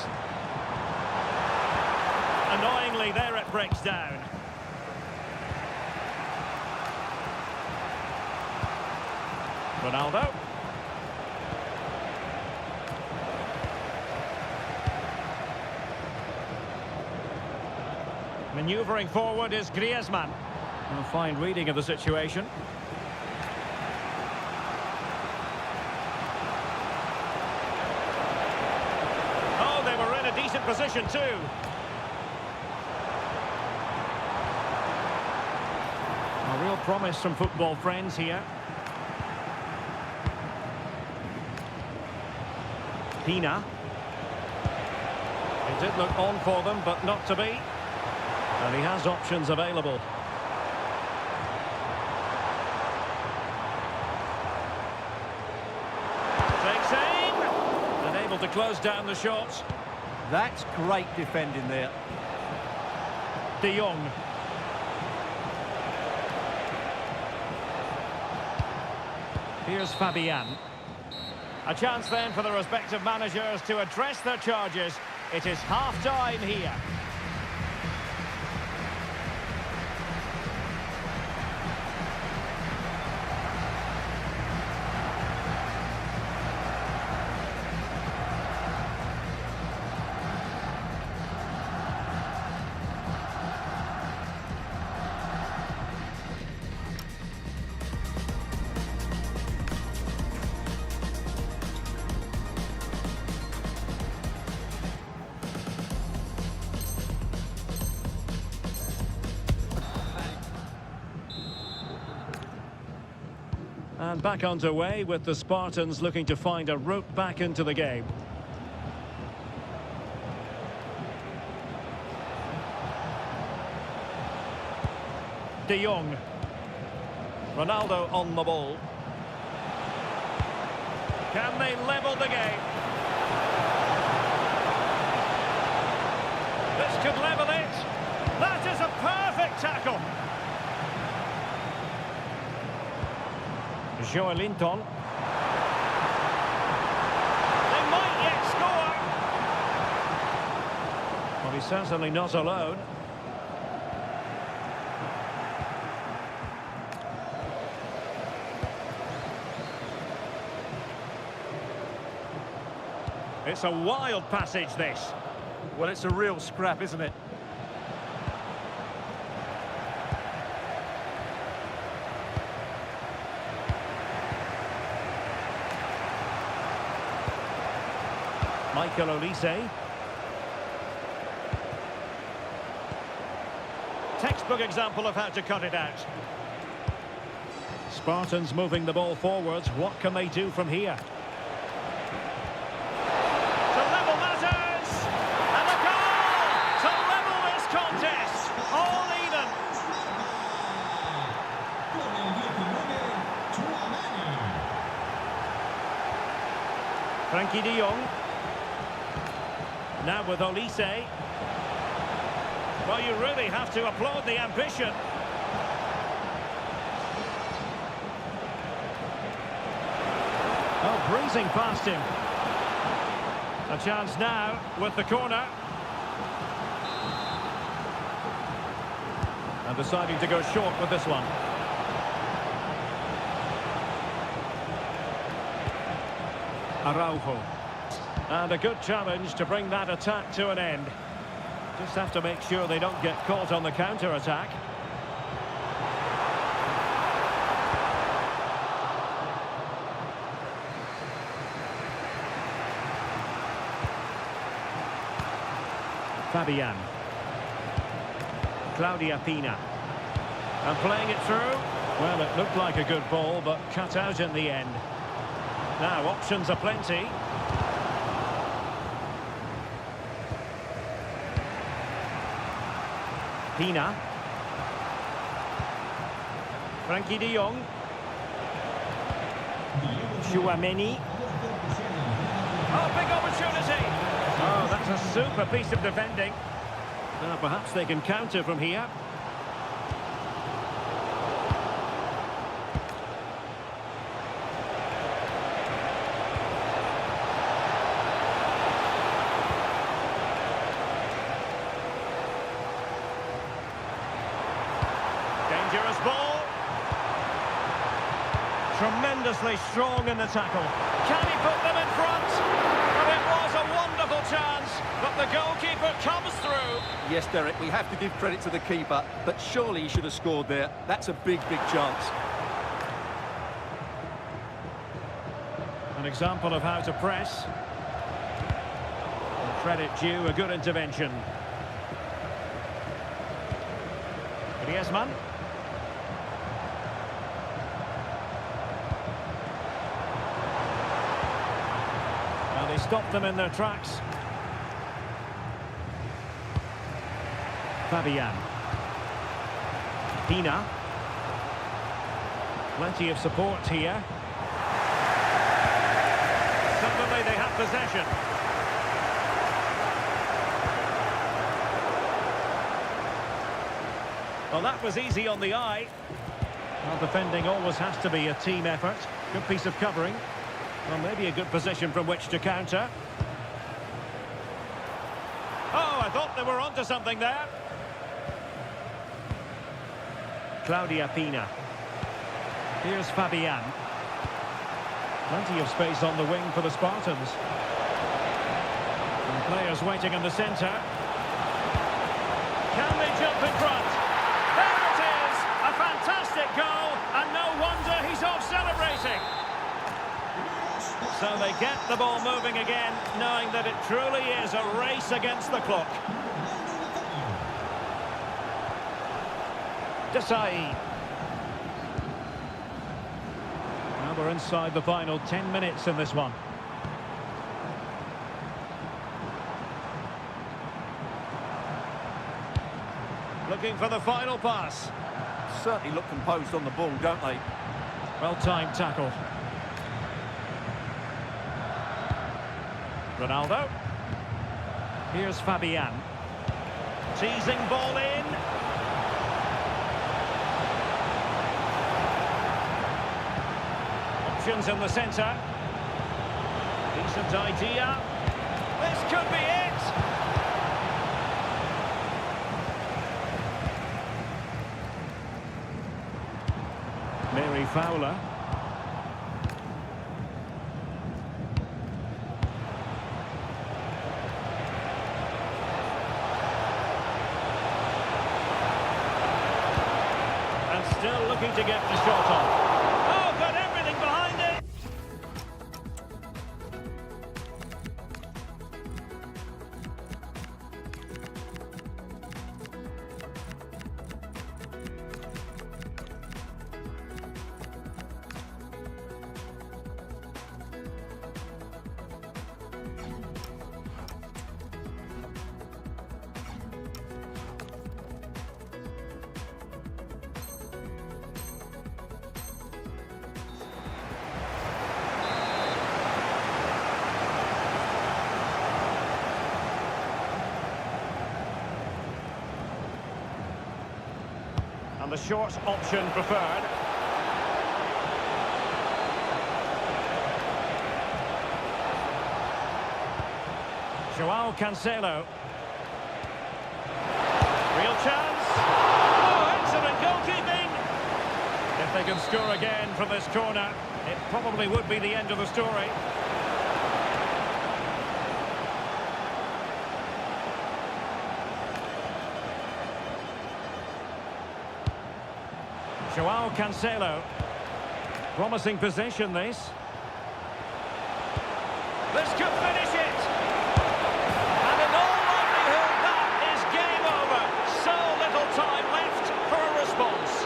Annoyingly, there it breaks down. Ronaldo. Manoeuvring forward is Griezmann. A fine reading of the situation. Oh, they were in a decent position too. A real promise from football friends here. Pina. It did look on for them, but not to be. And he has options available. Takes aim. And able to close down the shots. That's great defending there. De Jong. Here's Fabian. A chance then for the respective managers to address their charges. It is half-time here. And back underway with the Spartans looking to find a route back into the game. De Jong. Ronaldo on the ball. Can they level the game? This could level it. That is a perfect tackle. Joelinton. They might yet score. Well, he's certainly not alone. It's a wild passage, this. Well, it's a real scrap, isn't it? Michael Olise. Textbook example of how to cut it out. Spartans moving the ball forwards. What can they do from here? To level matters! And a goal! To level this contest! All even! Frankie de Jong. Now with Olise. Well, you really have to applaud the ambition. Oh, breezing past him. A chance now with the corner. And deciding to go short with this one. Araujo. And a good challenge to bring that attack to an end. Just have to make sure they don't get caught on the counter-attack. Fabian. Claudia Pina. And playing it through. Well, it looked like a good ball, but cut out in the end. Now, options are plenty. Pina. Frankie de Jong. Chouameni. Oh, big opportunity. Oh, that's a super piece of defending. Now, perhaps they can counter from here. ball. Tremendously strong in the tackle. Can he put them in front? And it was a wonderful chance, but the goalkeeper comes through. Yes, Derek, we have to give credit to the keeper, but surely he should have scored there. That's a big, big chance. An example of how to press. And credit due, a good intervention. Griezmann. Now they stopped them in their tracks. Fabian. Pina. Plenty of support here. Suddenly they have possession. Well, that was easy on the eye. Well, defending always has to be a team effort. Good piece of covering. Well, maybe a good position from which to counter. Oh, I thought they were onto something there. Claudia Pina. Here's Fabian. Plenty of space on the wing for the Spartans. And players waiting in the centre. Can they jump in front? There it is! A fantastic goal, and no wonder he's off celebrating. So they get the ball moving again, knowing that it truly is a race against the clock. Desai. Now we're inside the final 10 minutes in this one. Looking for the final pass. Certainly look composed on the ball, don't they? Well-timed tackle. Ronaldo. Here's Fabian. Teasing ball in. Options in the centre. Decent idea. This could be it. Mary Fowler. And still looking to get the shot on. Oh, got everything behind it. And the short option preferred. Joao Cancelo. Real chance. Oh, excellent goalkeeping. If they can score again from this corner, it probably would be the end of the story. Joao Cancelo. Promising possession, this. This could finish it. And in all likelihood, that is game over. So little time left for a response.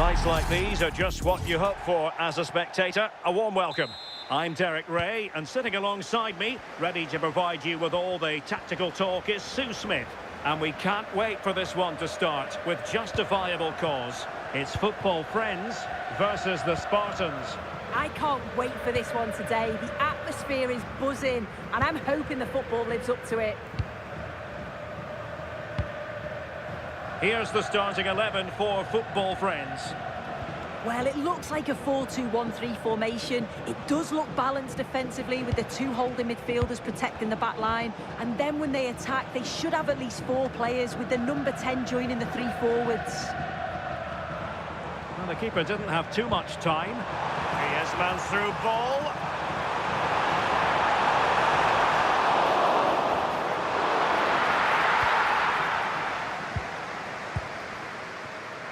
Nights like these are just what you hope for as a spectator. A warm welcome. I'm Derek Ray, and sitting alongside me, ready to provide you with all the tactical talk, is Sue Smith. And we can't wait for this one to start with justifiable cause. It's football friends versus the Spartans. I can't wait for this one today. The atmosphere is buzzing, and I'm hoping the football lives up to it. Here's the starting 11 for football friends. Well, it looks like a 4-2-1-3 formation. It does look balanced defensively with the two holding midfielders protecting the back line. And then when they attack, they should have at least 4 players with the number 10 joining the 3 forwards. Well, the keeper didn't have too much time. He man's through ball.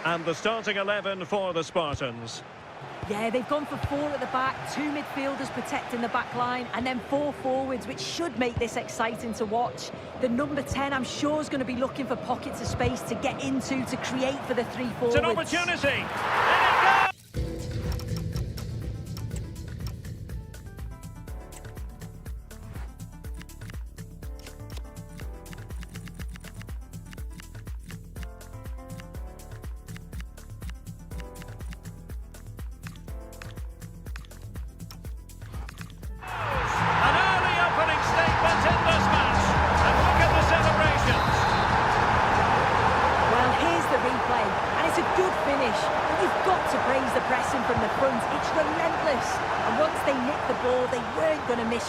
And the starting 11 for the Spartans. Yeah, they've gone for 4 at the back, 2 midfielders protecting the back line, and then 4 forwards, which should make this exciting to watch. The number 10, I'm sure, is going to be looking for pockets of space to get into, to create for the 3 forwards. It's an opportunity!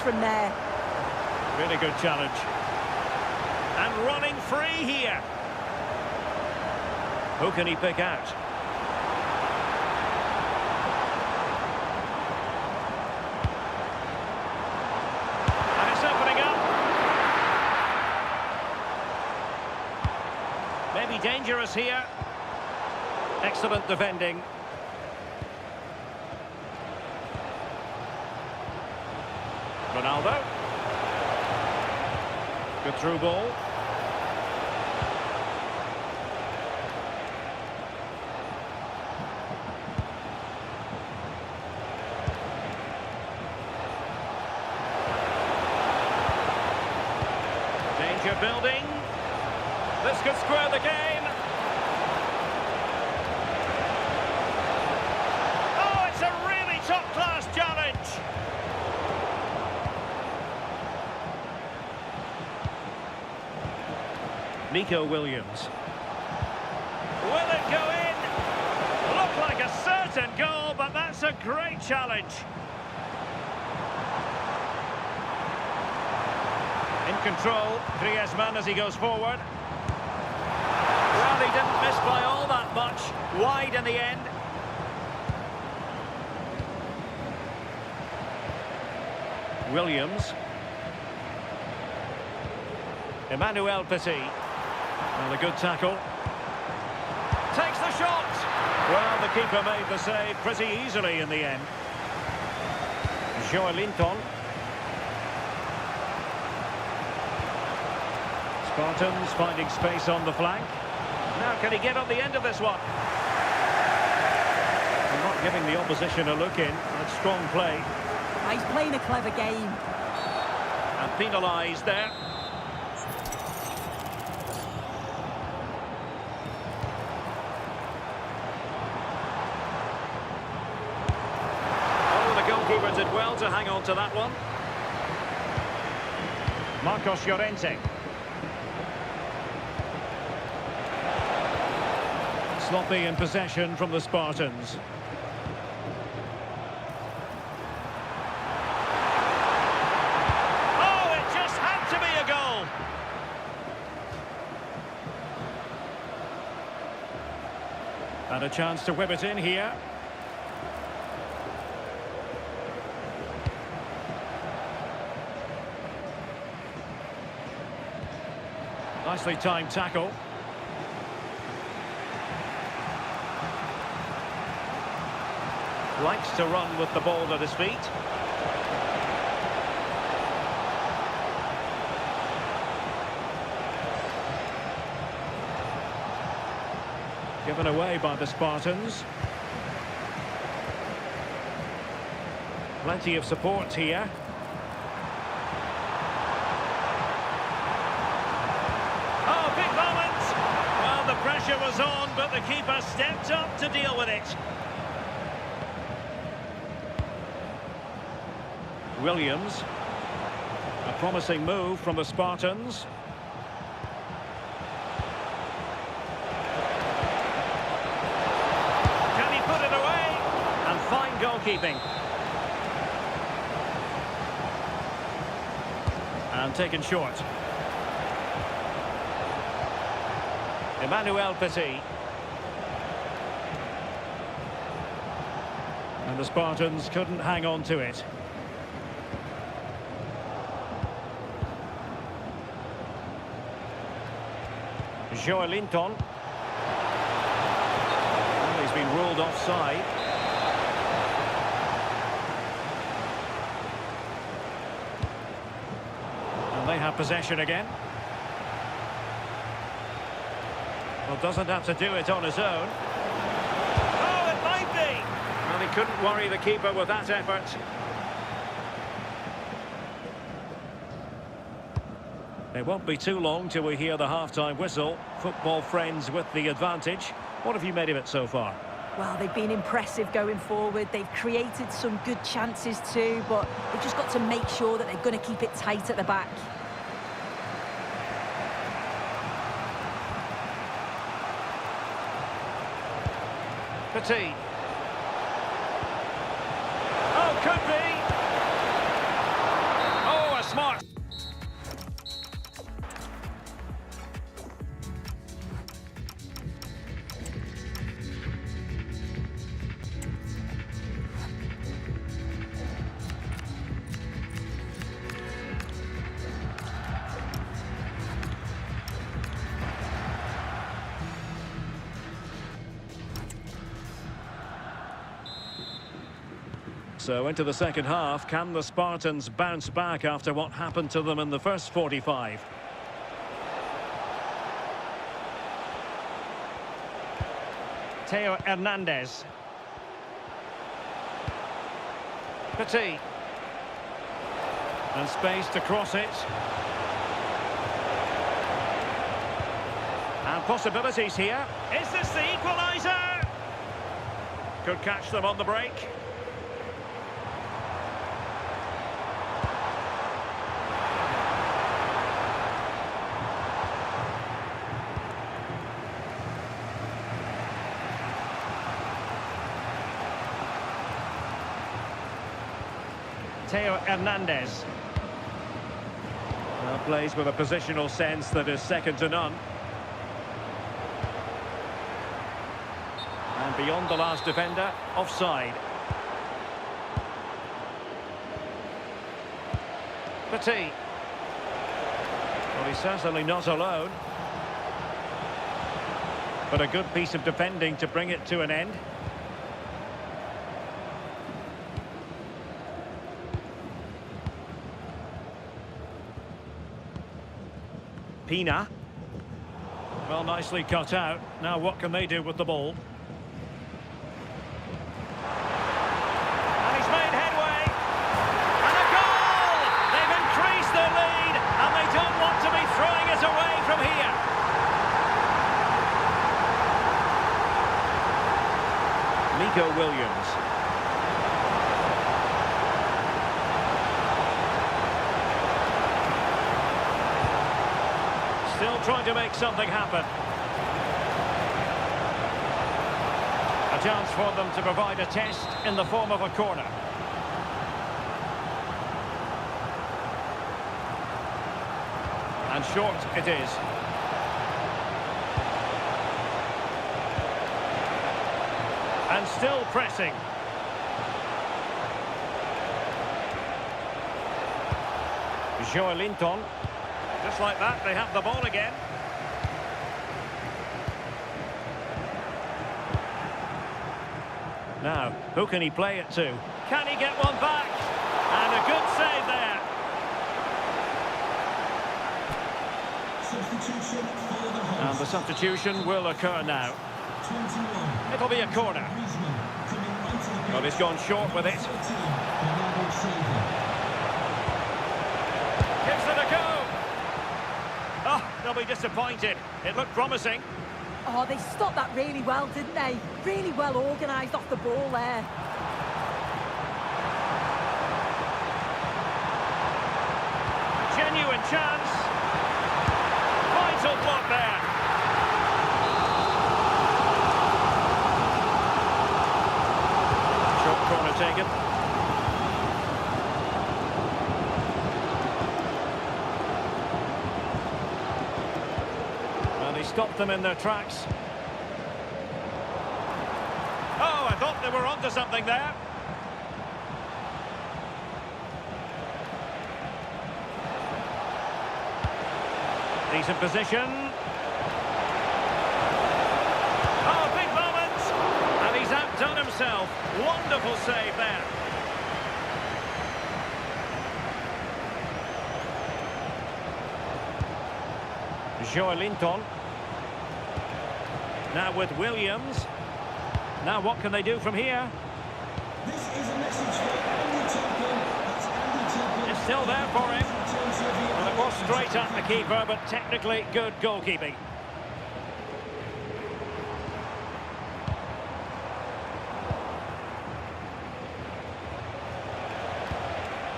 From there. Really good challenge. And running free here. Who can he pick out? And it's opening up. Maybe dangerous here. Excellent defending. Ronaldo. Good through ball. Danger building. This could square the game. Oh, it's a really top-class challenge. Nico Williams. Will it go in? Looked like a certain goal, but that's a great challenge. In control, Griezmann as he goes forward. Well, he didn't miss by all that much. Wide in the end. Williams. Emmanuel Petit. And a good tackle. Takes the shot. Well, the keeper made the save pretty easily in the end. Joelinton. Spartans finding space on the flank. Now can he get on the end of this one? And not giving the opposition a look in. That's strong play. He's playing a clever game. And penalised there. Goalkeeper did well to hang on to that one. Marcos Llorente. Sloppy in possession from the Spartans. Oh, it just had to be a goal. And a chance to whip it in here. Nicely timed tackle. Likes to run with the ball at his feet. Given away by the Spartans. Plenty of support here. Oh, big moment! Well, the pressure was on, but the keeper stepped up to deal with it. Williams. A promising move from the Spartans. Can he put it away? And fine goalkeeping. And taken short. Emmanuel Petit. And the Spartans couldn't hang on to it. Joelinton. Well, he's been ruled offside. And they have possession again. Well, doesn't have to do it on his own. Oh, it might be! Well, he couldn't worry the keeper with that effort. It won't be too long till we hear the half-time whistle. Football friends with the advantage. What have you made of it so far? Well, they've been impressive going forward. They've created some good chances too, but they've just got to make sure that they're going to keep it tight at the back. Petit. Oh, could be! Oh, a smart... So into the second half, can the Spartans bounce back after what happened to them in the first 45? Theo Hernandez. Petit. And space to cross it. And possibilities here. Is this the equaliser? Could catch them on the break. Theo Hernandez. Well, plays with a positional sense that is second to none. And beyond the last defender, offside. Petit. Well, he's certainly not alone. But a good piece of defending to bring it to an end. Pina. Well, nicely cut out. Now what can they do with the ball? And he's made headway. And a goal! They've increased their lead, and they don't want to be throwing it away from here. Nico Williams. Still trying to make something happen. A chance for them to provide a test in the form of a corner. And short it is. And still pressing. Joelinton. Just like that, they have the ball again. Now, who can he play it to? Can he get one back? And a good save there. And the substitution will occur now. It'll be a corner. Well, he's gone short with it. Gives it a go. Oh, they'll be disappointed. It looked promising. Oh, they stopped that really well, didn't they? Really well organised off the ball there. Genuine chance. Vital block there. Short corner taken. Well, he stopped them in their tracks. Oh, I thought they were onto something there. Decent position. Oh, big moment! And he's outdone himself. Wonderful save there. Joelinton. Now with Williams. Now what can they do from here? This is a message for Andy Tompkin. That's Andy Tompkin. It's still there for him. Well, it was straight at the keeper, but technically good goalkeeping.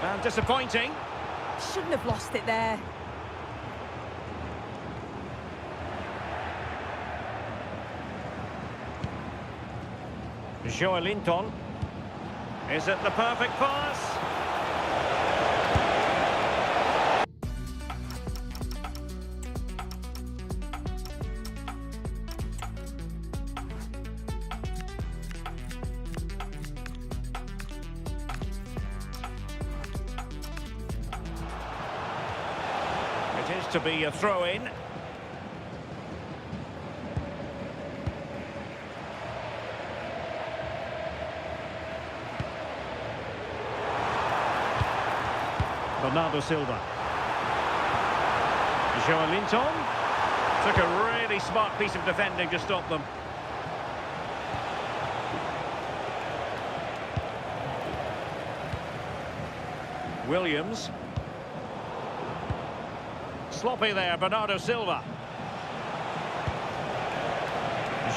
And disappointing. Shouldn't have lost it there. Joelinton. Is it the perfect pass? It is to be a throw-in. Bernardo Silva. Joelinton took a really smart piece of defending to stop them. Williams. Sloppy there, Bernardo Silva.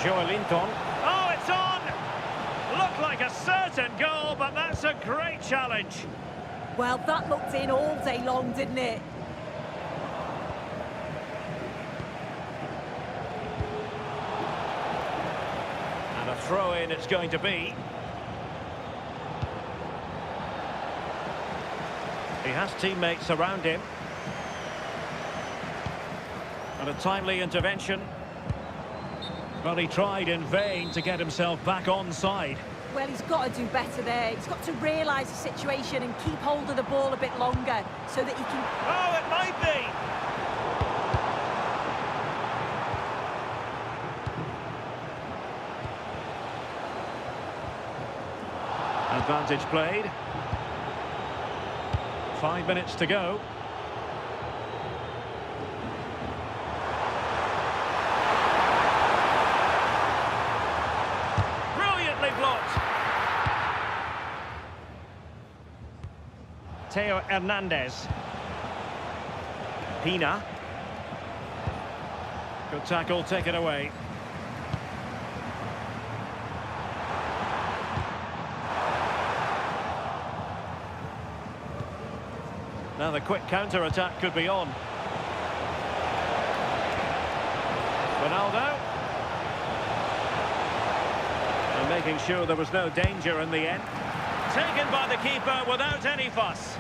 Joelinton. Oh, it's on! Looked like a certain goal, but that's a great challenge. Well, that looked in all day long, didn't it? And a throw-in it's going to be. He has teammates around him. And a timely intervention. But he tried in vain to get himself back onside. Well, he's got to do better there. He's got to realise the situation and keep hold of the ball a bit longer so that he can... Oh, it might be! Advantage played. 5 minutes to go. Brilliantly blocked. Theo Hernandez. Pina. Good tackle taken away. Now the quick counter-attack could be on. Ronaldo. And making sure there was no danger in the end. Taken by the keeper without any fuss.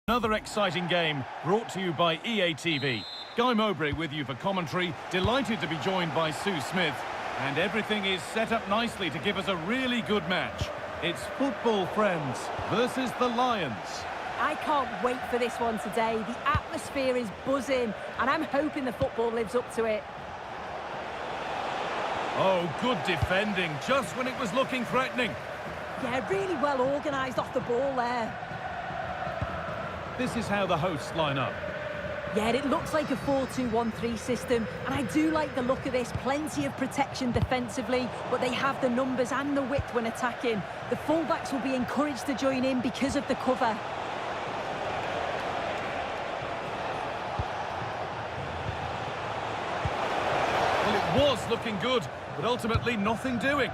Another exciting game brought to you by EA TV. Guy Mowbray with you for commentary. Delighted to be joined by Sue Smith. And everything is set up nicely to give us a really good match. It's football, friends, versus the Lions. I can't wait for this one today. The atmosphere is buzzing, and I'm hoping the football lives up to it. Oh, good defending, just when it was looking threatening. Yeah, really well organised off the ball there. This is how the hosts line up. Yeah, it looks like a 4-2-1-3 system, and I do like the look of this. Plenty of protection defensively, but they have the numbers and the width when attacking. The fullbacks will be encouraged to join in because of the cover. Well, it was looking good, but ultimately nothing doing.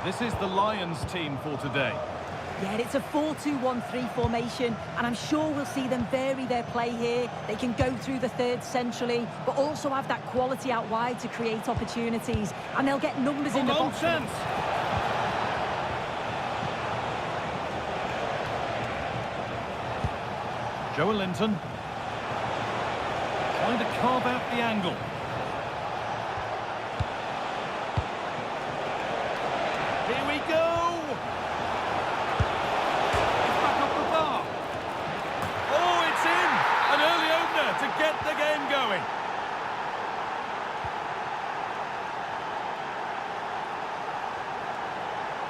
This is the Lions team for today. Yeah, it's a 4-2-1-3 formation, and I'm sure we'll see them vary their play here. They can go through the third centrally, but also have that quality out wide to create opportunities, and they'll get numbers in the box. Chance. Joe Linton trying to carve out the angle. Here we go! It's back off the bar. Oh, it's in! An early opener to get the game going.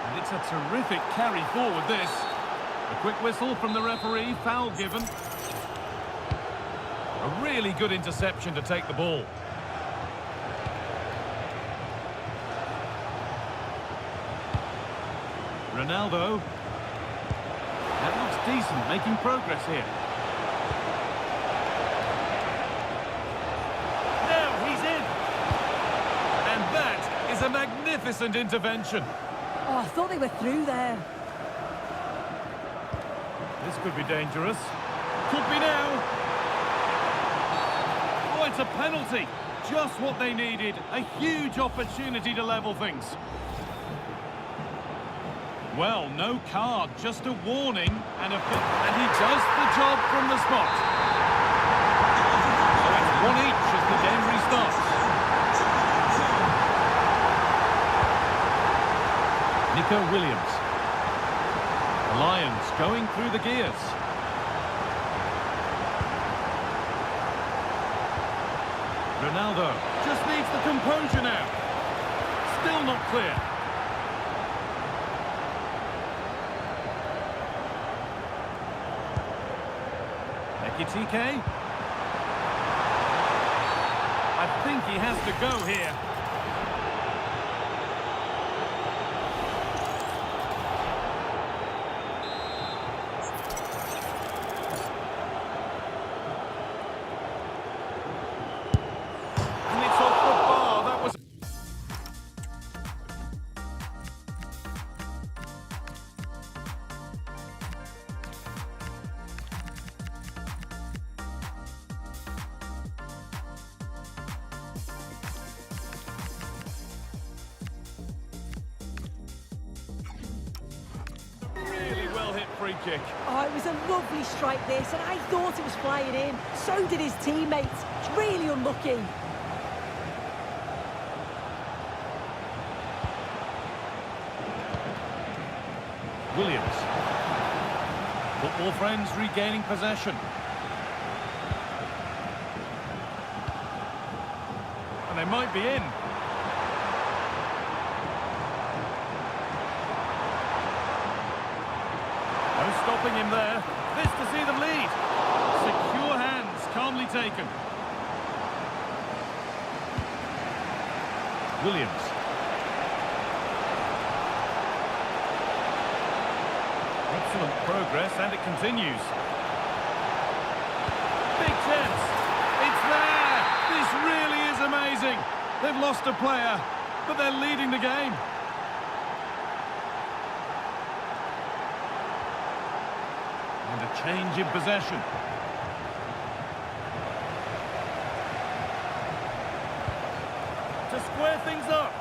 And it's a terrific carry forward, this. A quick whistle from the referee, foul given. A really good interception to take the ball. Ronaldo. That looks decent, making progress here. Now he's in. And that is a magnificent intervention. Oh, I thought they were through there. This could be dangerous. Could be now. Oh, it's a penalty. Just what they needed. A huge opportunity to level things. Well, no card, just a warning, and he does the job from the spot. So it's 1 each as the game restarts. Nico Williams. The Lions going through the gears. Ronaldo just needs the composure now. Still not clear. TK. I think he has to go here. And it's off the bar. That was... Free kick. Oh, it was a lovely strike this, and I thought it was flying in. So did his teammates. It's really unlucky. Williams. Football friends regaining possession. And they might be in. No stopping him there. This to see them lead. Secure hands, calmly taken. Williams. Excellent progress, and it continues. Big chance. It's there. This really is amazing. They've lost a player, but they're leading the game. And a change in possession. To square things up.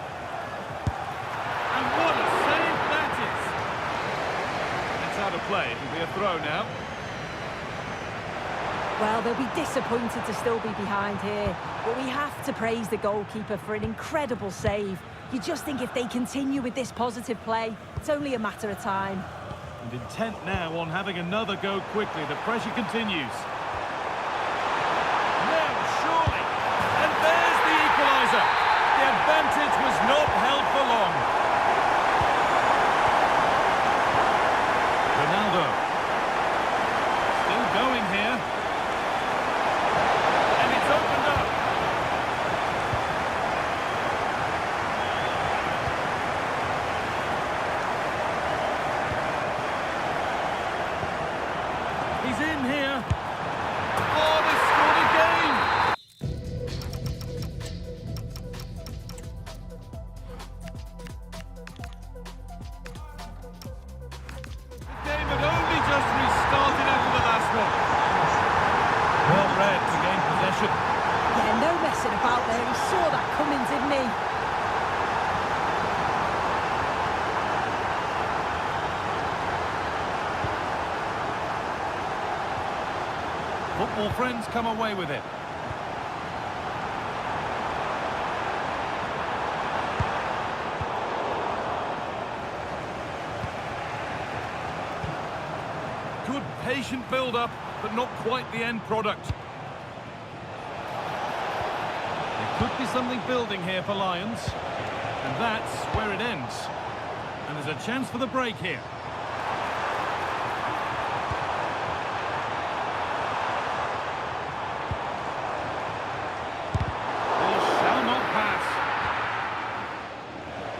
And what a save play. It'll be a throw now. Well, they'll be disappointed to still be behind here, but we have to praise the goalkeeper for an incredible save. You just think if they continue with this positive play, it's only a matter of time. And intent now on having another go quickly. The pressure continues. Now, surely. And there's the equaliser. The advantage was not held for long. Ronaldo. Still going here. And it's opened up. He's in here. Oh, they scored again. The game had only just restarted after the last one. Well read to gain possession. Yeah, no messing about there. He saw that coming, didn't he? Football friends come away with it. Good patient build-up, but not quite the end product. There could be something building here for Lions, and that's where it ends. And there's a chance for the break here.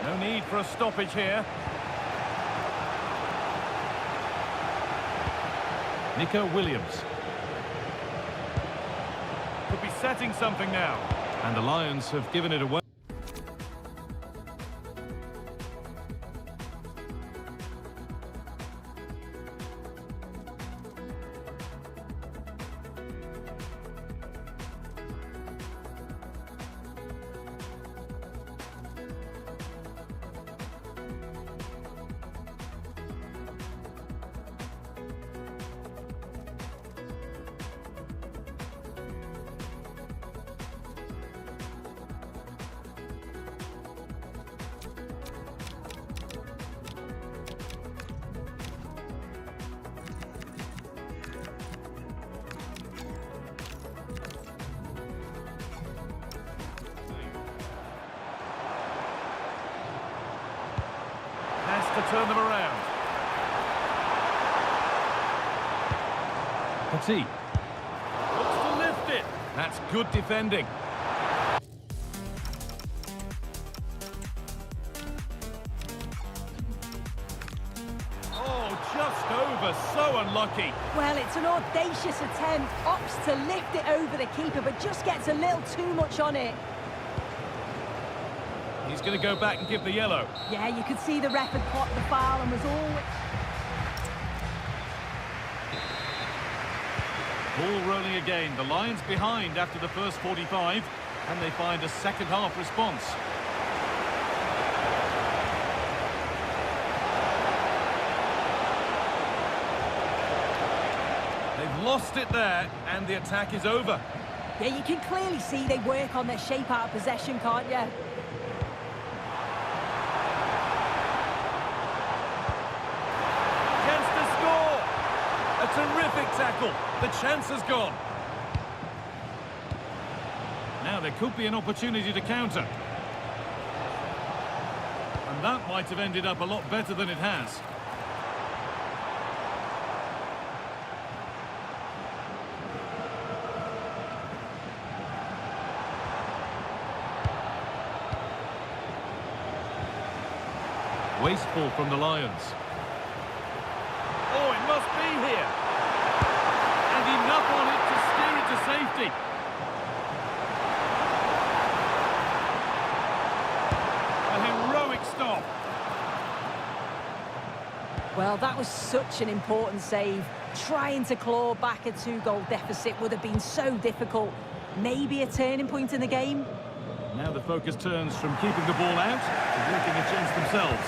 No need for a stoppage here. Nico Williams. Could be setting something now. And the Lions have given it away. To turn them around. Petit looks to lift it. That's good defending. Oh, just over. So unlucky. Well, it's an audacious attempt. Opts to lift it over the keeper, but just gets a little too much on it. He's going to go back and give the yellow. Yeah, you could see the ref had clocked the foul and was always... Ball rolling again. The Lions behind after the first 45, and they find a second half response. They've lost it there, and the attack is over. Yeah, you can clearly see they work on their shape out of possession, can't you? Terrific tackle. The chance has gone. Now there could be an opportunity to counter. And that might have ended up a lot better than it has. Wasteful from the Lions. Oh, it must be here. And enough on it to steer it to safety. A heroic stop. Well, that was such an important save. Trying to claw back a 2-goal deficit would have been so difficult. Maybe a turning point in the game. Now the focus turns from keeping the ball out to taking a chance themselves.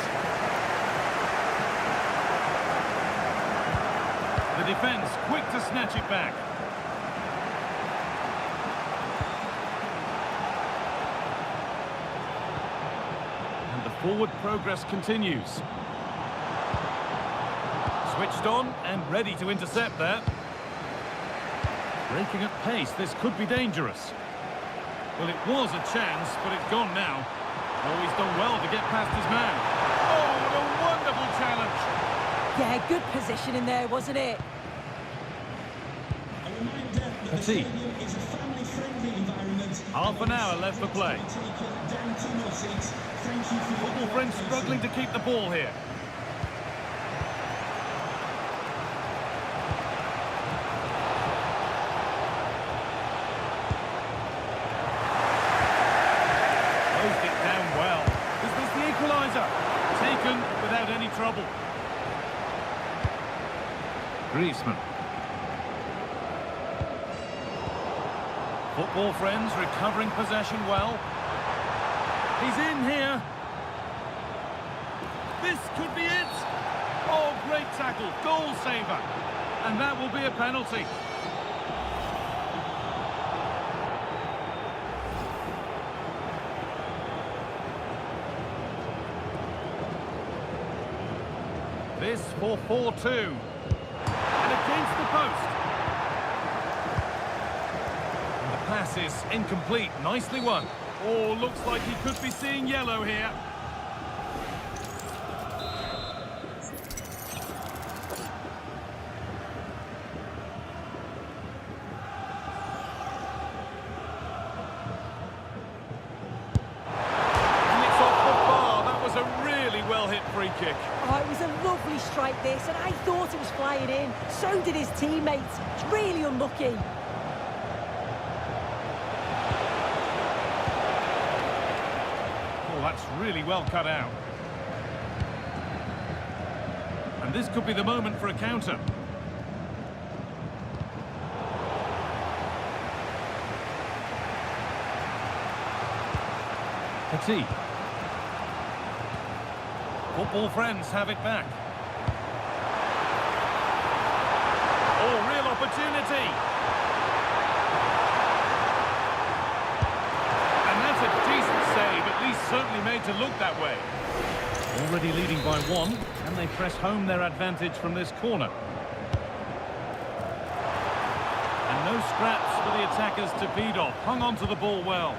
defence quick to snatch it back. And the forward progress continues. Switched on and ready to intercept that. Breaking at pace, this could be dangerous. Well, it was a chance, but it's gone now. Oh, he's done well to get past his man. Oh, what a wonderful challenge. Yeah, good position in there, wasn't it? Petit. Half an hour left for play. Football friends struggling to keep the ball here. Closed it down well. Is this the equaliser? Taken without any trouble. Griezmann. Football friends recovering possession well. He's in here. This could be it. Oh, great tackle. Goal saver. And that will be a penalty. This for 4-2. And against the post. And the pass is incomplete. Nicely won. Oh, looks like he could be seeing yellow here. And it's off the bar. That was a really well-hit free kick. Oh, it was a lovely strike this, and I thought it was flying in. So did his teammates. It's really unlucky. Oh, that's really well cut out. And this could be the moment for a counter. Petit. Football friends have it back. Oh, real opportunity. And that's a decent save, at least certainly made to look that way. Already leading by one, and they press home their advantage from this corner. And no scraps for the attackers to beat off. Hung on to the ball well.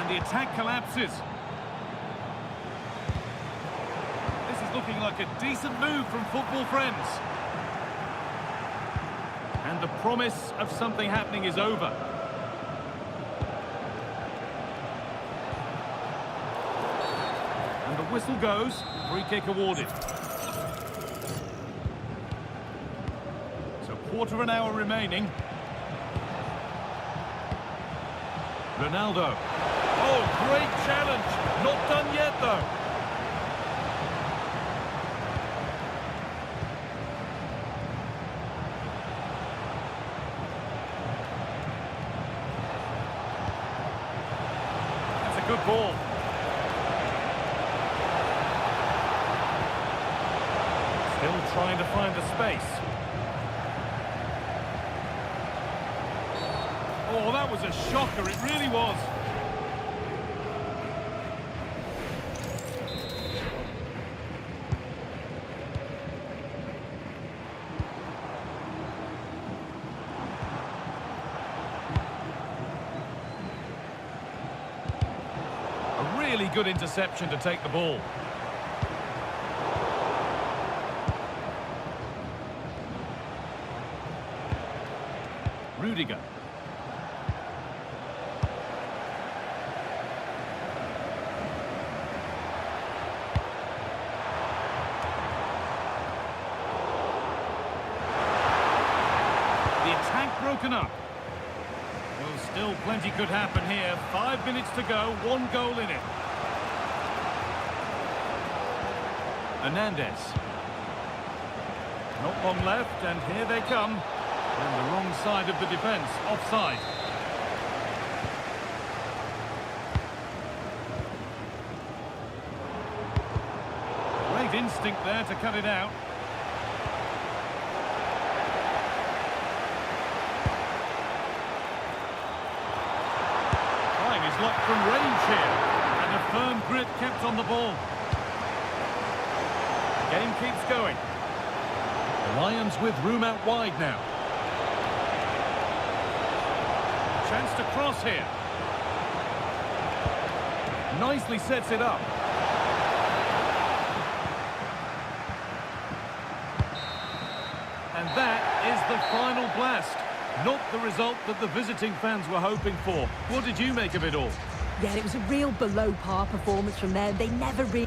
The attack collapses. This is looking like a decent move from football friends. And the promise of something happening is over. And the whistle goes. Free kick awarded. So quarter of an hour remaining. Ronaldo. Oh, great challenge. Not done yet, though. That's a good ball. Still trying to find the space. Oh, that was a shocker. It really was. Really good interception to take the ball. Rudiger. The attack broken up. Well, still plenty could happen here. 5 minutes to go, 1 goal in it. Hernandez. Not long left, and here they come. On the wrong side of the defence, offside. With instinct there to cut it out. Trying his luck from range here. And a firm grip kept on the ball. Game keeps going. The Lions with room out wide now. Chance to cross here. Nicely sets it up. And that is the final blast. Not the result that the visiting fans were hoping for. What did you make of it all? Yeah, it was a real below par performance from them. They never really...